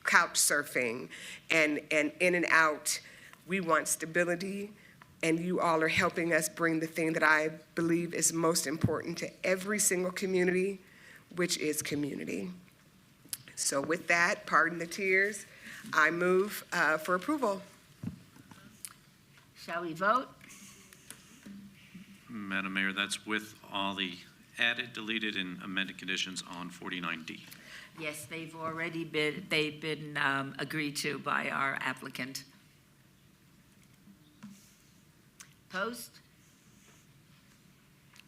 couch surfing and in and out. We want stability, and you all are helping us bring the thing that I believe is most important to every single community, which is community. So with that, pardon the tears, I move for approval. Shall we vote? Madam Mayor, that's with all the added, deleted, and amended conditions on 49D. Yes, they've been agreed to by our applicant. Opposed?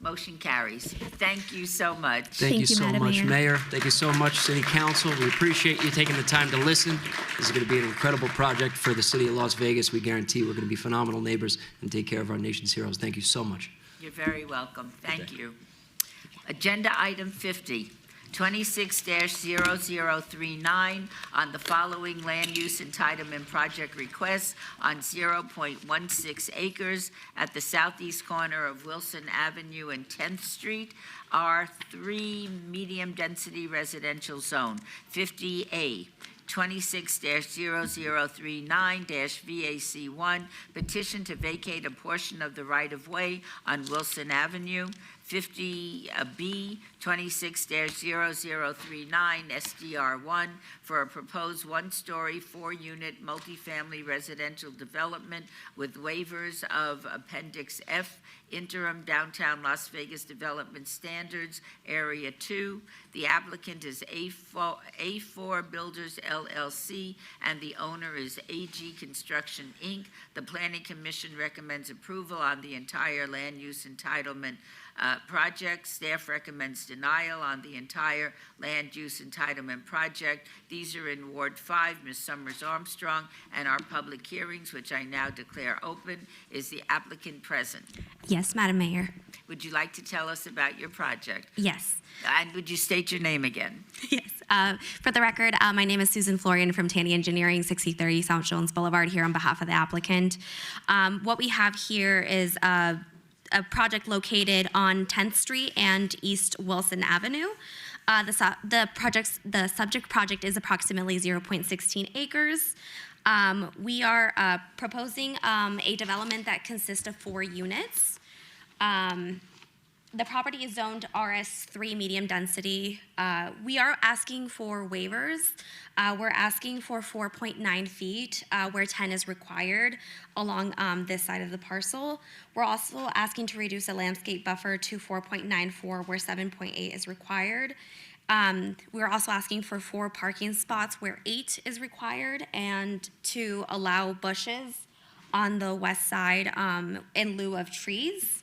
Motion carries. Thank you so much. Thank you so Madam much, Mayor. Mayor. Thank you so much, City Council. We appreciate you taking the time to listen. This is going to be an incredible project for the city of Las Vegas. We guarantee we're going to be phenomenal neighbors and take care of our nation's heroes. Thank you so much. You're very welcome. Thank you. Agenda item 50, 26-0039 on the following land use entitlement project requests on 0.16 acres at the southeast corner of Wilson Avenue and 10th Street, R3 medium density residential zone. 50A, 26-0039-VAC1, petition to vacate a portion of the right-of-way on Wilson Avenue. 50B 26-0039 SDR1 for a proposed one-story, four-unit multifamily residential development with waivers of Appendix F, interim downtown Las Vegas development standards, Area 2. The applicant is A4 Builders LLC, and the owner is AG Construction, Inc. The Planning Commission recommends approval on the entire land use entitlement project. Staff recommends denial on the entire land use entitlement project. These are in Ward 5, Ms. Summers Armstrong, and our public hearings, which I now declare open. Is the applicant present? Yes, Madam Mayor. Would you like to tell us about your project? Yes. And would you state your name again? Yes. For the record, my name is Susan Florian from Tanny Engineering, 6030 South Jones Boulevard, here on behalf of the applicant. What we have here is a project located on 10th Street and East Wilson Avenue. The subject project is approximately 0.16 acres. We are proposing a development that consists of 4 units. The property is zoned RS3 medium density. We are asking for waivers. We're asking for 4.9 feet where 10 is required along this side of the parcel. We're also asking to reduce a landscape buffer to 4.94 where 7.8 is required. We're also asking for 4 parking spots where 8 is required, and to allow bushes on the west side in lieu of trees.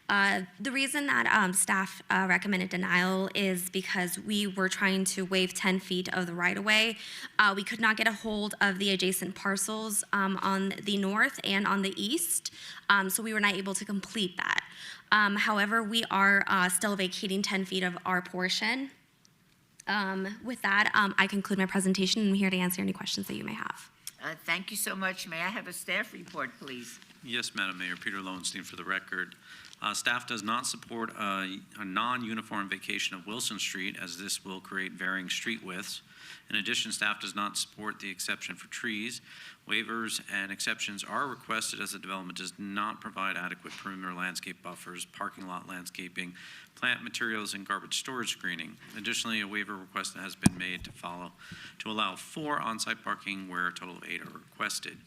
The reason that staff recommended denial is because we were trying to waive 10 feet of the right-of-way. We could not get a hold of the adjacent parcels on the north and on the east, so we were not able to complete that. However, we are still vacating 10 feet of our portion. With that, I conclude my presentation, and I'm here to answer any questions that you may have. Thank you so much. May I have a staff report, please? Yes, Madam Mayor. Peter Lowenstein for the record. Staff does not support a non-uniform vacation of Wilson Street, as this will create varying street widths. In addition, staff does not support the exception for trees. Waivers and exceptions are requested as the development does not provide adequate perimeter landscape buffers, parking lot landscaping, plant materials, and garbage storage screening. Additionally, a waiver request has been made to allow 4 on-site parking where a total of 8 are requested.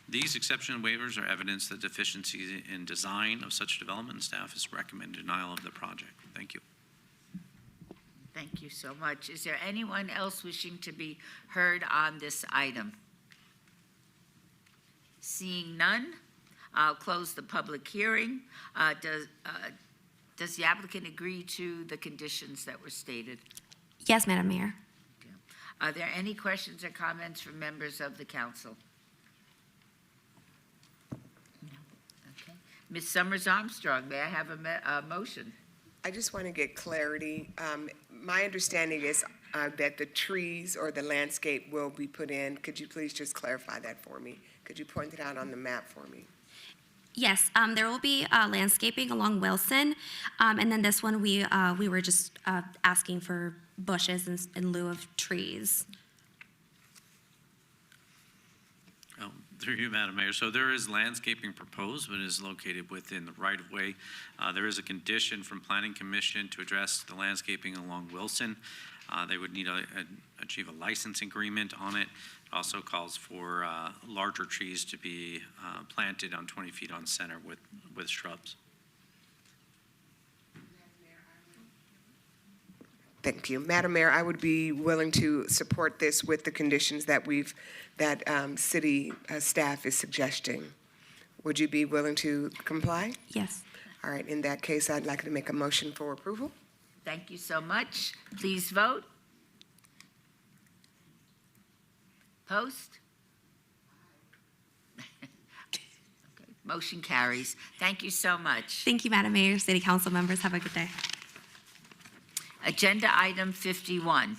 These exception waivers are evidence that deficiencies in design of such development, and staff has recommended denial of the project. Thank you. Thank you so much. Is there anyone else wishing to be heard on this item? Seeing none, I'll close the public hearing. Does the applicant agree to the conditions that were stated? Yes, Madam Mayor. Are there any questions or comments from members of the council? Okay. Ms. Summers Armstrong, may I have a motion? I just want to get clarity. My understanding is that the trees or the landscape will be put in. Could you please just clarify that for me? Could you point it out on the map for me? Yes, there will be landscaping along Wilson, and then this one we were just asking for bushes in lieu of trees. Through you, Madam Mayor. So there is landscaping proposed, but it is located within the right-of-way. There is a condition from Planning Commission to address the landscaping along Wilson. They would need to achieve a license agreement on it. It also calls for larger trees to be planted on 20 feet on center with shrubs. Thank you. Madam Mayor, I would be willing to support this with the conditions that city staff is suggesting. Would you be willing to comply? Yes. All right, in that case, I'd like to make a motion for approval. Thank you so much. Please vote. Post. Okay. Motion carries. Thank you so much. Thank you, Madam Mayor, City Council members. Have a good day. Agenda item 51,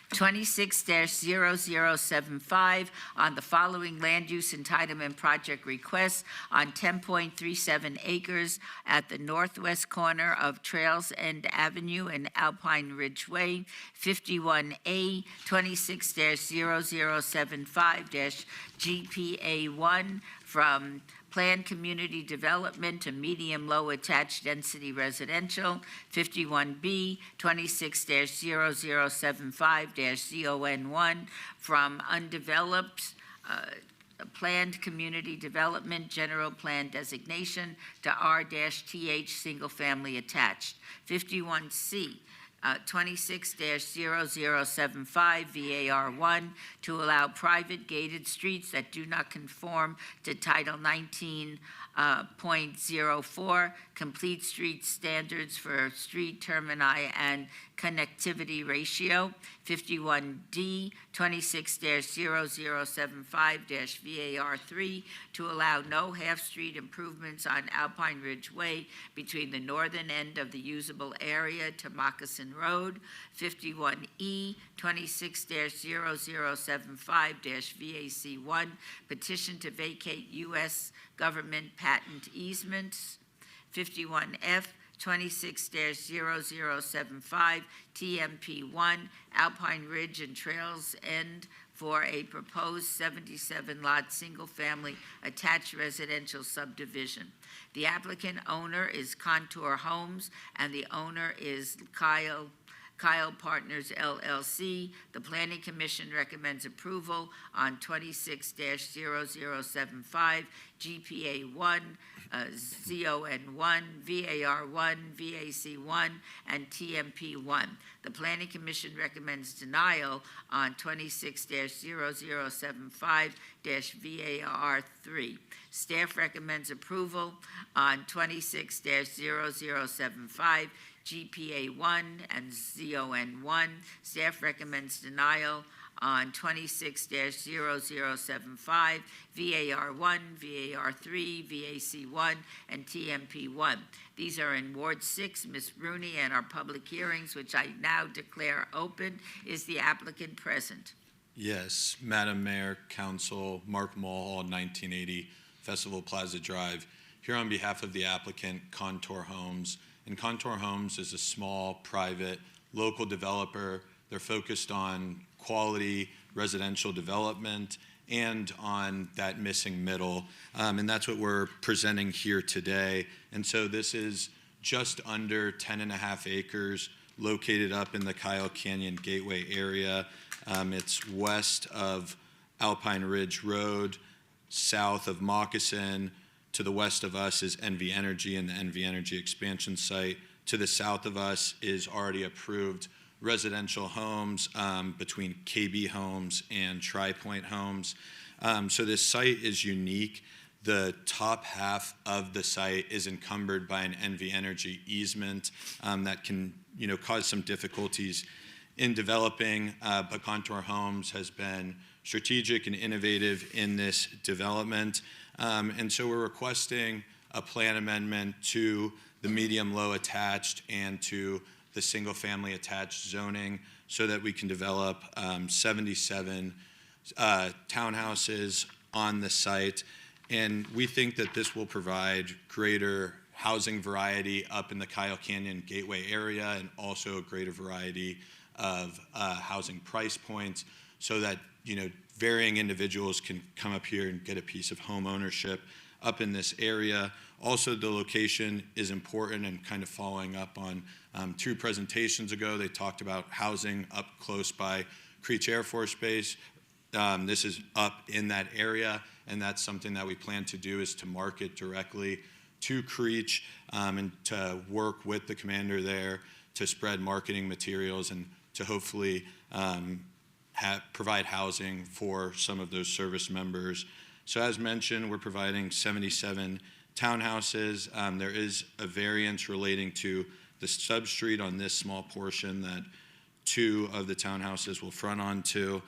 26-0075 on the following land use entitlement project requests on 10.37 acres at the northwest corner of Trails End Avenue and Alpine Ridge Way. 51A, 26-0075-GPA1 from Planned community development to medium-low attached density residential, 51B, 26-0075-ZON1, from undeveloped planned community development general plan designation to R-TH single-family attached. 51C, 26-0075 VAR1 to allow private gated streets that do not conform to Title 19.04 complete street standards for street termini and connectivity ratio. 51D, 26-0075-VAR3 to allow no half-street improvements on Alpine Ridge Way between the northern end of the usable area to Moccasin Road. 51E, 26-0075-VAC1 petition to vacate U.S. government patent easements. 51F, 26-0075 TMP1 Alpine Ridge and Trails End for a proposed 77-lot single-family attached residential subdivision. The applicant owner is Contour Homes, and the owner is Kyle Partners LLC. The Planning Commission recommends approval on 26-0075 GPA1, ZON1, VAR1, VAC1, and TMP1. The Planning Commission recommends denial on 26-0075-VAR3. Staff recommends approval on 26-0075 GPA1 and ZON1. Staff recommends denial on 26-0075 VAR1, VAR3, VAC1, and TMP1. These are in Ward 6, Ms. Rooney, and our public hearings, which I now declare open. Is the applicant present? Yes, Madam Mayor, Council, Mark Mulhall, 1980 Festival Plaza Drive, here on behalf of the applicant, Contour Homes. And Contour Homes is a small, private, local developer. They're focused on quality residential development and on that missing middle. And that's what we're presenting here today. And so this is just under 10.5 acres located up in the Kyle Canyon Gateway area. It's west of Alpine Ridge Road, south of Moccasin. To the west of us is NV Energy and the NV Energy expansion site. To the south of us is already approved residential homes between KB Homes and Tri-Point Homes. So this site is unique. The top half of the site is encumbered by an NV Energy easement that can, cause some difficulties in developing, but Contour Homes has been strategic and innovative in this development. And so we're requesting a plan amendment to the medium-low attached and to the single-family attached zoning so that we can develop 77 townhouses on the site. And we think that this will provide greater housing variety up in the Kyle Canyon Gateway area and also a greater variety of housing price points so that, varying individuals can come up here and get a piece of home ownership up in this area. Also, the location is important, and kind of following up on 2 presentations ago, they talked about housing up close by Creech Air Force Base. This is up in that area, and that's something that we plan to do, is to market directly to Creech and to work with the commander there to spread marketing materials and to hopefully provide housing for some of those service members. So as mentioned, we're providing 77 townhouses. There is a variance relating to the substreet on this small portion that 2 of the townhouses will front onto.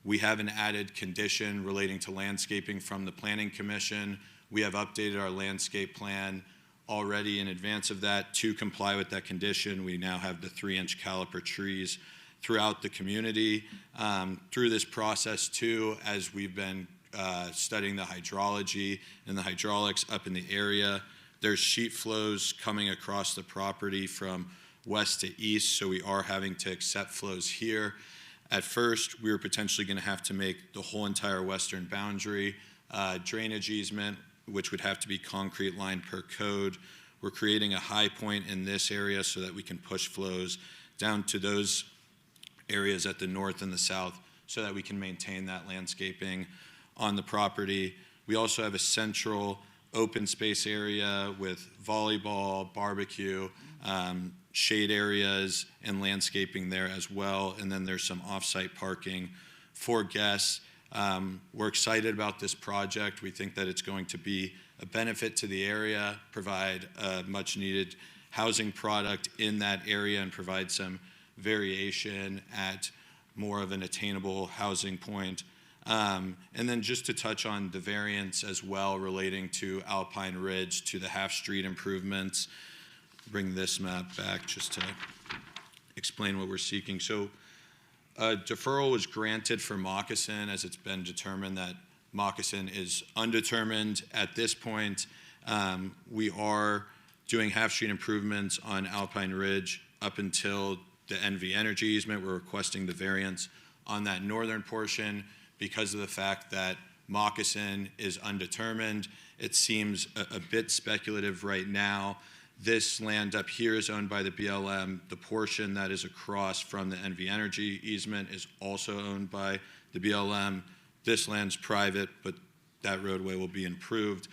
We have an added condition relating to landscaping from the Planning Commission. We have updated our landscape plan already in advance of that to comply with that condition. We now have the 3-inch caliper trees throughout the community. Through this process too, as we've been studying the hydrology and the hydraulics up in the area, there's sheet flows coming across the property from west to east, so we are having to accept flows here. At first, we were potentially going to have to make the whole entire western boundary drainage easement, which would have to be concrete line per code. We're creating a high point in this area so that we can push flows down to those areas at the north and the south so that we can maintain that landscaping on the property. We also have a central open space area with volleyball, barbecue, shade areas, and landscaping there as well. And then there's some off-site parking for guests. We're excited about this project. We think that it's going to be a benefit to the area, provide a much-needed housing product in that area, and provide some variation at more of an attainable housing point. And then just to touch on the variance as well relating to Alpine Ridge to the half-street improvements. Bring this map back just to explain what we're seeking. So deferral was granted for Moccasin as it's been determined that Moccasin is undetermined at this point. We are doing half-street improvements on Alpine Ridge up until the NV Energy easement. We're requesting the variance on that northern portion because of the fact that Moccasin is undetermined. It seems a bit speculative right now. This land up here is owned by the BLM. The portion that is across from the NV Energy easement is also owned by the BLM. This land's private, but that roadway will be improved.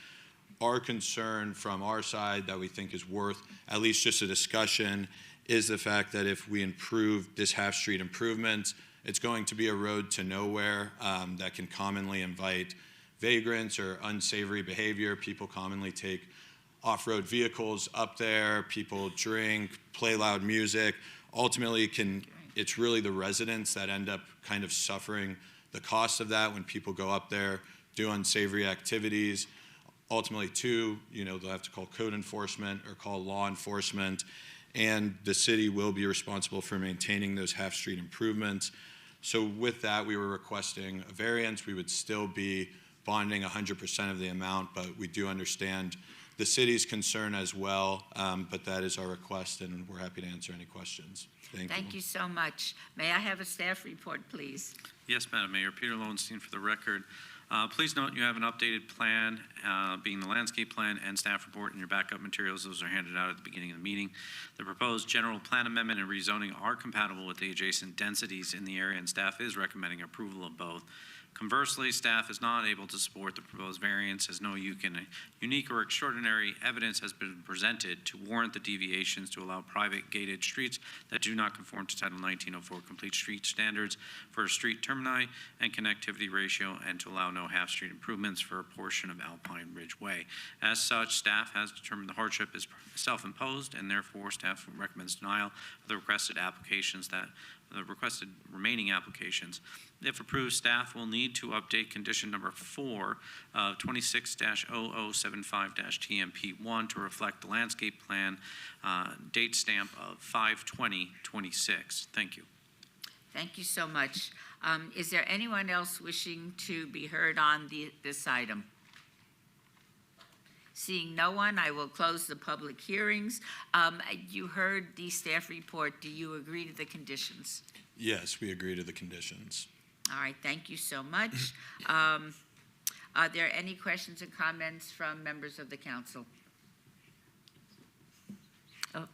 Our concern from our side that we think is worth at least just a discussion is the fact that if we improve this half-street improvement, it's going to be a road to nowhere that can commonly invite vagrants or unsavory behavior. People commonly take off-road vehicles up there. People drink, play loud music. Ultimately, it's really the residents that end up kind of suffering the cost of that when people go up there, do unsavory activities. Ultimately, too, they'll have to call code enforcement or call law enforcement, and the city will be responsible for maintaining those half-street improvements. So with that, we were requesting a variance. We would still be bonding 100% of the amount, but we do understand the city's concern as well, but that is our request, and we're happy to answer any questions. Thank you so much. May I have a staff report, please? Yes, Madam Mayor. Peter Lowenstein for the record. Please note you have an updated plan, being the landscape plan and staff report in your backup materials. Those are handed out at the beginning of the meeting. The proposed general plan amendment and rezoning are compatible with the adjacent densities in the area, and staff is recommending approval of both. Conversely, staff is not able to support the proposed variance as no unique or extraordinary evidence has been presented to warrant the deviations to allow private gated streets that do not conform to Title 1904 complete street standards for street termini and connectivity ratio, and to allow no half-street improvements for a portion of Alpine Ridge Way. As such, staff has determined the hardship is self-imposed, and therefore staff recommends denial of the requested remaining applications. If approved, staff will need to update condition number 4 of 26-0075-TMP1 to reflect the landscape plan date stamp of 5/20/26. Thank you. Thank you so much. Is there anyone else wishing to be heard on this item? Seeing no one, I will close the public hearings. You heard the staff report. Do you agree to the conditions? Yes, we agree to the conditions. All right, thank you so much. Are there any questions and comments from members of the council? Oh,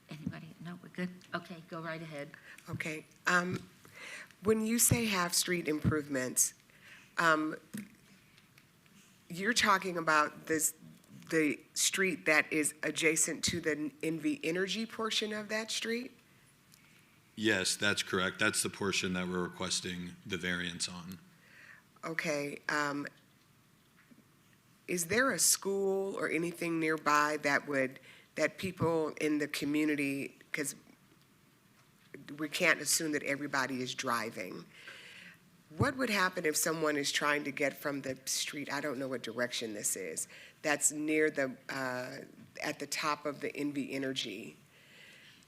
anybody? No, we're good? Okay, go right ahead. Okay. When you say half-street improvements, you're talking about the street that is adjacent to the NV Energy portion of that street? Yes, that's correct. That's the portion that we're requesting the variance on. Okay. Is there a school or anything nearby that people in the community, because we can't assume that everybody is driving. What would happen if someone is trying to get from the street, I don't know what direction this is, that's near at the top of the NV Energy?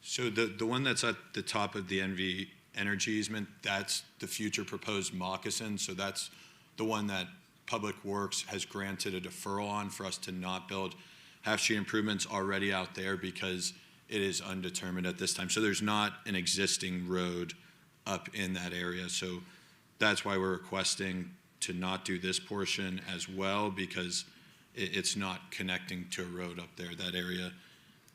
So the one that's at the top of the NV Energy easement, that's the future proposed Moccasin. So that's the one that Public Works has granted a deferral on for us to not build half-street improvements already out there because it is undetermined at this time. So there's not an existing road up in that area. So that's why we're requesting to not do this portion as well because it's not connecting to a road up there. That area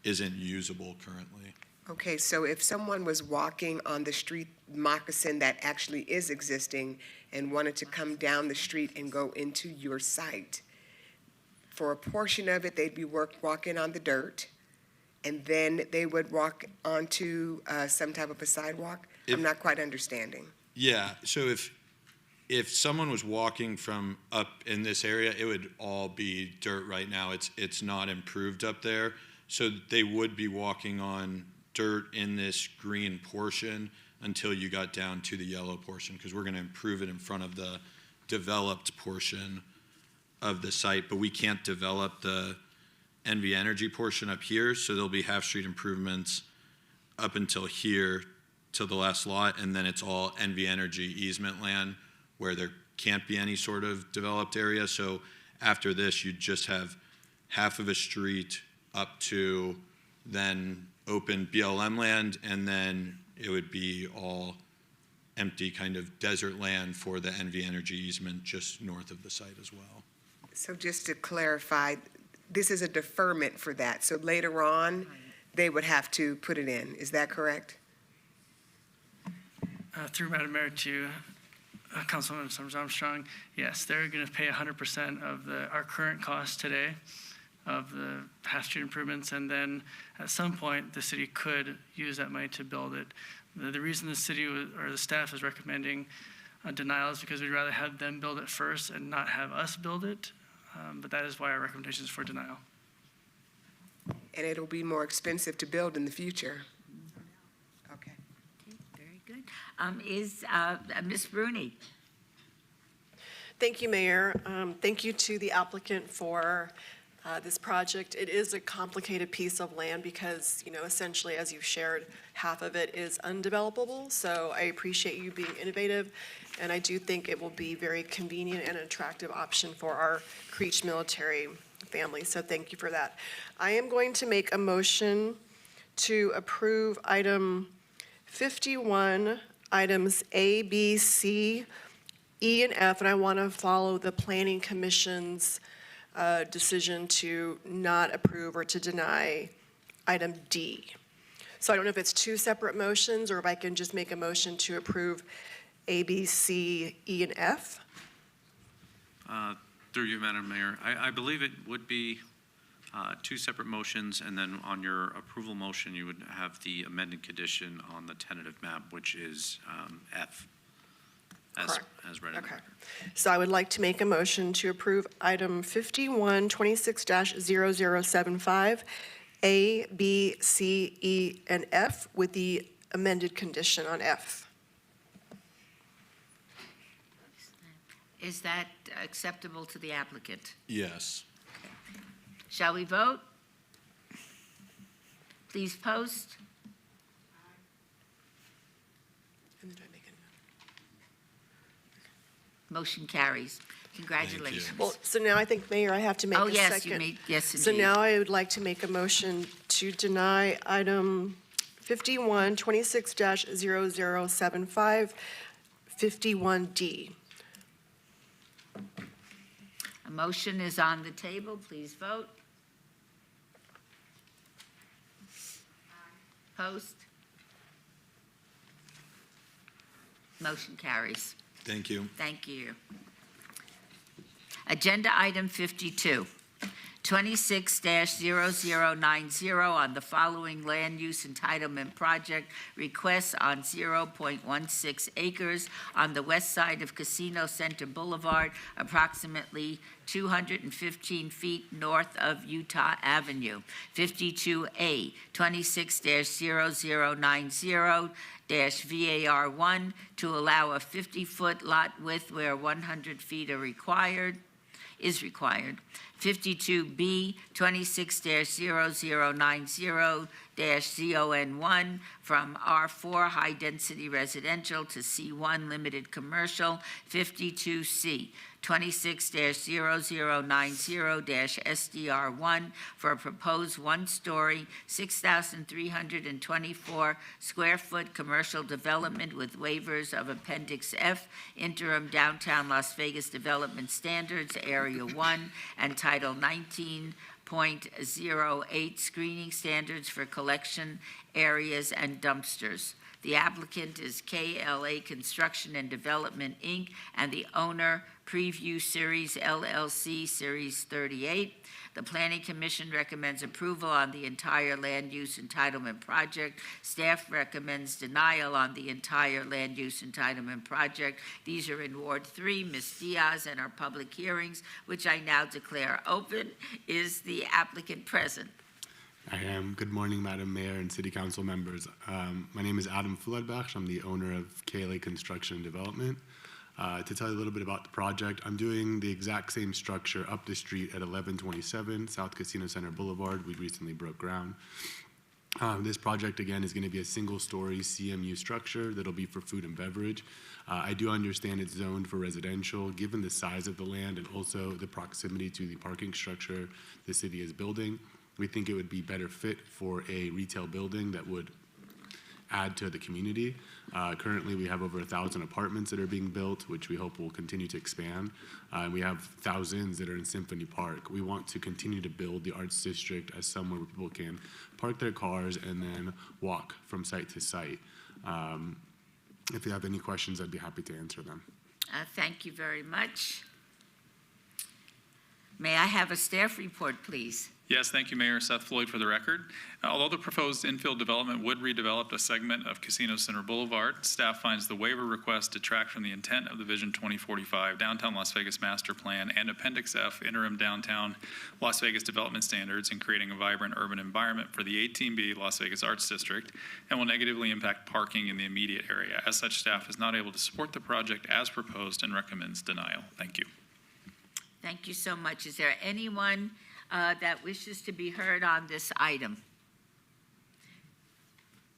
isn't usable currently. Okay, so if someone was walking on the street moccasin that actually is existing and wanted to come down the street and go into your site, for a portion of it, they'd be walking on the dirt, and then they would walk onto some type of a sidewalk? I'm not quite understanding. Yeah, so if someone was walking from up in this area, it would all be dirt right now. It's not improved up there. So they would be walking on dirt in this green portion until you got down to the yellow portion, because we're going to improve it in front of the developed portion of the site, but we can't develop the NV Energy portion up here, so there'll be half-street improvements up until here to the last lot, and then it's all NV Energy easement land where there can't be any sort of developed area. So after this, you just have half of a street up to then open BLM land, and then it would be all empty kind of desert land for the NV Energy easement just north of the site as well. So just to clarify, this is a deferment for that. So later on, they would have to put it in. Is that correct? Through Madam Mayor to Councilwoman Summers Armstrong, yes, they're going to pay 100% of our current cost today of the half-street improvements, and then at some point, the city could use that money to build it. The reason the city or the staff is recommending a denial is because we'd rather have them build it first and not have us build it, but that is why our recommendation is for denial. And it'll be more expensive to build in the future. Okay. Very good. Is Ms. Bruni? Thank you, Mayor. Thank you to the applicant for this project. It is a complicated piece of land because, essentially, as you've shared, half of it is undevelopable. So I appreciate you being innovative, and I do think it will be very convenient and attractive option for our Creech military family. So thank you for that. I am going to make a motion to approve item 51, items A, B, C, E, and F, and I want to follow the Planning Commission's decision to not approve or to deny item D. So I don't know if it's two separate motions or if I can just make a motion to approve A, B, C, E, and F. Through you, Madam Mayor, I believe it would be two separate motions, and then on your approval motion, you would have the amended condition on the tentative map, which is F. As read in the record. So I would like to make a motion to approve item 5126-0075, A, B, C, E, and F with the amended condition on F. Is that acceptable to the applicant? Yes. Shall we vote? Please post. Motion carries. Congratulations. Well, so now I think, Mayor, I have to make a second. Oh, yes, you may, yes, indeed. So now I would like to make a motion to deny item 5126-0075, 51D. A motion is on the table. Please vote. Post. Motion carries. Thank you. Thank you. Agenda item 52, 26-0090 on the following land use entitlement project requests on 0.16 acres on the west side of Casino Center Boulevard, approximately 215 feet north of Utah Avenue. 52A, 26-0090-VAR1 to allow a 50-foot lot width where 100 feet is required. 52B, 26-0090 26-001 from R4 High Density Residential to C1 Limited Commercial 52C. 26-0090-SDR1 for a proposed one-story, 6,324 square foot commercial development with waivers of Appendix F, interim downtown Las Vegas development standards, Area 1, and Title 19.08 screening standards for collection areas and dumpsters. The applicant is KLA Construction and Development, Inc., and the owner, Preview Series LLC, Series 38. The Planning Commission recommends approval on the entire land use entitlement project. Staff recommends denial on the entire land use entitlement project. These are in Ward 3, Ms. Diaz, and our public hearings, which I now declare open. Is the applicant present? I am. Good morning, Madam Mayor and City Council members. My name is Adam Fuladbach. I'm the owner of KLA Construction and Development. To tell you a little bit about the project, I'm doing the exact same structure up the street at 1127 South Casino Center Boulevard. We recently broke ground. This project, again, is going to be a single-story CMU structure that'll be for food and beverage. I do understand it's zoned for residential. Given the size of the land and also the proximity to the parking structure the city is building, we think it would be better fit for a retail building that would add to the community. Currently, we have over 1,000 apartments that are being built, which we hope will continue to expand. And we have thousands that are in Symphony Park. We want to continue to build the Arts District as somewhere where people can park their cars and then walk from site to site. If you have any questions, I'd be happy to answer them. Thank you very much. May I have a staff report, please? Yes, thank you, Mayor. Seth Floyd for the record. Although the proposed infill development would redevelop a segment of Casino Center Boulevard, staff finds the waiver request detract from the intent of the Vision 2045 Downtown Las Vegas Master Plan and Appendix F Interim Downtown Las Vegas Development Standards in creating a vibrant urban environment for the 18B Las Vegas Arts District and will negatively impact parking in the immediate area. As such, staff is not able to support the project as proposed and recommends denial. Thank you. Thank you so much. Is there anyone that wishes to be heard on this item?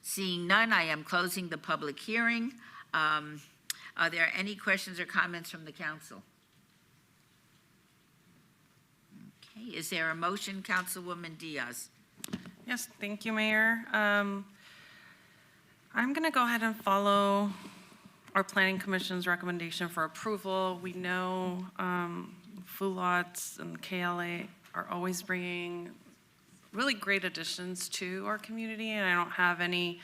Seeing none, I am closing the public hearing. Are there any questions or comments from the council? Okay, is there a motion, Councilwoman Diaz? Yes, thank you, Mayor. I'm going to go ahead and follow our Planning Commission's recommendation for approval. We know FULOTs and KLA are always bringing really great additions to our community, and I don't have any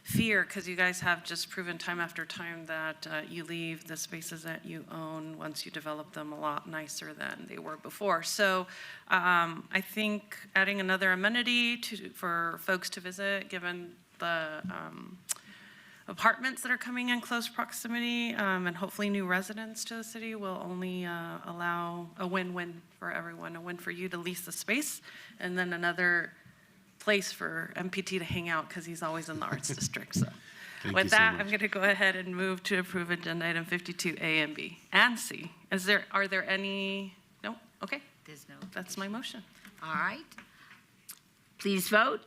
fear because you guys have just proven time after time that you leave the spaces that you own once you develop them a lot nicer than they were before. So I think adding another amenity for folks to visit, given the apartments that are coming in close proximity and hopefully new residents to the city will only allow a win-win for everyone, a win for you to lease the space, and then another place for MPT to hang out because he's always in the Arts District. So with that, I'm going to go ahead and move to approve agenda item 52A and B and C. Are there any? No? Okay. There's no. That's my motion. All right. Please vote.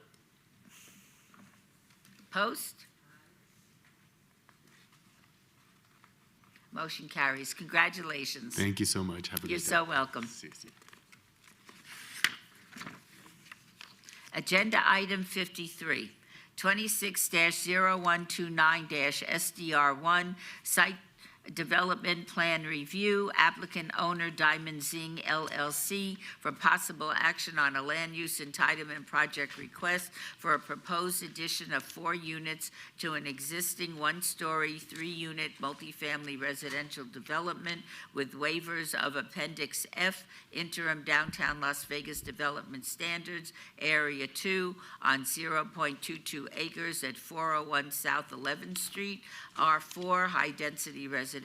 Post. Motion carries. Congratulations. Thank you so much. Have a good day. You're so welcome. Agenda item 53, 26-0129-SDR1, Site Development Plan Review, applicant owner Diamond Zing LLC for possible action on a land use entitlement project request for a proposed addition of 4 units to an existing 1-story, 3-unit multifamily residential development with waivers of Appendix F, interim downtown Las Vegas development standards, Area 2 on 0.22 acres at 401 South 11th Street, R4 high density residential,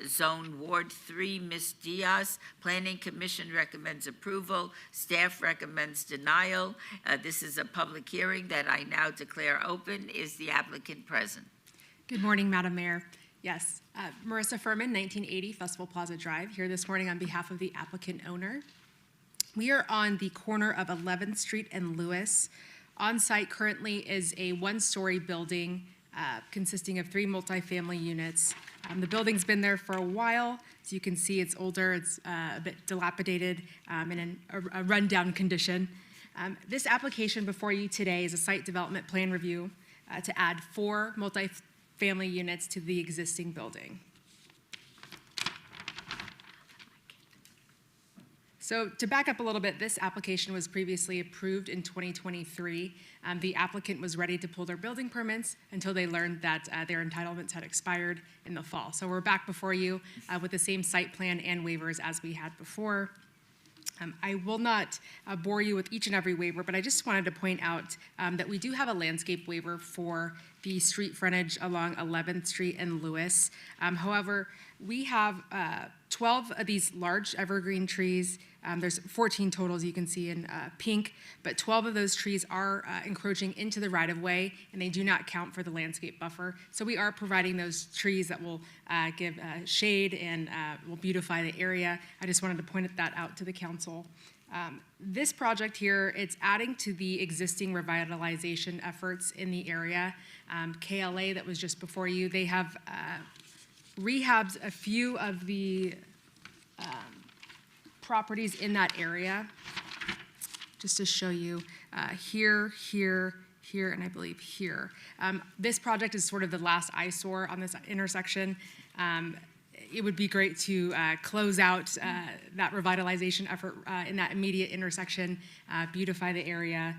Zone Ward 3, Ms. Diaz. Planning Commission recommends approval. Staff recommends denial. This is a public hearing that I now declare open. Is the applicant present? Good morning, Madam Mayor. Yes, Marissa Furman, 1980 Festival Plaza Drive, here this morning on behalf of the applicant owner. We are on the corner of 11th Street and Lewis On site currently is a one-story building consisting of 3 multifamily units. The building's been there for a while. As you can see, it's older, it's a bit dilapidated, in a rundown condition. This application before you today is a site development plan review to add 4 multifamily units to the existing building. So to back up a little bit, this application was previously approved in 2023. The applicant was ready to pull their building permits until they learned that their entitlements had expired in the fall. So we're back before you with the same site plan and waivers as we had before. I will not bore you with each and every waiver, but I just wanted to point out that we do have a landscape waiver for the street frontage along 11th Street and Lewis. However, we have 12 of these large evergreen trees. There's 14 total, as you can see in pink, but 12 of those trees are encroaching into the right-of-way, and they do not count for the landscape buffer. So we are providing those trees that will give shade and will beautify the area. I just wanted to point that out to the council. This project here, it's adding to the existing revitalization efforts in the area. KLA that was just before you, they have rehabs a few of the properties in that area. Just to show you here, and I believe here. This project is sort of the last eyesore on this intersection. It would be great to close out that revitalization effort in that immediate intersection, beautify the area,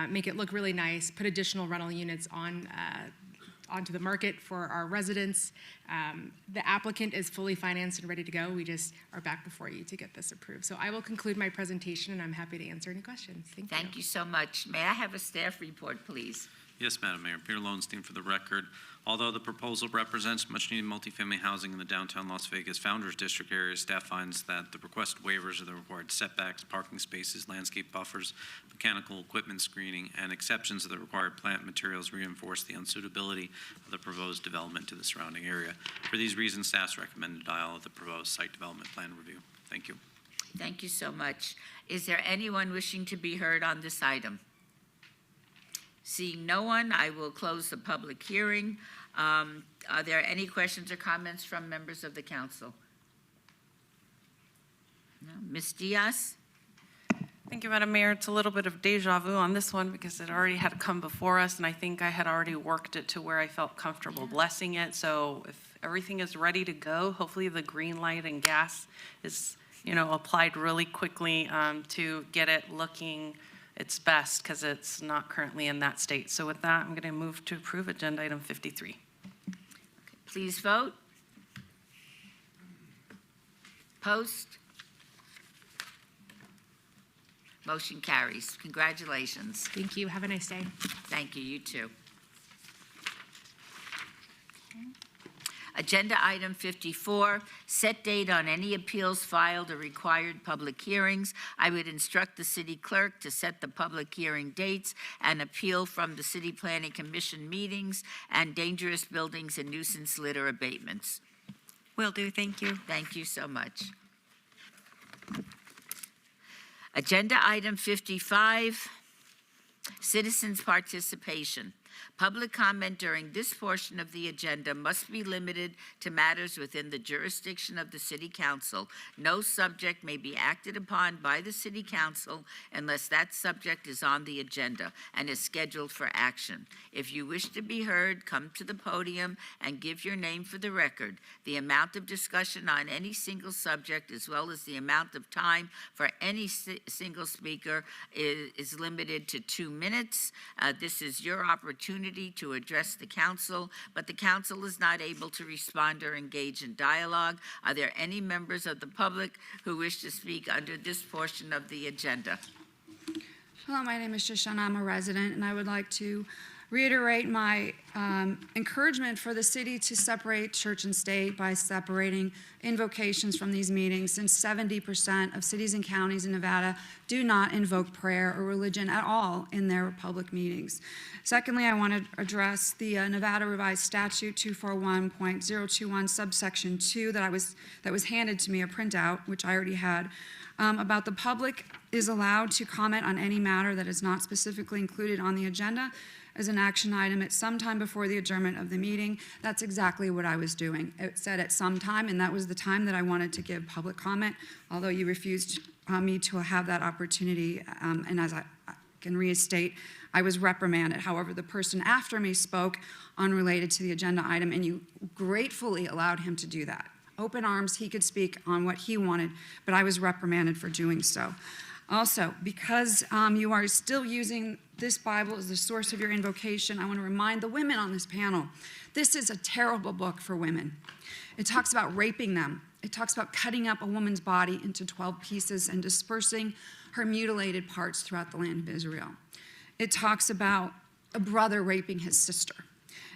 make it look really nice, put additional rental units onto the market for our residents. The applicant is fully financed and ready to go. We just are back before you to get this approved. So I will conclude my presentation, and I'm happy to answer any questions. Thank you so much. May I have a staff report, please? Yes, Madam Mayor. Peter Lowenstein for the record. Although the proposal represents much-needed multifamily housing in the downtown Las Vegas Founders District area, staff finds that the requested waivers of the required setbacks, parking spaces, landscape buffers, mechanical equipment screening, and exceptions of the required plant materials reinforce the unsuitability of the proposed development to the surrounding area. For these reasons, staff's recommended denial of the proposed site development plan review. Thank you. Thank you so much. Is there anyone wishing to be heard on this item? Seeing no one, I will close the public hearing. Are there any questions or comments from members of the council? No. Ms. Diaz? Thank you, Madam Mayor. It's a little bit of deja vu on this one because it already had come before us, and I think I had already worked it to where I felt comfortable blessing it. So if everything is ready to go, hopefully the green light and gas is, applied really quickly to get it looking its best, because it's not currently in that state. So with that, I'm going to move to approve agenda item 53. Okay, please vote. Post. Motion carries. Congratulations. Thank you. Have a nice day. Thank you. You too. Agenda item 54, set date on any appeals filed or required public hearings. I would instruct the city clerk to set the public hearing dates and appeal from the City Planning Commission meetings and dangerous buildings and nuisance litter abatements. Will do, thank you. Thank you so much. Agenda item 55, citizens' participation. Public comment during this portion of the agenda must be limited to matters within the jurisdiction of the City Council. No subject may be acted upon by the City Council unless that subject is on the agenda and is scheduled for action. If you wish to be heard, come to the podium and give your name for the record. The amount of discussion on any single subject, as well as the amount of time for any single speaker, is limited to 2 minutes. This is your opportunity to address the council, but the council is not able to respond or engage in dialogue. Are there any members of the public who wish to speak under this portion of the agenda? Hello, my name is Shoshana. I'm a resident, and I would like to reiterate my encouragement for the city to separate church and state by separating invocations from these meetings, since 70% of cities and counties in Nevada do not invoke prayer or religion at all in their public meetings. Secondly, I want to address the Nevada Revised Statute 241.021 subsection 2 that was handed to me, a printout, which I already had, about the public is allowed to comment on any matter that is not specifically included on the agenda as an action item at some time before the adjournment of the meeting. That's exactly what I was doing. It said at some time, and that was the time that I wanted to give public comment, although you refused me to have that opportunity. And as I can restate, I was reprimanded. However, the person after me spoke unrelated to the agenda item, and you gratefully allowed him to do that. Open arms, he could speak on what he wanted, but I was reprimanded for doing so. Also, because you are still using this Bible as the source of your invocation, I want to remind the women on this panel, this is a terrible book for women. It talks about raping them. It talks about cutting up a woman's body into 12 pieces and dispersing her mutilated parts throughout the land of Israel. It talks about a brother raping his sister.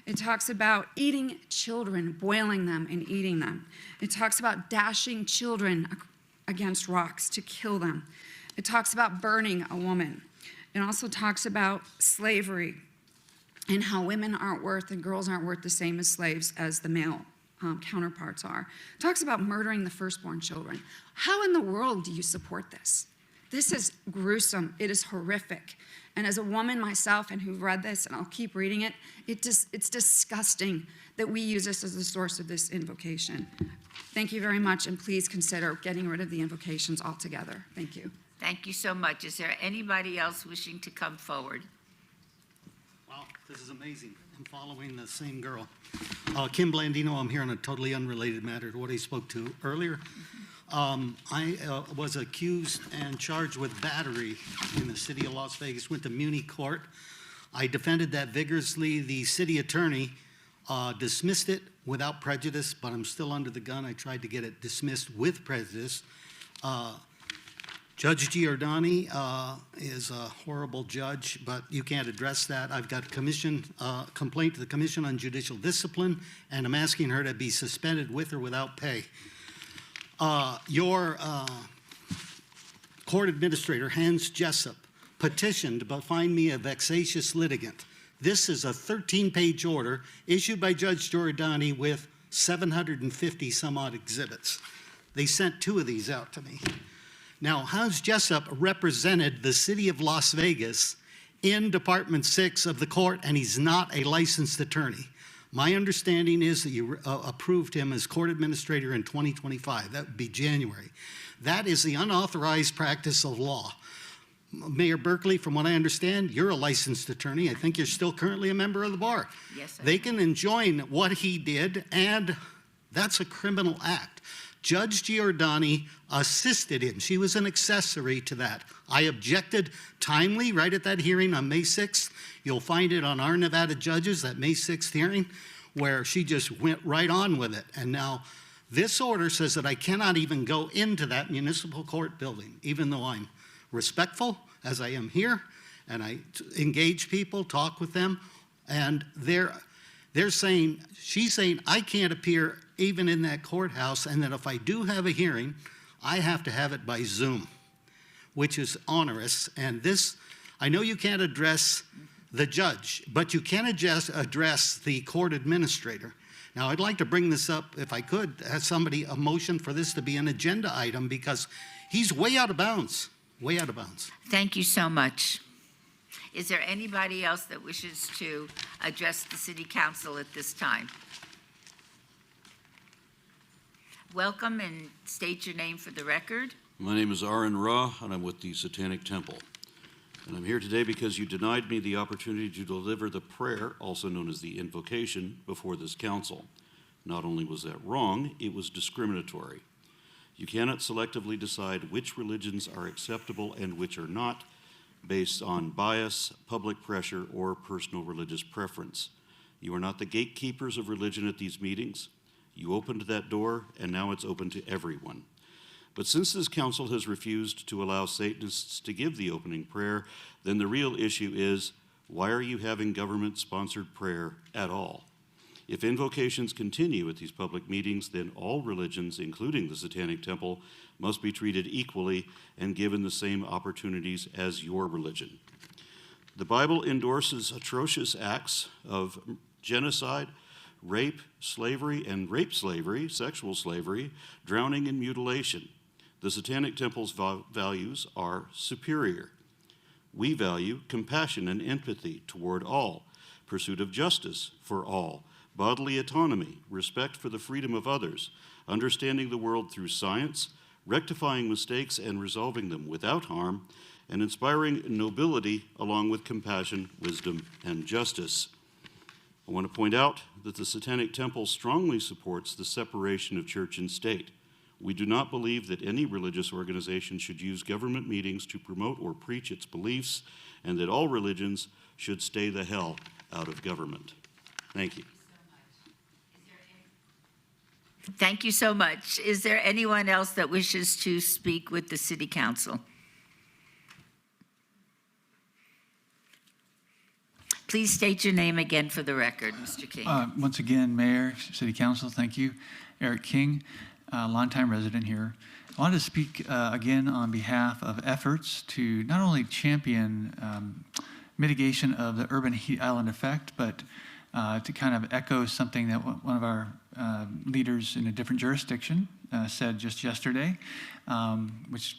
It talks about eating children, boiling them and eating them. It talks about dashing children against rocks to kill them. It talks about burning a woman. It also talks about slavery and how women aren't worth and girls aren't worth the same as slaves as the male counterparts are. It talks about murdering the firstborn children. How in the world do you support this? This is gruesome. It is horrific. And as a woman myself and who've read this, and I'll keep reading it, it's disgusting that we use this as the source of this invocation. Thank you very much, and please consider getting rid of the invocations altogether. Thank you. Thank you so much. Is there anybody else wishing to come forward? Wow, this is amazing. I'm following the same girl. Kim Blandino, I'm here on a totally unrelated matter to what I spoke to earlier. I was accused and charged with battery in the city of Las Vegas, went to Muni Court. I defended that vigorously. The city attorney dismissed it without prejudice, but I'm still under the gun. I tried to get it dismissed with prejudice. Judge Giordani is a horrible judge, but you can't address that. I've got a complaint to the Commission on Judicial Discipline, and I'm asking her to be suspended with or without pay. Your court administrator, Hans Jessup, petitioned to find me a vexatious litigant. This is a 13-page order issued by Judge Giordani with 750 some odd exhibits. They sent 2 of these out to me. Now, Hans Jessup represented the city of Las Vegas in Department 6 of the court, and he's not a licensed attorney. My understanding is that you approved him as court administrator in 2025. That would be January. That is the unauthorized practice of law. Mayor Berkeley, from what I understand, you're a licensed attorney. I think you're still currently a member of the bar. Yes, sir. They can enjoin what he did, and that's a criminal act. Judge Giordani assisted him. She was an accessory to that. I objected timely right at that hearing on May 6th. You'll find it on our Nevada judges, that May 6th hearing, where she just went right on with it. And now this order says that I cannot even go into that municipal court building, even though I'm respectful, as I am here, and I engage people, talk with them, and they're saying, she's saying I can't appear even in that courthouse, and that if I do have a hearing, I have to have it by Zoom, which is onerous. And this, I know you can't address the judge, but you can address the court administrator. Now, I'd like to bring this up, if I could, have somebody a motion for this to be an agenda item, because he's way out of bounds, way out of bounds. Thank you so much. Is there anybody else that wishes to address the City Council at this time? Welcome, and state your name for the record. My name is Aaron Ra, and I'm with the Satanic Temple. And I'm here today because you denied me the opportunity to deliver the prayer, also known as the invocation, before this council. Not only was that wrong, it was discriminatory. You cannot selectively decide which religions are acceptable and which are not, based on bias, public pressure, or personal religious preference. You are not the gatekeepers of religion at these meetings. You opened that door, and now it's open to everyone. But since this council has refused to allow Satanists to give the opening prayer, then the real issue is, Why are you having government-sponsored prayer at all? If invocations continue at these public meetings, then all religions, including the Satanic Temple, must be treated equally and given the same opportunities as your religion. The Bible endorses atrocious acts of genocide, rape, slavery, and rape slavery, sexual slavery, drowning, and mutilation. The Satanic Temple's values are superior. We value compassion and empathy toward all, pursuit of justice for all, bodily autonomy, respect for the freedom of others, understanding the world through science, rectifying mistakes and resolving them without harm, and inspiring nobility along with compassion, wisdom, and justice. I want to point out that the Satanic Temple strongly supports the separation of church and state. We do not believe that any religious organization should use government meetings to promote or preach its beliefs, and that all religions should stay the hell out of government. Thank you. Thank you so much. Is there anyone else that wishes to speak with the City Council? Please state your name again for the record, Mr. King. Once again, Mayor, City Council, thank you. Eric King, longtime resident here. I wanted to speak again on behalf of efforts to not only champion mitigation of the urban heat island effect, but to kind of echo something that one of our leaders in a different jurisdiction said just yesterday, which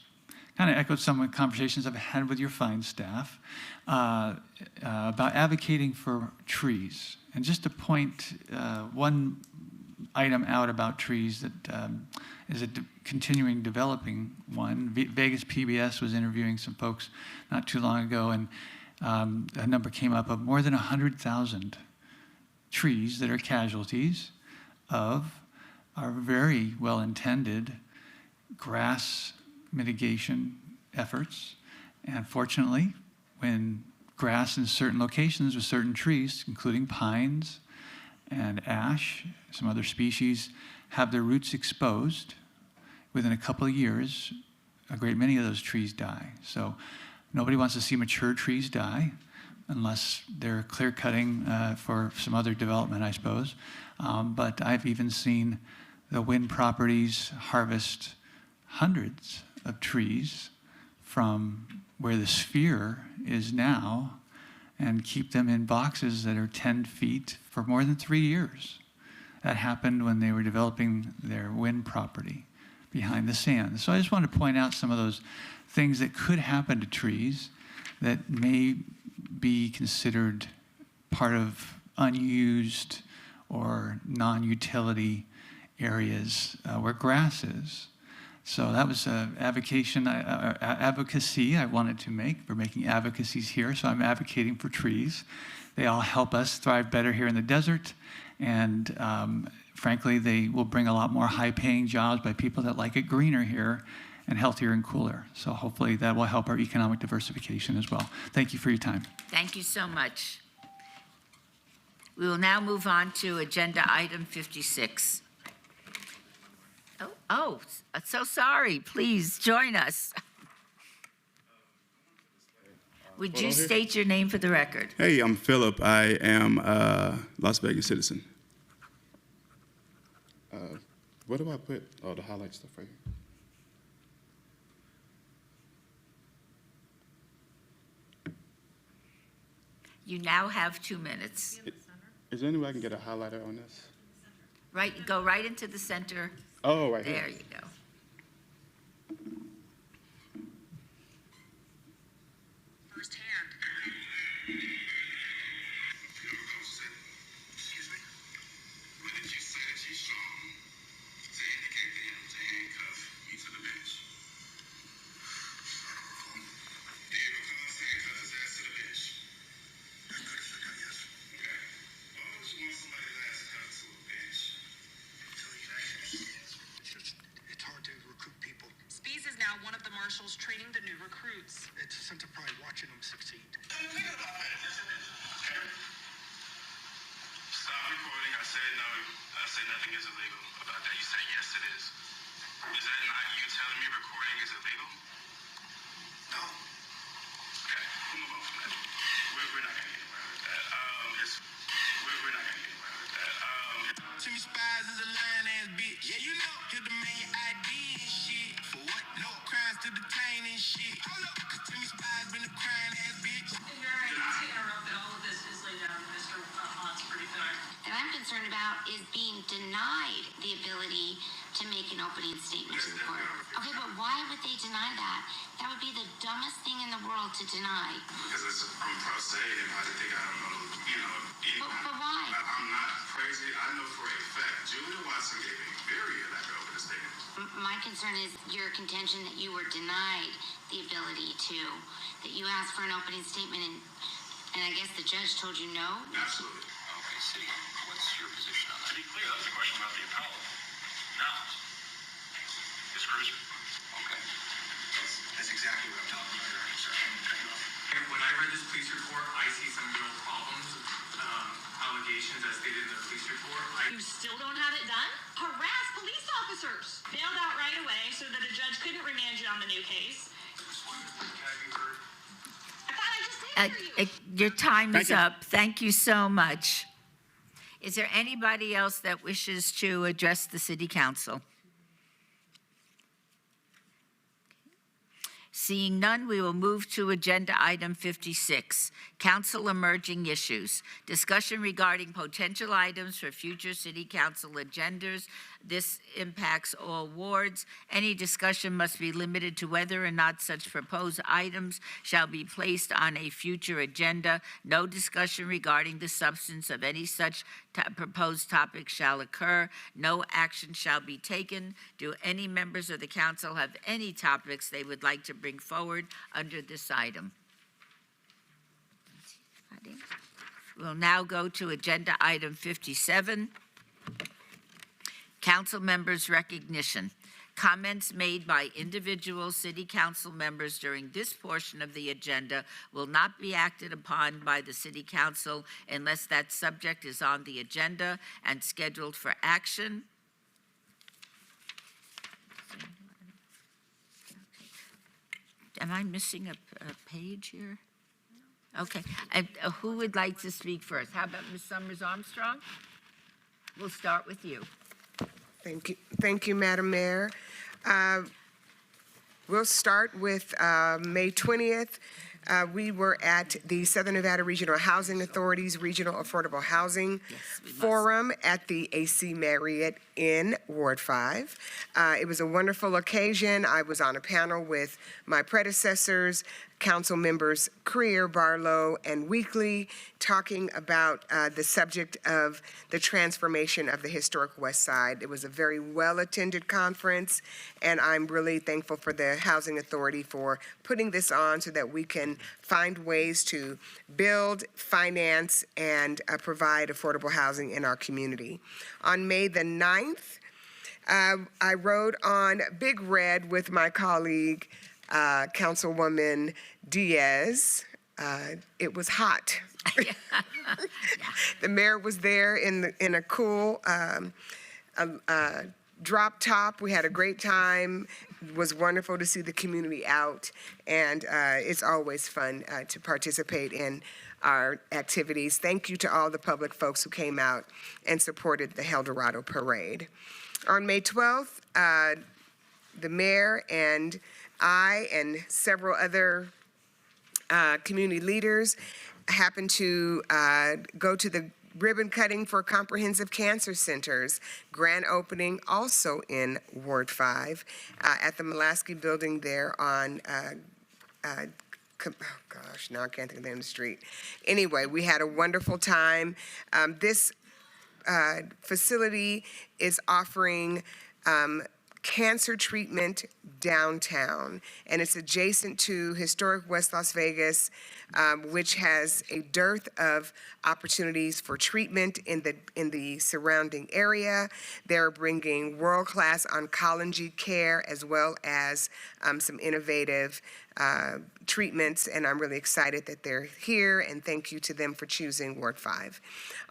kind of echoed some of the conversations I've had with your fine staff about advocating for trees. And just to point one item out about trees that is a continuing developing one. Vegas PBS was interviewing some folks not too long ago, and a number came up of more than 100,000 trees that are casualties of our very well-intended grass mitigation efforts. And fortunately, when grass in certain locations with certain trees, including pines and ash, some other species, have their roots exposed, within a couple of years, a great many of those trees die. So nobody wants to see mature trees die unless they're clear cutting for some other development, I suppose. But I've even seen the wind properties harvest hundreds of trees from where the sphere is now and keep them in boxes that are 10 feet for more than 3 years. That happened when they were developing their wind property behind the sand. So I just want to point out some of those things that could happen to trees that may be considered part of unused or non-utility areas where grass is. So that was advocacy I wanted to make. We're making advocacies here, so I'm advocating for trees. They all help us thrive better here in the desert, and frankly, they will bring a lot more high-paying jobs by people that like it greener here and healthier and cooler. So hopefully that will help our economic diversification as well. Thank you for your time. Thank you so much. We will now move on to agenda item 56. Oh, so sorry. Please join us. Would you state your name for the record? Hey, I'm Philip. I am a Las Vegas citizen. What do I put? Oh, the highlight stuff right here. You now have 2 minutes. Is there any way I can get a highlighter on this? Right, go right into the center. Oh, right here. There you go. One of the marshals training the new recruits. It's a sense of pride watching them succeed. Stop recording. I said no. I said nothing is illegal about that. You said yes, it is. Is that not you telling me recording is illegal? No. Okay, we'll move on from that. We're not going to get opening statement to the court. Okay, but why would they deny that? That would be the dumbest thing in the world to deny. Because I'm pro se, and I think I don't know, But why? I'm not crazy. I know for a fact, Julia Watson gave a very elaborate opening statement. My concern is your contention that you were denied the ability to, that you asked for an opening statement and I guess the judge told you no? Absolutely. Okay, City, what's your position on that? To be clear, that was a question about the appellate, not Ms. Cruiser. Okay. That's exactly what I'm talking about, Your Honor, sir. When I read this police report, I see some real problems, allegations as stated in the police report. You still don't have it done? Harass police officers. Bailed out right away so that a judge couldn't remand you on the new case. I thought I just did for you. Your time is Thank you. up. Thank you so much. Is there anybody else that wishes to address the city council? Seeing none, we will move to agenda item 56, council emerging issues. Discussion regarding potential items for future city council agendas. This impacts all wards. Any discussion must be limited to whether or not such proposed items shall be placed on a future agenda. No discussion regarding the substance of any such proposed topic shall occur. No action shall be taken. Do any members of the council have any topics they would like to bring forward under this item? We'll now go to agenda item 57. Council members' recognition. Comments made by individual city council members during this portion of the agenda will not be acted upon by the city council unless that subject is on the agenda and scheduled for action. Am I missing a page here? Okay. Who would like to speak first? How about Ms. Summers Armstrong? We'll start with you. Thank you, Madam Mayor. We'll start with May 20th. We were at the Southern Nevada Regional Housing Authority's Regional Affordable Housing Forum at the AC Marriott in Ward 5. It was a wonderful occasion. I was on a panel with my predecessors, council members Creer, Barlow, and Weekly, talking about the subject of the transformation of the historic West Side. It was a very well-attended conference, and I'm really thankful for the Housing Authority for putting this on so that we can find ways to build, finance, and provide affordable housing in our community. On May the 9th, I rode on Big Red with my colleague, Councilwoman Diaz. It was hot. The mayor was there in a cool drop top. We had a great time. It was wonderful to see the community out, and it's always fun to participate in our activities. Thank you to all the public folks who came out and supported the El Dorado Parade. On May 12th, the mayor and I and several other community leaders happened to go to the ribbon cutting for comprehensive cancer centers, grand opening also in Ward 5 at the Mulaski building there on, oh gosh, now I can't think of the name of the street. Anyway, we had a wonderful time. This facility is offering cancer treatment downtown, and it's adjacent to historic West Las Vegas, which has a dearth of opportunities for treatment in the surrounding area. They're bringing world-class oncology care as well as some innovative treatments, and I'm really excited that they're here, and thank you to them for choosing Ward 5.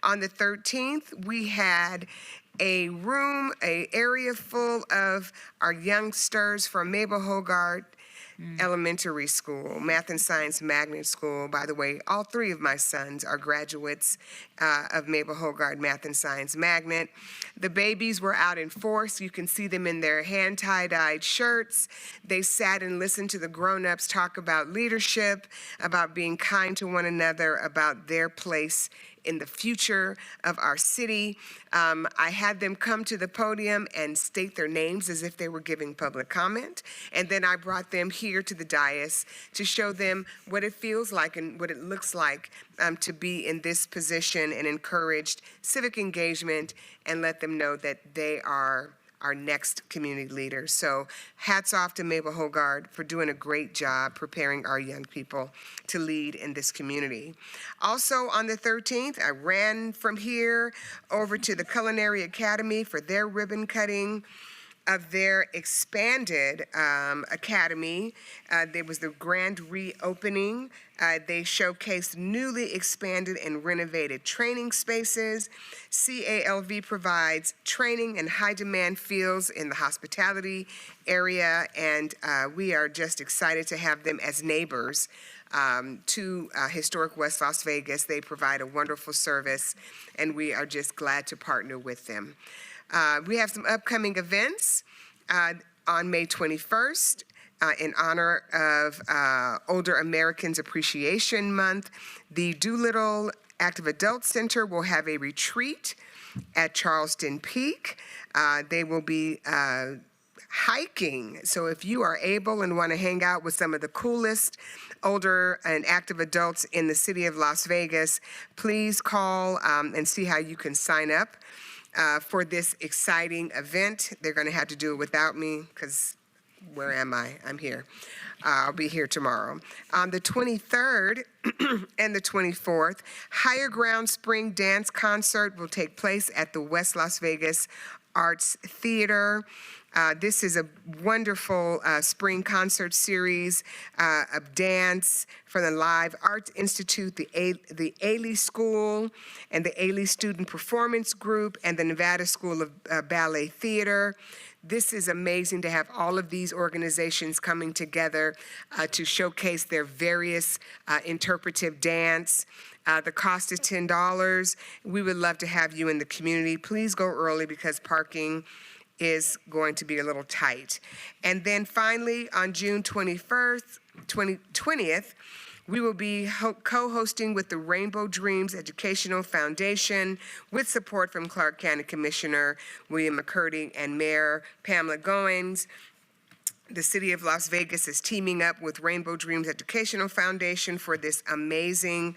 On the 13th, we had an area full of our youngsters from Mabel Hogart Elementary School, Math and Science Magnet School. By the way, all three of my sons are graduates of Mabel Hogart Math and Science Magnet. The babies were out in force. You can see them in their hand tie-dyed shirts. They sat and listened to the grown-ups talk about leadership, about being kind to one another, about their place in the future of our city. I had them come to the podium and state their names as if they were giving public comment. And then I brought them here to the dais to show them what it feels like and what it looks like to be in this position, and encouraged civic engagement and let them know that they are our next community leaders. So hats off to Mabel Hogard for doing a great job preparing our young people to lead in this community. Also on the 13th, I ran from here over to the Culinary Academy for their ribbon cutting of their expanded academy. There was the grand reopening. They showcased newly expanded and renovated training spaces. CLV provides training in high-demand fields in the hospitality area, and we are just excited to have them as neighbors to historic West Las Vegas. They provide a wonderful service, and we are just glad to partner with them. We have some upcoming events on May 21st in honor of Older Americans Appreciation Month. The Doolittle Active Adult Center will have a retreat at Charleston Peak. They will be hiking. So if you are able and want to hang out with some of the coolest older and active adults in the city of Las Vegas, please call and see how you can sign up for this exciting event. They're going to have to do it without me because where am I? I'm here. I'll be here tomorrow. On the 23rd and the 24th, Higher Ground Spring Dance Concert will take place at the West Las Vegas Arts Theater. This is a wonderful spring concert series of dance from the Live Arts Institute, the Ailey School, and the Ailey Student Performance Group, and the Nevada School of Ballet Theater. This is amazing to have all of these organizations coming together to showcase their various interpretive dance. The cost is $10. We would love to have you in the community. Please go early because parking is going to be a little tight. And then finally, on June 20th, we will be co-hosting with the Rainbow Dreams Educational Foundation with support from Clark County Commissioner William McCurdy and Mayor Pamela Goins. The City of Las Vegas is teaming up with Rainbow Dreams Educational Foundation for this amazing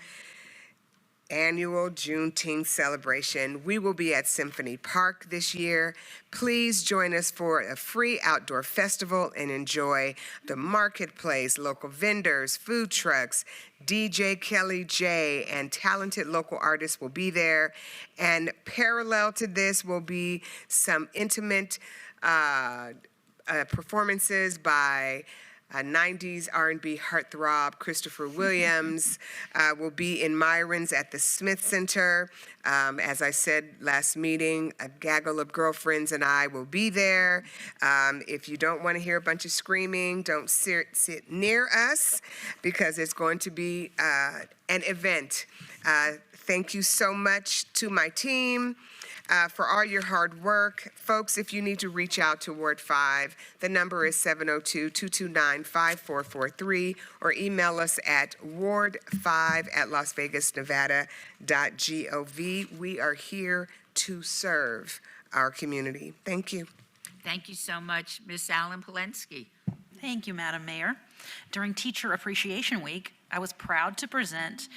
annual Juneteenth celebration. We will be at Symphony Park this year. Please join us for a free outdoor festival and enjoy the marketplace, local vendors, food trucks, DJ Kelly J, and talented local artists will be there. And parallel to this will be some intimate performances by 90s R&B heartthrob Christopher Williams will be in Myron's at the Smith Center. As I said last meeting, a gaggle of girlfriends and I will be there. If you don't want to hear a bunch of screaming, don't sit near us because it's going to be an event. Thank you so much to my team for all your hard work. Folks, if you need to reach out to Ward 5, the number is 702-229-5443, or email us at ward5@lasvegasnevada.gov. We are here to serve our community. Thank you. Thank you so much, Ms. Allen Polensky. Thank you, Madam Mayor. During Teacher Appreciation Week, I was proud to present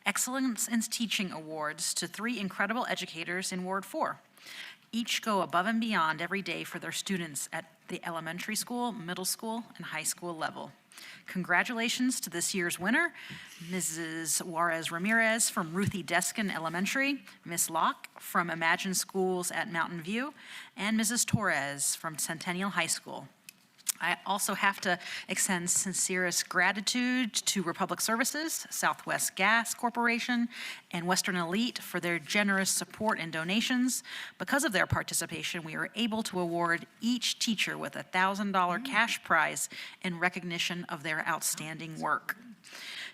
Excellence in Teaching Awards to 3 incredible educators in Ward 4. Each go above and beyond every day for their students at the elementary school, middle school, and high school level. Congratulations to this year's winner, Mrs. Juarez Ramirez from Ruthie Deskin Elementary, Miss Locke from Imagine Schools at Mountain View, and Mrs. Torres from Centennial High School. I also have to extend sincerest gratitude to Republic Services, Southwest Gas Corporation, and Western Elite for their generous support and donations. Because of their participation, we are able to award each teacher with a $1,000 cash prize in recognition of their outstanding work.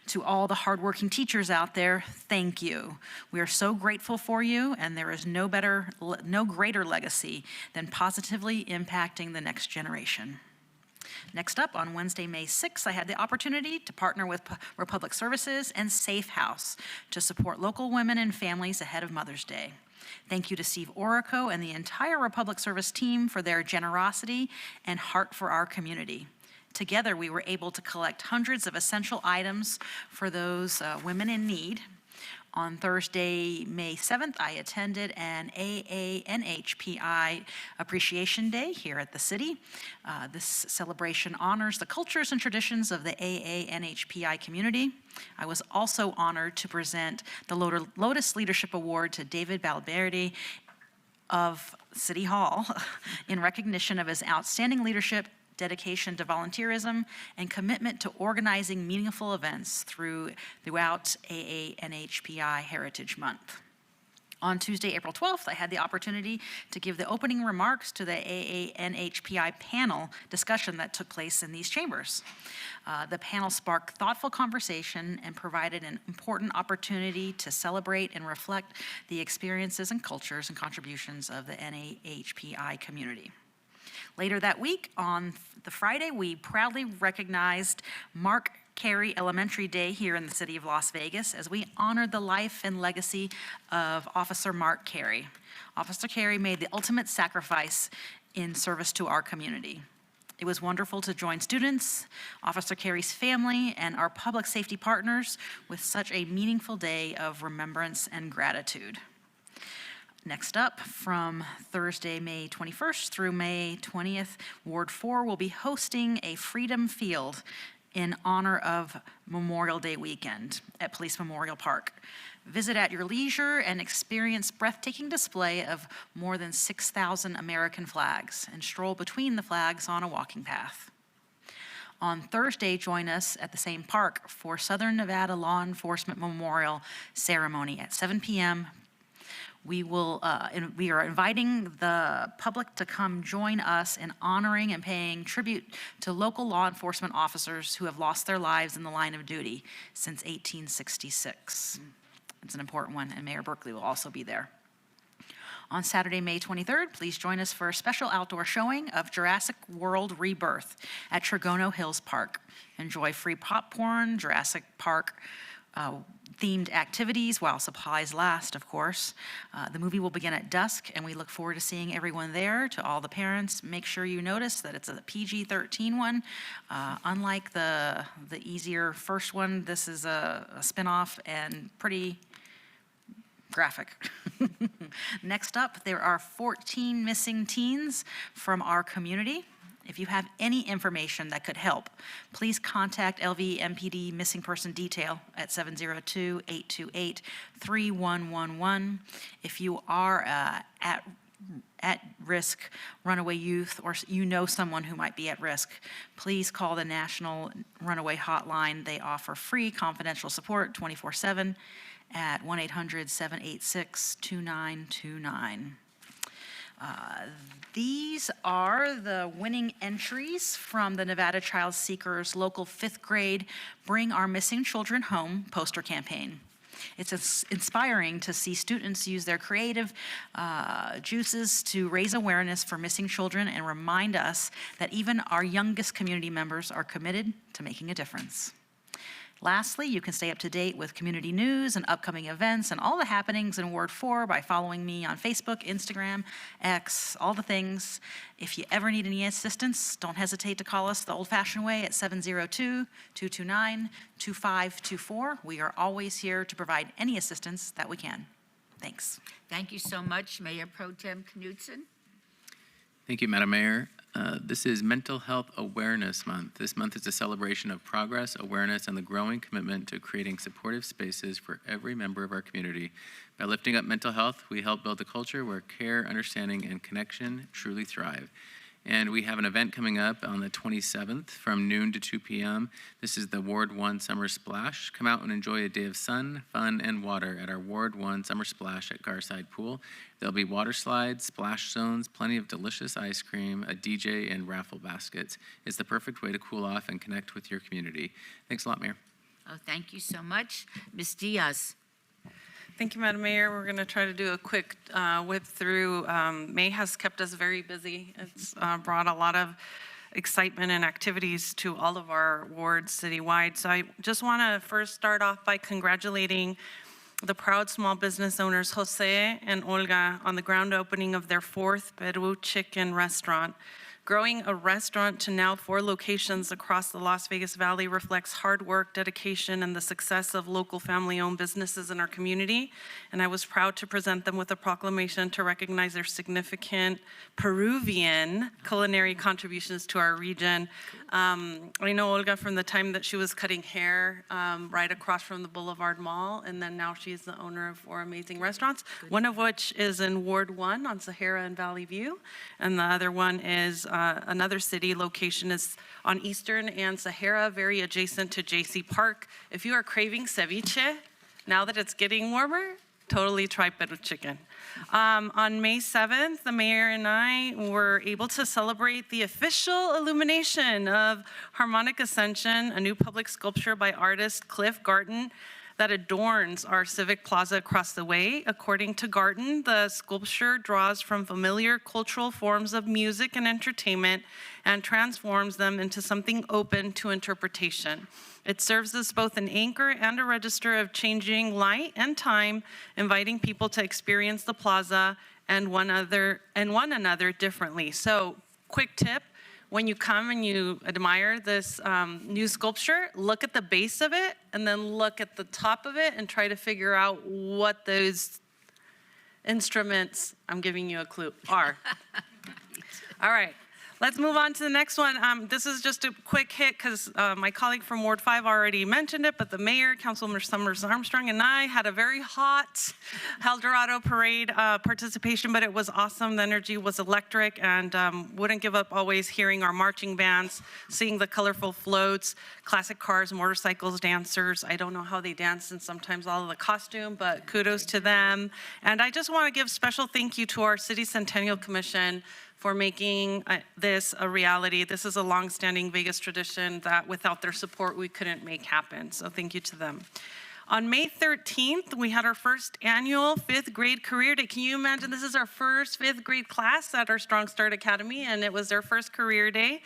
To all the hardworking teachers out there, thank you. We are so grateful for you, and there is no greater legacy than positively impacting the next generation. Next up, on Wednesday, May 6th, I had the opportunity to partner with Republic Services and Safe House to support local women and families ahead of Mother's Day. Thank you to Steve Orico and the entire Republic Service team for their generosity and heart for our community. Together, we were able to collect hundreds of essential items for those women in need. On Thursday, May 7th, I attended an AANHPI Appreciation Day here at the city. This celebration honors the cultures and traditions of the AANHPI community. I was also honored to present the Lotus Leadership Award to David Balberdi of City Hall in recognition of his outstanding leadership, dedication to volunteerism, and commitment to organizing meaningful events throughout AANHPI Heritage Month. On Tuesday, April 12th, I had the opportunity to give the opening remarks to the AANHPI panel discussion that took place in these chambers. The panel sparked thoughtful conversation and provided an important opportunity to celebrate and reflect the experiences and cultures and contributions of the NAHPI community. Later that week, on the Friday, we proudly recognized Mark Carey Elementary Day here in the city of Las Vegas as we honored the life and legacy of Officer Mark Carey. Officer Carey made the ultimate sacrifice in service to our community. It was wonderful to join students, Officer Carey's family, and our public safety partners with such a meaningful day of remembrance and gratitude. Next up, from Thursday, May 21st through May 20th, Ward 4 will be hosting a Freedom Field in honor of Memorial Day weekend at Police Memorial Park. Visit at your leisure and experience breathtaking display of more than 6,000 American flags and stroll between the flags on a walking path. On Thursday, join us at the same park for Southern Nevada Law Enforcement Memorial Ceremony at 7 p.m. We are inviting the public to come join us in honoring and paying tribute to local law enforcement officers who have lost their lives in the line of duty since 1866. It's an important one, and Mayor Berkeley will also be there. On Saturday, May 23rd, please join us for a special outdoor showing of Jurassic World Rebirth at Tregono Hills Park. Enjoy free popcorn, Jurassic Park themed activities while supplies last, of course. The movie will begin at dusk, and we look forward to seeing everyone there. To all the parents, make sure you notice that it's a PG-13 one. Unlike the easier first one, this is a spinoff and pretty graphic. Next up, there are 14 missing teens from our community. If you have any information that could help, please contact LV MPD Missing Person Detail at 702-828-3111. If you are at risk runaway youth, or you know someone who might be at risk, please call the National Runaway Hotline. They offer free confidential support 24/7 at 1-800-786-2929. These are the winning entries from the Nevada Child Seekers local 5th grade Bring Our Missing Children Home poster campaign. It's inspiring to see students use their creative juices to raise awareness for missing children and remind us that even our youngest community members are committed to making a difference. Lastly, you can stay up to date with community news and upcoming events and all the happenings in Ward 4 by following me on Facebook, Instagram, X, all the things. If you ever need any assistance, don't hesitate to call us the old-fashioned way at 702-229-2524. We are always here to provide any assistance that we can. Thanks. Thank you so much, Mayor Pro Tem Knudsen. Thank you, Madam Mayor. This is Mental Health Awareness Month. This month is a celebration of progress, awareness, and the growing commitment to creating supportive spaces for every member of our community. By lifting up mental health, we help build a culture where care, understanding, and connection truly thrive. And we have an event coming up on the 27th from noon to 2 p.m. This is the Ward 1 Summer Splash. Come out and enjoy a day of sun, fun, and water at our Ward 1 Summer Splash at Garside Pool. There'll be water slides, splash zones, plenty of delicious ice cream, a DJ, and raffle baskets. It's the perfect way to cool off and connect with your community. Thanks a lot, Mayor. Oh, thank you so much. Ms. Diaz. Thank you, Madam Mayor. We're going to try to do a quick whip through. May has kept us very busy. It's brought a lot of excitement and activities to all of our wards citywide. So I just want to first start off by congratulating the proud small business owners Jose and Olga on the grand opening of their 4th Peru Chicken restaurant. Growing a restaurant to now 4 locations across the Las Vegas Valley reflects hard work, dedication, and the success of local family-owned businesses in our community. And I was proud to present them with a proclamation to recognize their significant Peruvian culinary contributions to our region. I know Olga from the time that she was cutting hair right across from the Boulevard Mall, and then now she's the owner of 4 amazing restaurants, one of which is in Ward 1 on Sahara and Valley View, and the other one is another city location is on Eastern and Sahara, very adjacent to JC Park. If you are craving ceviche, now that it's getting warmer, totally try Peru Chicken. On May 7th, the mayor and I were able to celebrate the official illumination of Harmonic Ascension, a new public sculpture by artist Cliff Garton that adorns our civic plaza across the way. According to Garton, the sculpture draws from familiar cultural forms of music and entertainment and transforms them into something open to interpretation. It serves as both an anchor and a register of changing light and time, inviting people to experience the plaza and one another differently. So, quick tip. When you come and you admire this new sculpture, look at the base of it and then look at the top of it and try to figure out what those instruments, I'm giving you a clue, are. All right. Let's move on to the next one. This is just a quick hit because my colleague from Ward 5 already mentioned it, but the mayor, Councilmember Summers Armstrong, and I had a very hot El Dorado parade participation, but it was awesome. The energy was electric, and wouldn't give up always hearing our marching bands, seeing the colorful floats, classic cars, motorcycles, dancers. I don't know how they dance and sometimes all of the costume, but kudos to them. And I just want to give special thank you to our City Centennial Commission for making this a reality. This is a long-standing Vegas tradition that without their support, we couldn't make happen. So thank you to them. On May 13th, we had our first annual 5th grade career day. Can you imagine? This is our first 5th grade class at our Strong Start Academy, and it was their first career day.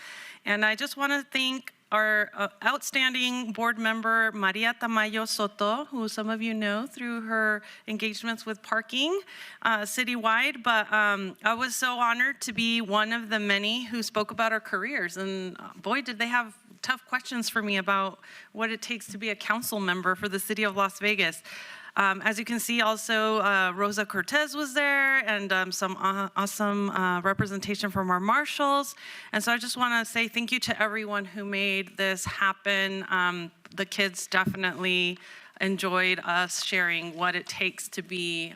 And I just want to thank our outstanding board member, Maria Tamayo Soto, who some of you know through her engagements with parking citywide. But I was so honored to be one of the many who spoke about our careers. And boy, did they have tough questions for me about what it takes to be a council member for the city of Las Vegas. As you can see, also Rosa Cortez was there, and some awesome representation from our marshals. And so I just want to say thank you to everyone who made this happen. The kids definitely enjoyed us sharing what it takes to be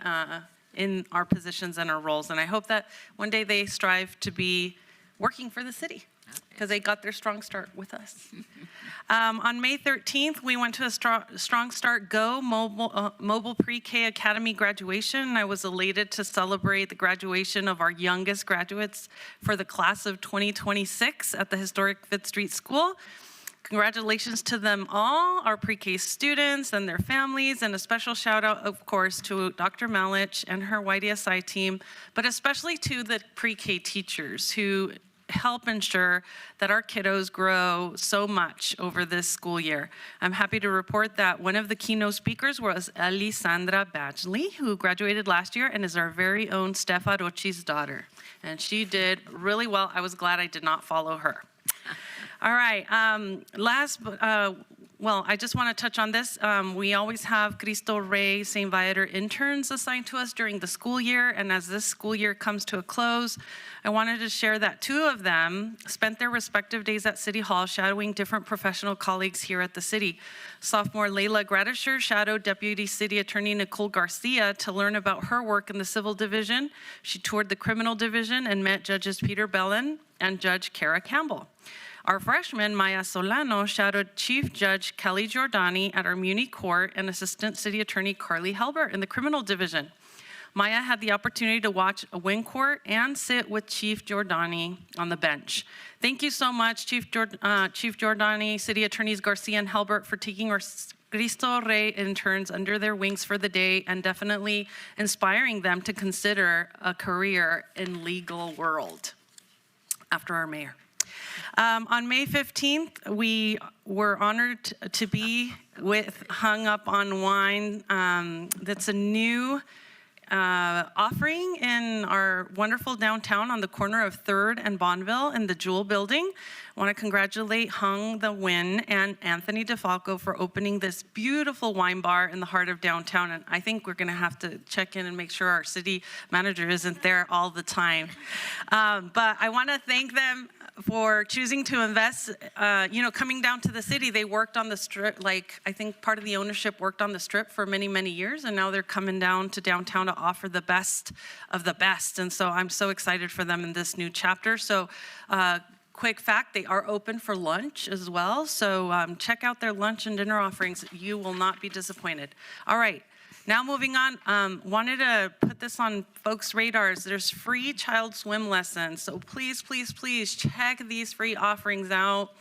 in our positions and our roles. And I hope that one day they strive to be working for the city, because they got their strong start with us. On May 13th, we went to a Strong Start Go mobile pre-K Academy graduation. I was elated to celebrate the graduation of our youngest graduates for the class of 2026 at the historic 5th Street School. Congratulations to them all, our pre-K students and their families, and a special shout out, of course, to Dr. Malich and her YDSI team, but especially to the pre-K teachers who help ensure that our kiddos grow so much over this school year. I'm happy to report that one of the keynote speakers was Elisandra Badgley, who graduated last year and is our very own Steph Arocchi's daughter. And she did really well. I was glad I did not follow her. All right, well, I just want to touch on this. We always have Cristo Rey St. Viator interns assigned to us during the school year, and as this school year comes to a close, I wanted to share that 2 of them spent their respective days at City Hall shadowing different professional colleagues here at the city. Sophomore Layla Gradisher shadowed Deputy City Attorney Nicole Garcia to learn about her work in the Civil Division. She toured the Criminal Division and met Judges Peter Bellin and Judge Kara Campbell. Our freshman, Maya Solano, shadowed Chief Judge Kelly Giordani at our Muni Court and Assistant City Attorney Carly Helbert in the Criminal Division. Maya had the opportunity to watch a wing court and sit with Chief Giordani on the bench. Thank you so much, Chief Giordani, City Attorneys Garcia and Helbert, for taking our Cristo Rey interns under their wings for the day and definitely inspiring them to consider a career in legal world after our mayor. On May 15th, we were honored to be with Hung Up on Wine. That's a new offering in our wonderful downtown on the corner of 3rd and Bonneville in the Jewel Building. I want to congratulate Hung the Win and Anthony DeFalco for opening this beautiful wine bar in the heart of downtown. And I think we're going to have to check in and make sure our city manager isn't there all the time. But I want to thank them for choosing to invest. Coming down to the city, they worked on the strip, I think part of the ownership worked on the strip for many, many years, and now they're coming down to downtown to offer the best of the best. And so I'm so excited for them in this new chapter. So quick fact, they are open for lunch as well. So check out their lunch and dinner offerings. You will not be disappointed. All right. Now moving on, wanted to put this on folks' radars. There's free child swim lessons. So please, please, please check these free offerings out.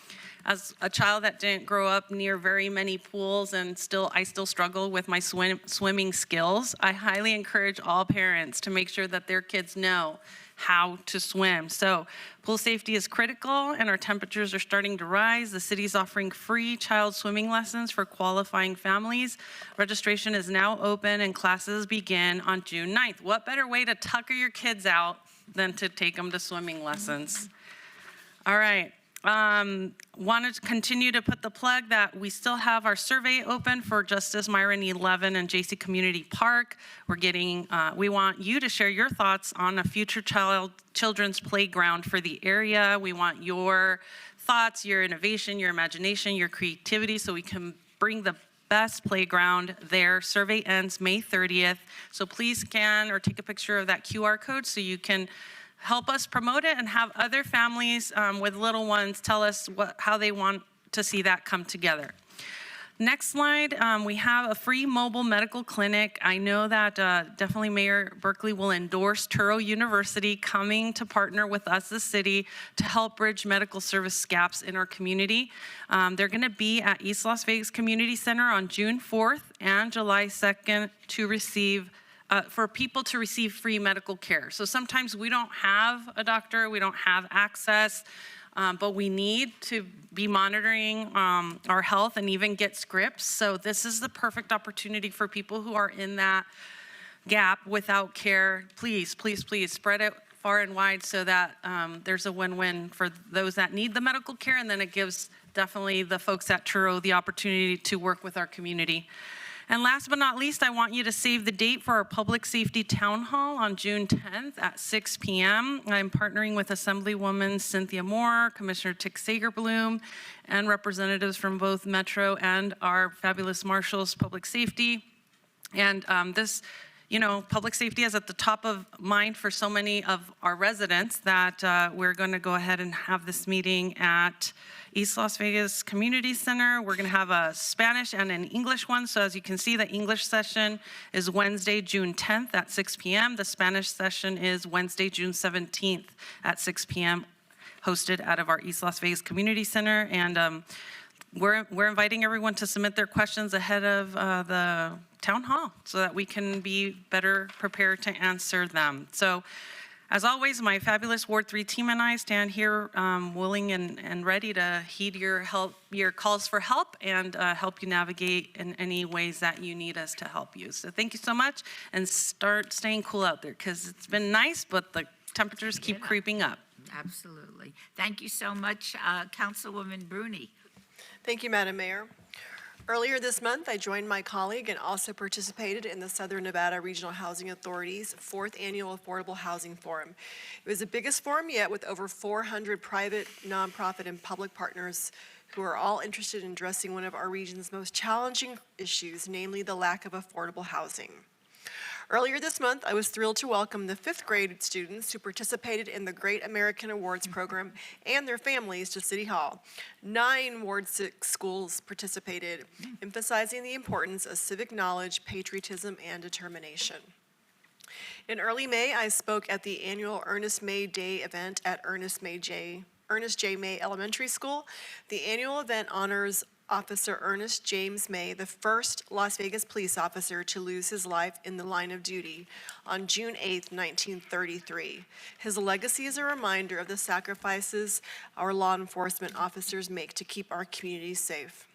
As a child that didn't grow up near very many pools and I still struggle with my swimming skills, I highly encourage all parents to make sure that their kids know how to swim. So pool safety is critical and our temperatures are starting to rise. The city's offering free child swimming lessons for qualifying families. Registration is now open and classes begin on June 9th. What better way to tucker your kids out than to take them to swimming lessons? All right. Wanted to continue to put the plug that we still have our survey open for Justice Myron 11 and JC Community Park. We want you to share your thoughts on a future children's playground for the area. We want your thoughts, your innovation, your imagination, your creativity, so we can bring the best playground there. Survey ends May 30th. So please scan or take a picture of that QR code so you can help us promote it and have other families with little ones tell us how they want to see that come together. Next slide, we have a free mobile medical clinic. I know that definitely Mayor Berkeley will endorse Touro University coming to partner with us, the city, to help bridge medical service gaps in our community. They're going to be at East Las Vegas Community Center on June 4th and July 2nd to receive for people to receive free medical care. So sometimes we don't have a doctor, we don't have access, but we need to be monitoring our health and even get scripts. So this is the perfect opportunity for people who are in that gap without care. Please, please, please spread it far and wide so that there's a win-win for those that need the medical care, and then it gives definitely the folks at Touro the opportunity to work with our community. And last but not least, I want you to save the date for our Public Safety Town Hall on June 10th at 6 p.m. I'm partnering with Assemblywoman Cynthia Moore, Commissioner Tick Sagerbloom, and representatives from both Metro and our fabulous marshals, Public Safety. And public safety is at the top of mind for so many of our residents that we're going to go ahead and have this meeting at East Las Vegas Community Center. We're going to have a Spanish and an English one. So as you can see, the English session is Wednesday, June 10th at 6 p.m. The Spanish session is Wednesday, June 17th at 6 p.m. hosted out of our East Las Vegas Community Center. And we're inviting everyone to submit their questions ahead of the town hall so that we can be better prepared to answer them. So as always, my fabulous Ward 3 team and I stand here willing and ready to heed your calls for help and help you navigate in any ways that you need us to help you. So thank you so much, and start staying cool out there because it's been nice, but the temperatures keep creeping up. Absolutely. Thank you so much, Councilwoman Bruni. Thank you, Madam Mayor. Earlier this month, I joined my colleague and also participated in the Southern Nevada Regional Housing Authority's 4th Annual Affordable Housing Forum. It was the biggest forum yet, with over 400 private, nonprofit, and public partners who are all interested in addressing one of our region's most challenging issues, namely the lack of affordable housing. Earlier this month, I was thrilled to welcome the 5th grade students who participated in the Great American Awards program and their families to City Hall. 9 Ward 6 schools participated, emphasizing the importance of civic knowledge, patriotism, and determination. In early May, I spoke at the annual Ernest May Day event at Ernest J. May Elementary School. The annual event honors Officer Ernest James May, the first Las Vegas police officer to lose his life in the line of duty on June 8, 1933. His legacy is a reminder of the sacrifices our law enforcement officers make to keep our communities safe.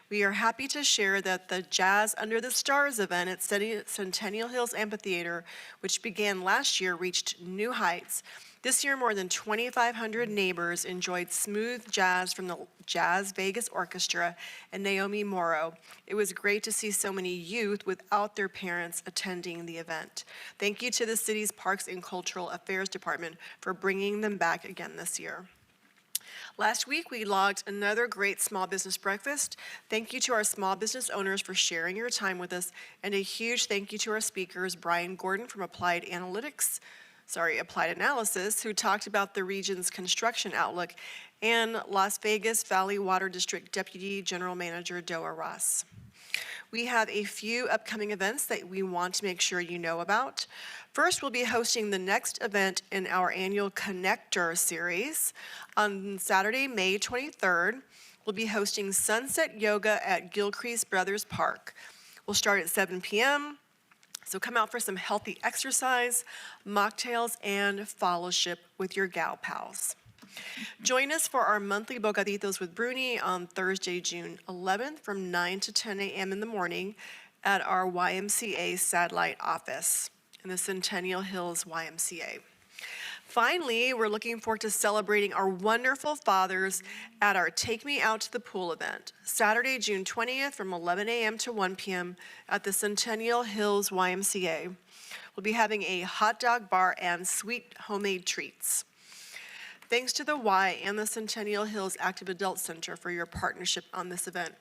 We are happy to share that the Jazz Under the Stars event at Centennial Hills Amphitheater, which began last year, reached new heights. This year, more than 2,500 neighbors enjoyed smooth jazz from the Jazz Vegas Orchestra and Naomi Morrow. It was great to see so many youth without their parents attending the event. Thank you to the city's Parks and Cultural Affairs Department for bringing them back again this year. Last week, we logged another great small business breakfast. Thank you to our small business owners for sharing your time with us, and a huge thank you to our speakers, Brian Gordon from Applied Analysis, who talked about the region's construction outlook, and Las Vegas Valley Water District Deputy General Manager Doa Ross. We have a few upcoming events that we want to make sure you know about. First, we'll be hosting the next event in our annual Connector series. On Saturday, May 23rd, we'll be hosting Sunset Yoga at Gilcrease Brothers Park. We'll start at 7 p.m., so come out for some healthy exercise, mocktails, and fellowship with your gal pals. Join us for our monthly Bocaditos with Bruni on Thursday, June 11th from 9 to 10 a.m. in the morning at our YMCA satellite office in the Centennial Hills YMCA. Finally, we're looking forward to celebrating our wonderful fathers at our Take Me Out to the Pool event, Saturday, June 20th from 11 a.m. to 1 p.m. at the Centennial Hills YMCA. We'll be having a hot dog bar and sweet homemade treats. Thanks to the Y and the Centennial Hills Active Adult Center for your partnership on this event.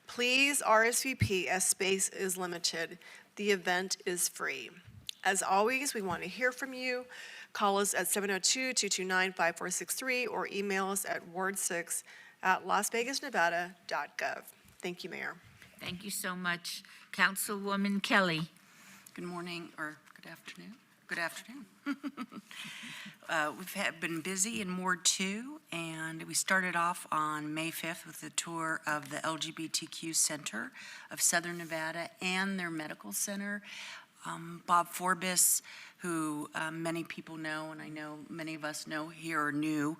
Please RSVP as space is limited. The event is free. As always, we want to hear from you. Call us at 702-229-5463 or email us at ward6@lasvegasnevada.gov. Thank you, Mayor. Thank you so much. Councilwoman Kelly. Good morning, or good afternoon. Good afternoon. We've been busy in Ward 2, and we started off on May 5th with a tour of the LGBTQ Center of Southern Nevada and their medical center. Bob Forbis, who many people know, and I know many of us know here or knew,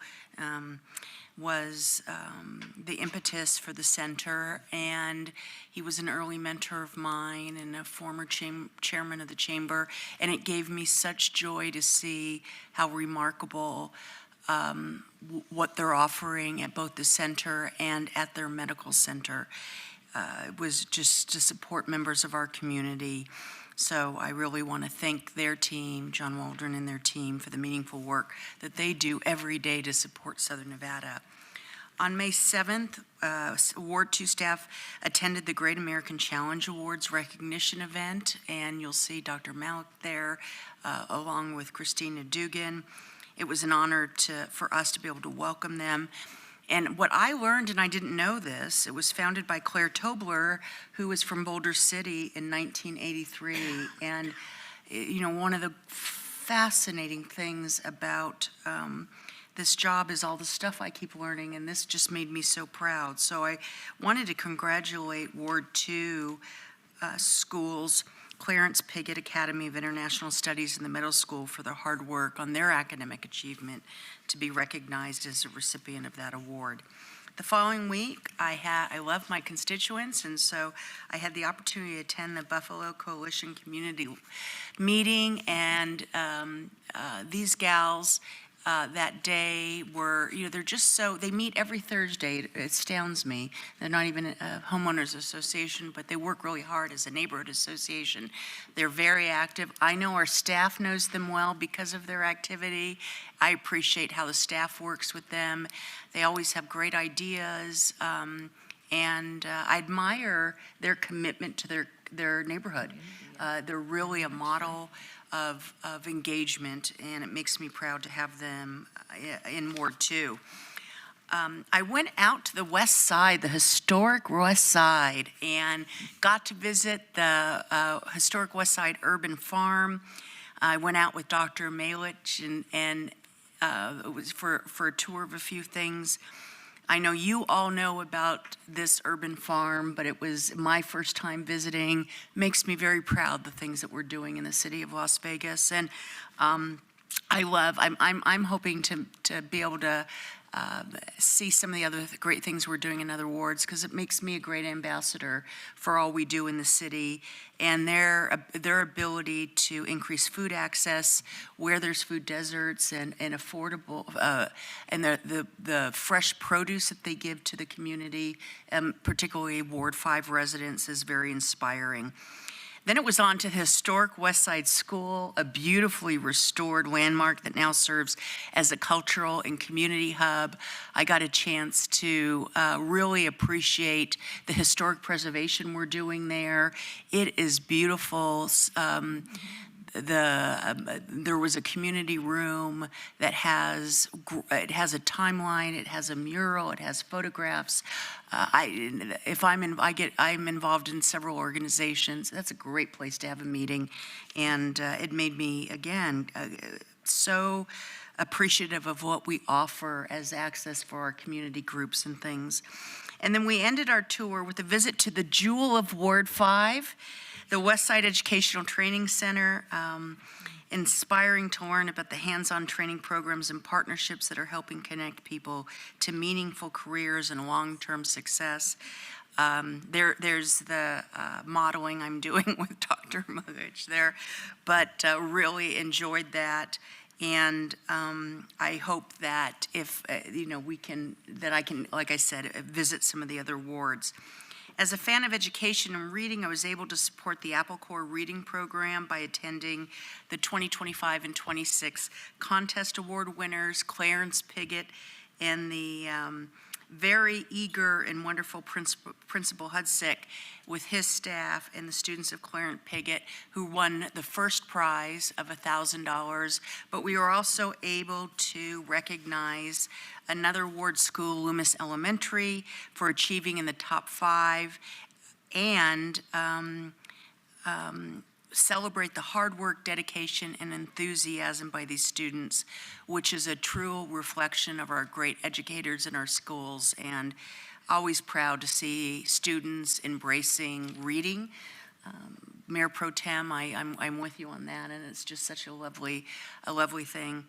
was the impetus for the center, and he was an early mentor of mine and a former chairman of the chamber, and it gave me such joy to see how remarkable what they're offering at both the center and at their medical center. It was just to support members of our community. So I really want to thank their team, John Waldron and their team, for the meaningful work that they do every day to support Southern Nevada. On May 7th, Ward 2 staff attended the Great American Challenge Awards recognition event, and you'll see Dr. Malik there, along with Christina Dugan. It was an honor for us to be able to welcome them. And what I learned, and I didn't know this, it was founded by Claire Tobler, who was from Boulder City in 1983. And, you know, one of the fascinating things about this job is all the stuff I keep learning, and this just made me so proud. So I wanted to congratulate Ward 2 schools, Clarence Piggott Academy of International Studies in the middle school, for their hard work on their academic achievement to be recognized as a recipient of that award. The following week, I love my constituents, and so I had the opportunity to attend the Buffalo Coalition Community Meeting, and these gals that day were, you know, they're just so, they meet every Thursday. It astounds me. They're not even a homeowners association, but they work really hard as a neighborhood association. They're very active. I know our staff knows them well because of their activity. I appreciate how the staff works with them. They always have great ideas, and I admire their commitment to their neighborhood. They're really a model of engagement, and it makes me proud to have them in Ward 2. I went out to the west side, the historic west side, and got to visit the historic west side urban farm. I went out with Dr. Malich, and it was for a tour of a few things. I know you all know about this urban farm, but it was my first time visiting. Makes me very proud, the things that we're doing in the city of Las Vegas. And I'm hoping to be able to see some of the other great things we're doing in other wards, because it makes me a great ambassador for all we do in the city, and their ability to increase food access where there's food deserts and affordable, and the fresh produce that they give to the community, particularly Ward 5 residents, is very inspiring. Then it was on to the historic West Side School, a beautifully restored landmark that now serves as a cultural and community hub. I got a chance to really appreciate the historic preservation we're doing there. It is beautiful. There was a community room that has a timeline, it has a mural, it has photographs. I'm involved in several organizations. That's a great place to have a meeting, and it made me again so appreciative of what we offer as access for our community groups and things. And then we ended our tour with a visit to the Jewel of Ward 5, the Westside Educational Training Center, inspiring to learn about the hands-on training programs and partnerships that are helping connect people to meaningful careers and long-term success. There's the modeling I'm doing with Dr. Mugic there, but really enjoyed that. And I hope that if, that I can, like I said, visit some of the other wards. As a fan of education and reading, I was able to support the Apple Corps Reading Program by attending the 2025 and 26 contest award winners, Clarence Piggott, and the very eager and wonderful Principal Hudsick with his staff and the students of Clarence Piggott, who won the first prize of $1,000. But we were also able to recognize another ward school, Loomis Elementary, for achieving in the top 5, and celebrate the hard work, dedication, and enthusiasm by these students, which is a true reflection of our great educators in our schools, and always proud to see students embracing reading. Mayor Pro Tem, I'm with you on that, and it's just such a lovely thing.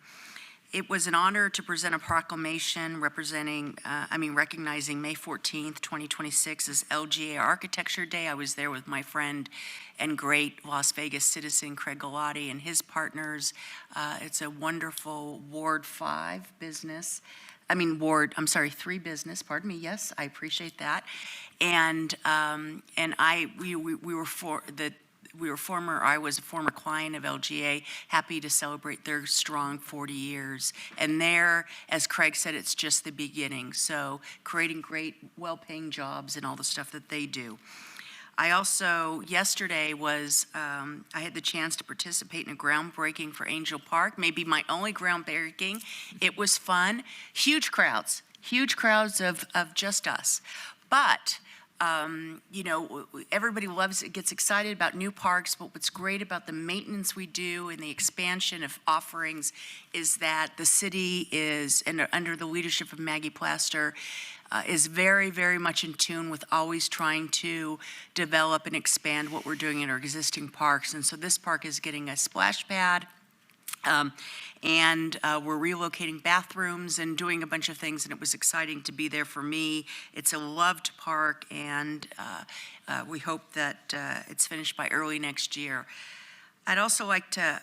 It was an honor to present a proclamation recognizing May 14th, 2026 as LGA Architecture Day. I was there with my friend and great Las Vegas citizen, Craig Galati, and his partners. It's a wonderful Ward 3 business, pardon me, yes, I appreciate that. And I was a former client of LGA, happy to celebrate their strong 40 years. And there, as Craig said, it's just the beginning. So creating great, well-paying jobs and all the stuff that they do. I also, yesterday I had the chance to participate in a groundbreaking for Angel Park, maybe my only groundbreaking. It was fun. Huge crowds of just us. But everybody gets excited about new parks, but what's great about the maintenance we do and the expansion of offerings is that the city is, under the leadership of Maggie Plaster, is very, very much in tune with always trying to develop and expand what we're doing in our existing parks. And so this park is getting a splash pad. And we're relocating bathrooms and doing a bunch of things, and it was exciting to be there for me. It's a loved park, and we hope that it's finished by early next year. I'd also like to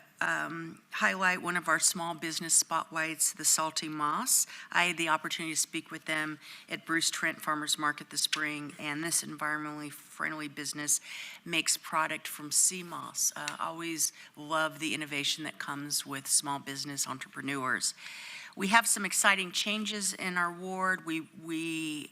highlight one of our small business spotlights, the Salty Moss. I had the opportunity to speak with them at Bruce Trent Farmers Market this spring, and this environmentally friendly business makes product from sea moss. Always love the innovation that comes with small business entrepreneurs. We have some exciting changes in our ward. We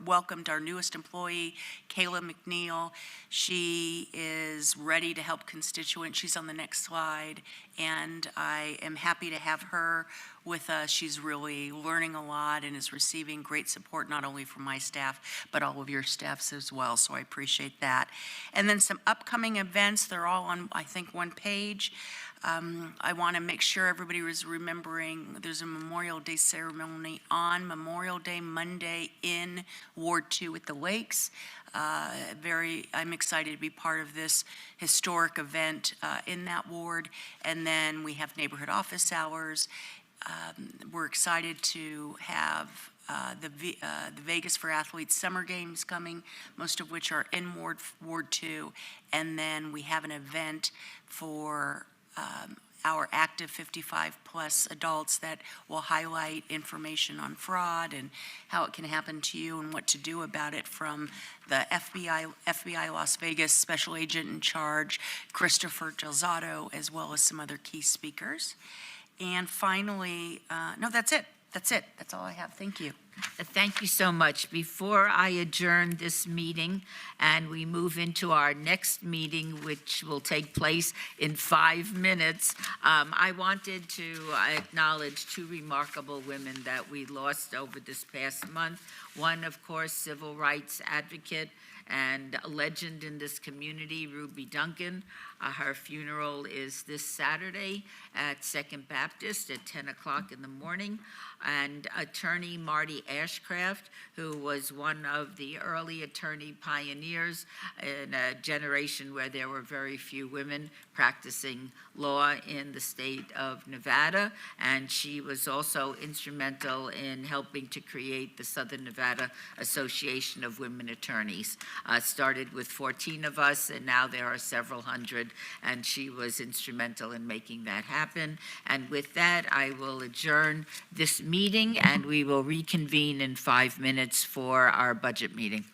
welcomed our newest employee, Kayla McNeil. She is ready to help constituents. She's on the next slide, and I am happy to have her with us. She's really learning a lot and is receiving great support, not only from my staff, but all of your staffs as well, so I appreciate that. And then some upcoming events, they're all on, I think, one page. I want to make sure everybody was remembering there's a Memorial Day ceremony on Memorial Day Monday in Ward 2 at the Lakes. I'm excited to be part of this historic event in that ward. And then we have neighborhood office hours. We're excited to have the Vegas for Athletes Summer Games coming, most of which are in Ward 2. And then we have an event for our active 55-plus adults that will highlight information on fraud and how it can happen to you and what to do about it from the FBI Las Vegas Special Agent in Charge, Christopher Gelzato, as well as some other key speakers. And finally, no, that's it. That's it. That's all I have. Thank you. Thank you so much. Before I adjourn this meeting and we move into our next meeting, which will take place in 5 minutes, I wanted to acknowledge 2 remarkable women that we lost over this past month. One, of course, civil rights advocate and a legend in this community, Ruby Duncan. Her funeral is this Saturday at Second Baptist at 10 o'clock in the morning. And attorney Marty Ashcraft, who was one of the early attorney pioneers in a generation where there were very few women practicing law in the state of Nevada. And she was also instrumental in helping to create the Southern Nevada Association of Women Attorneys. Started with 14 of us, and now there are several hundred, and she was instrumental in making that happen. And with that, I will adjourn this meeting, and we will reconvene in 5 minutes for our budget meeting.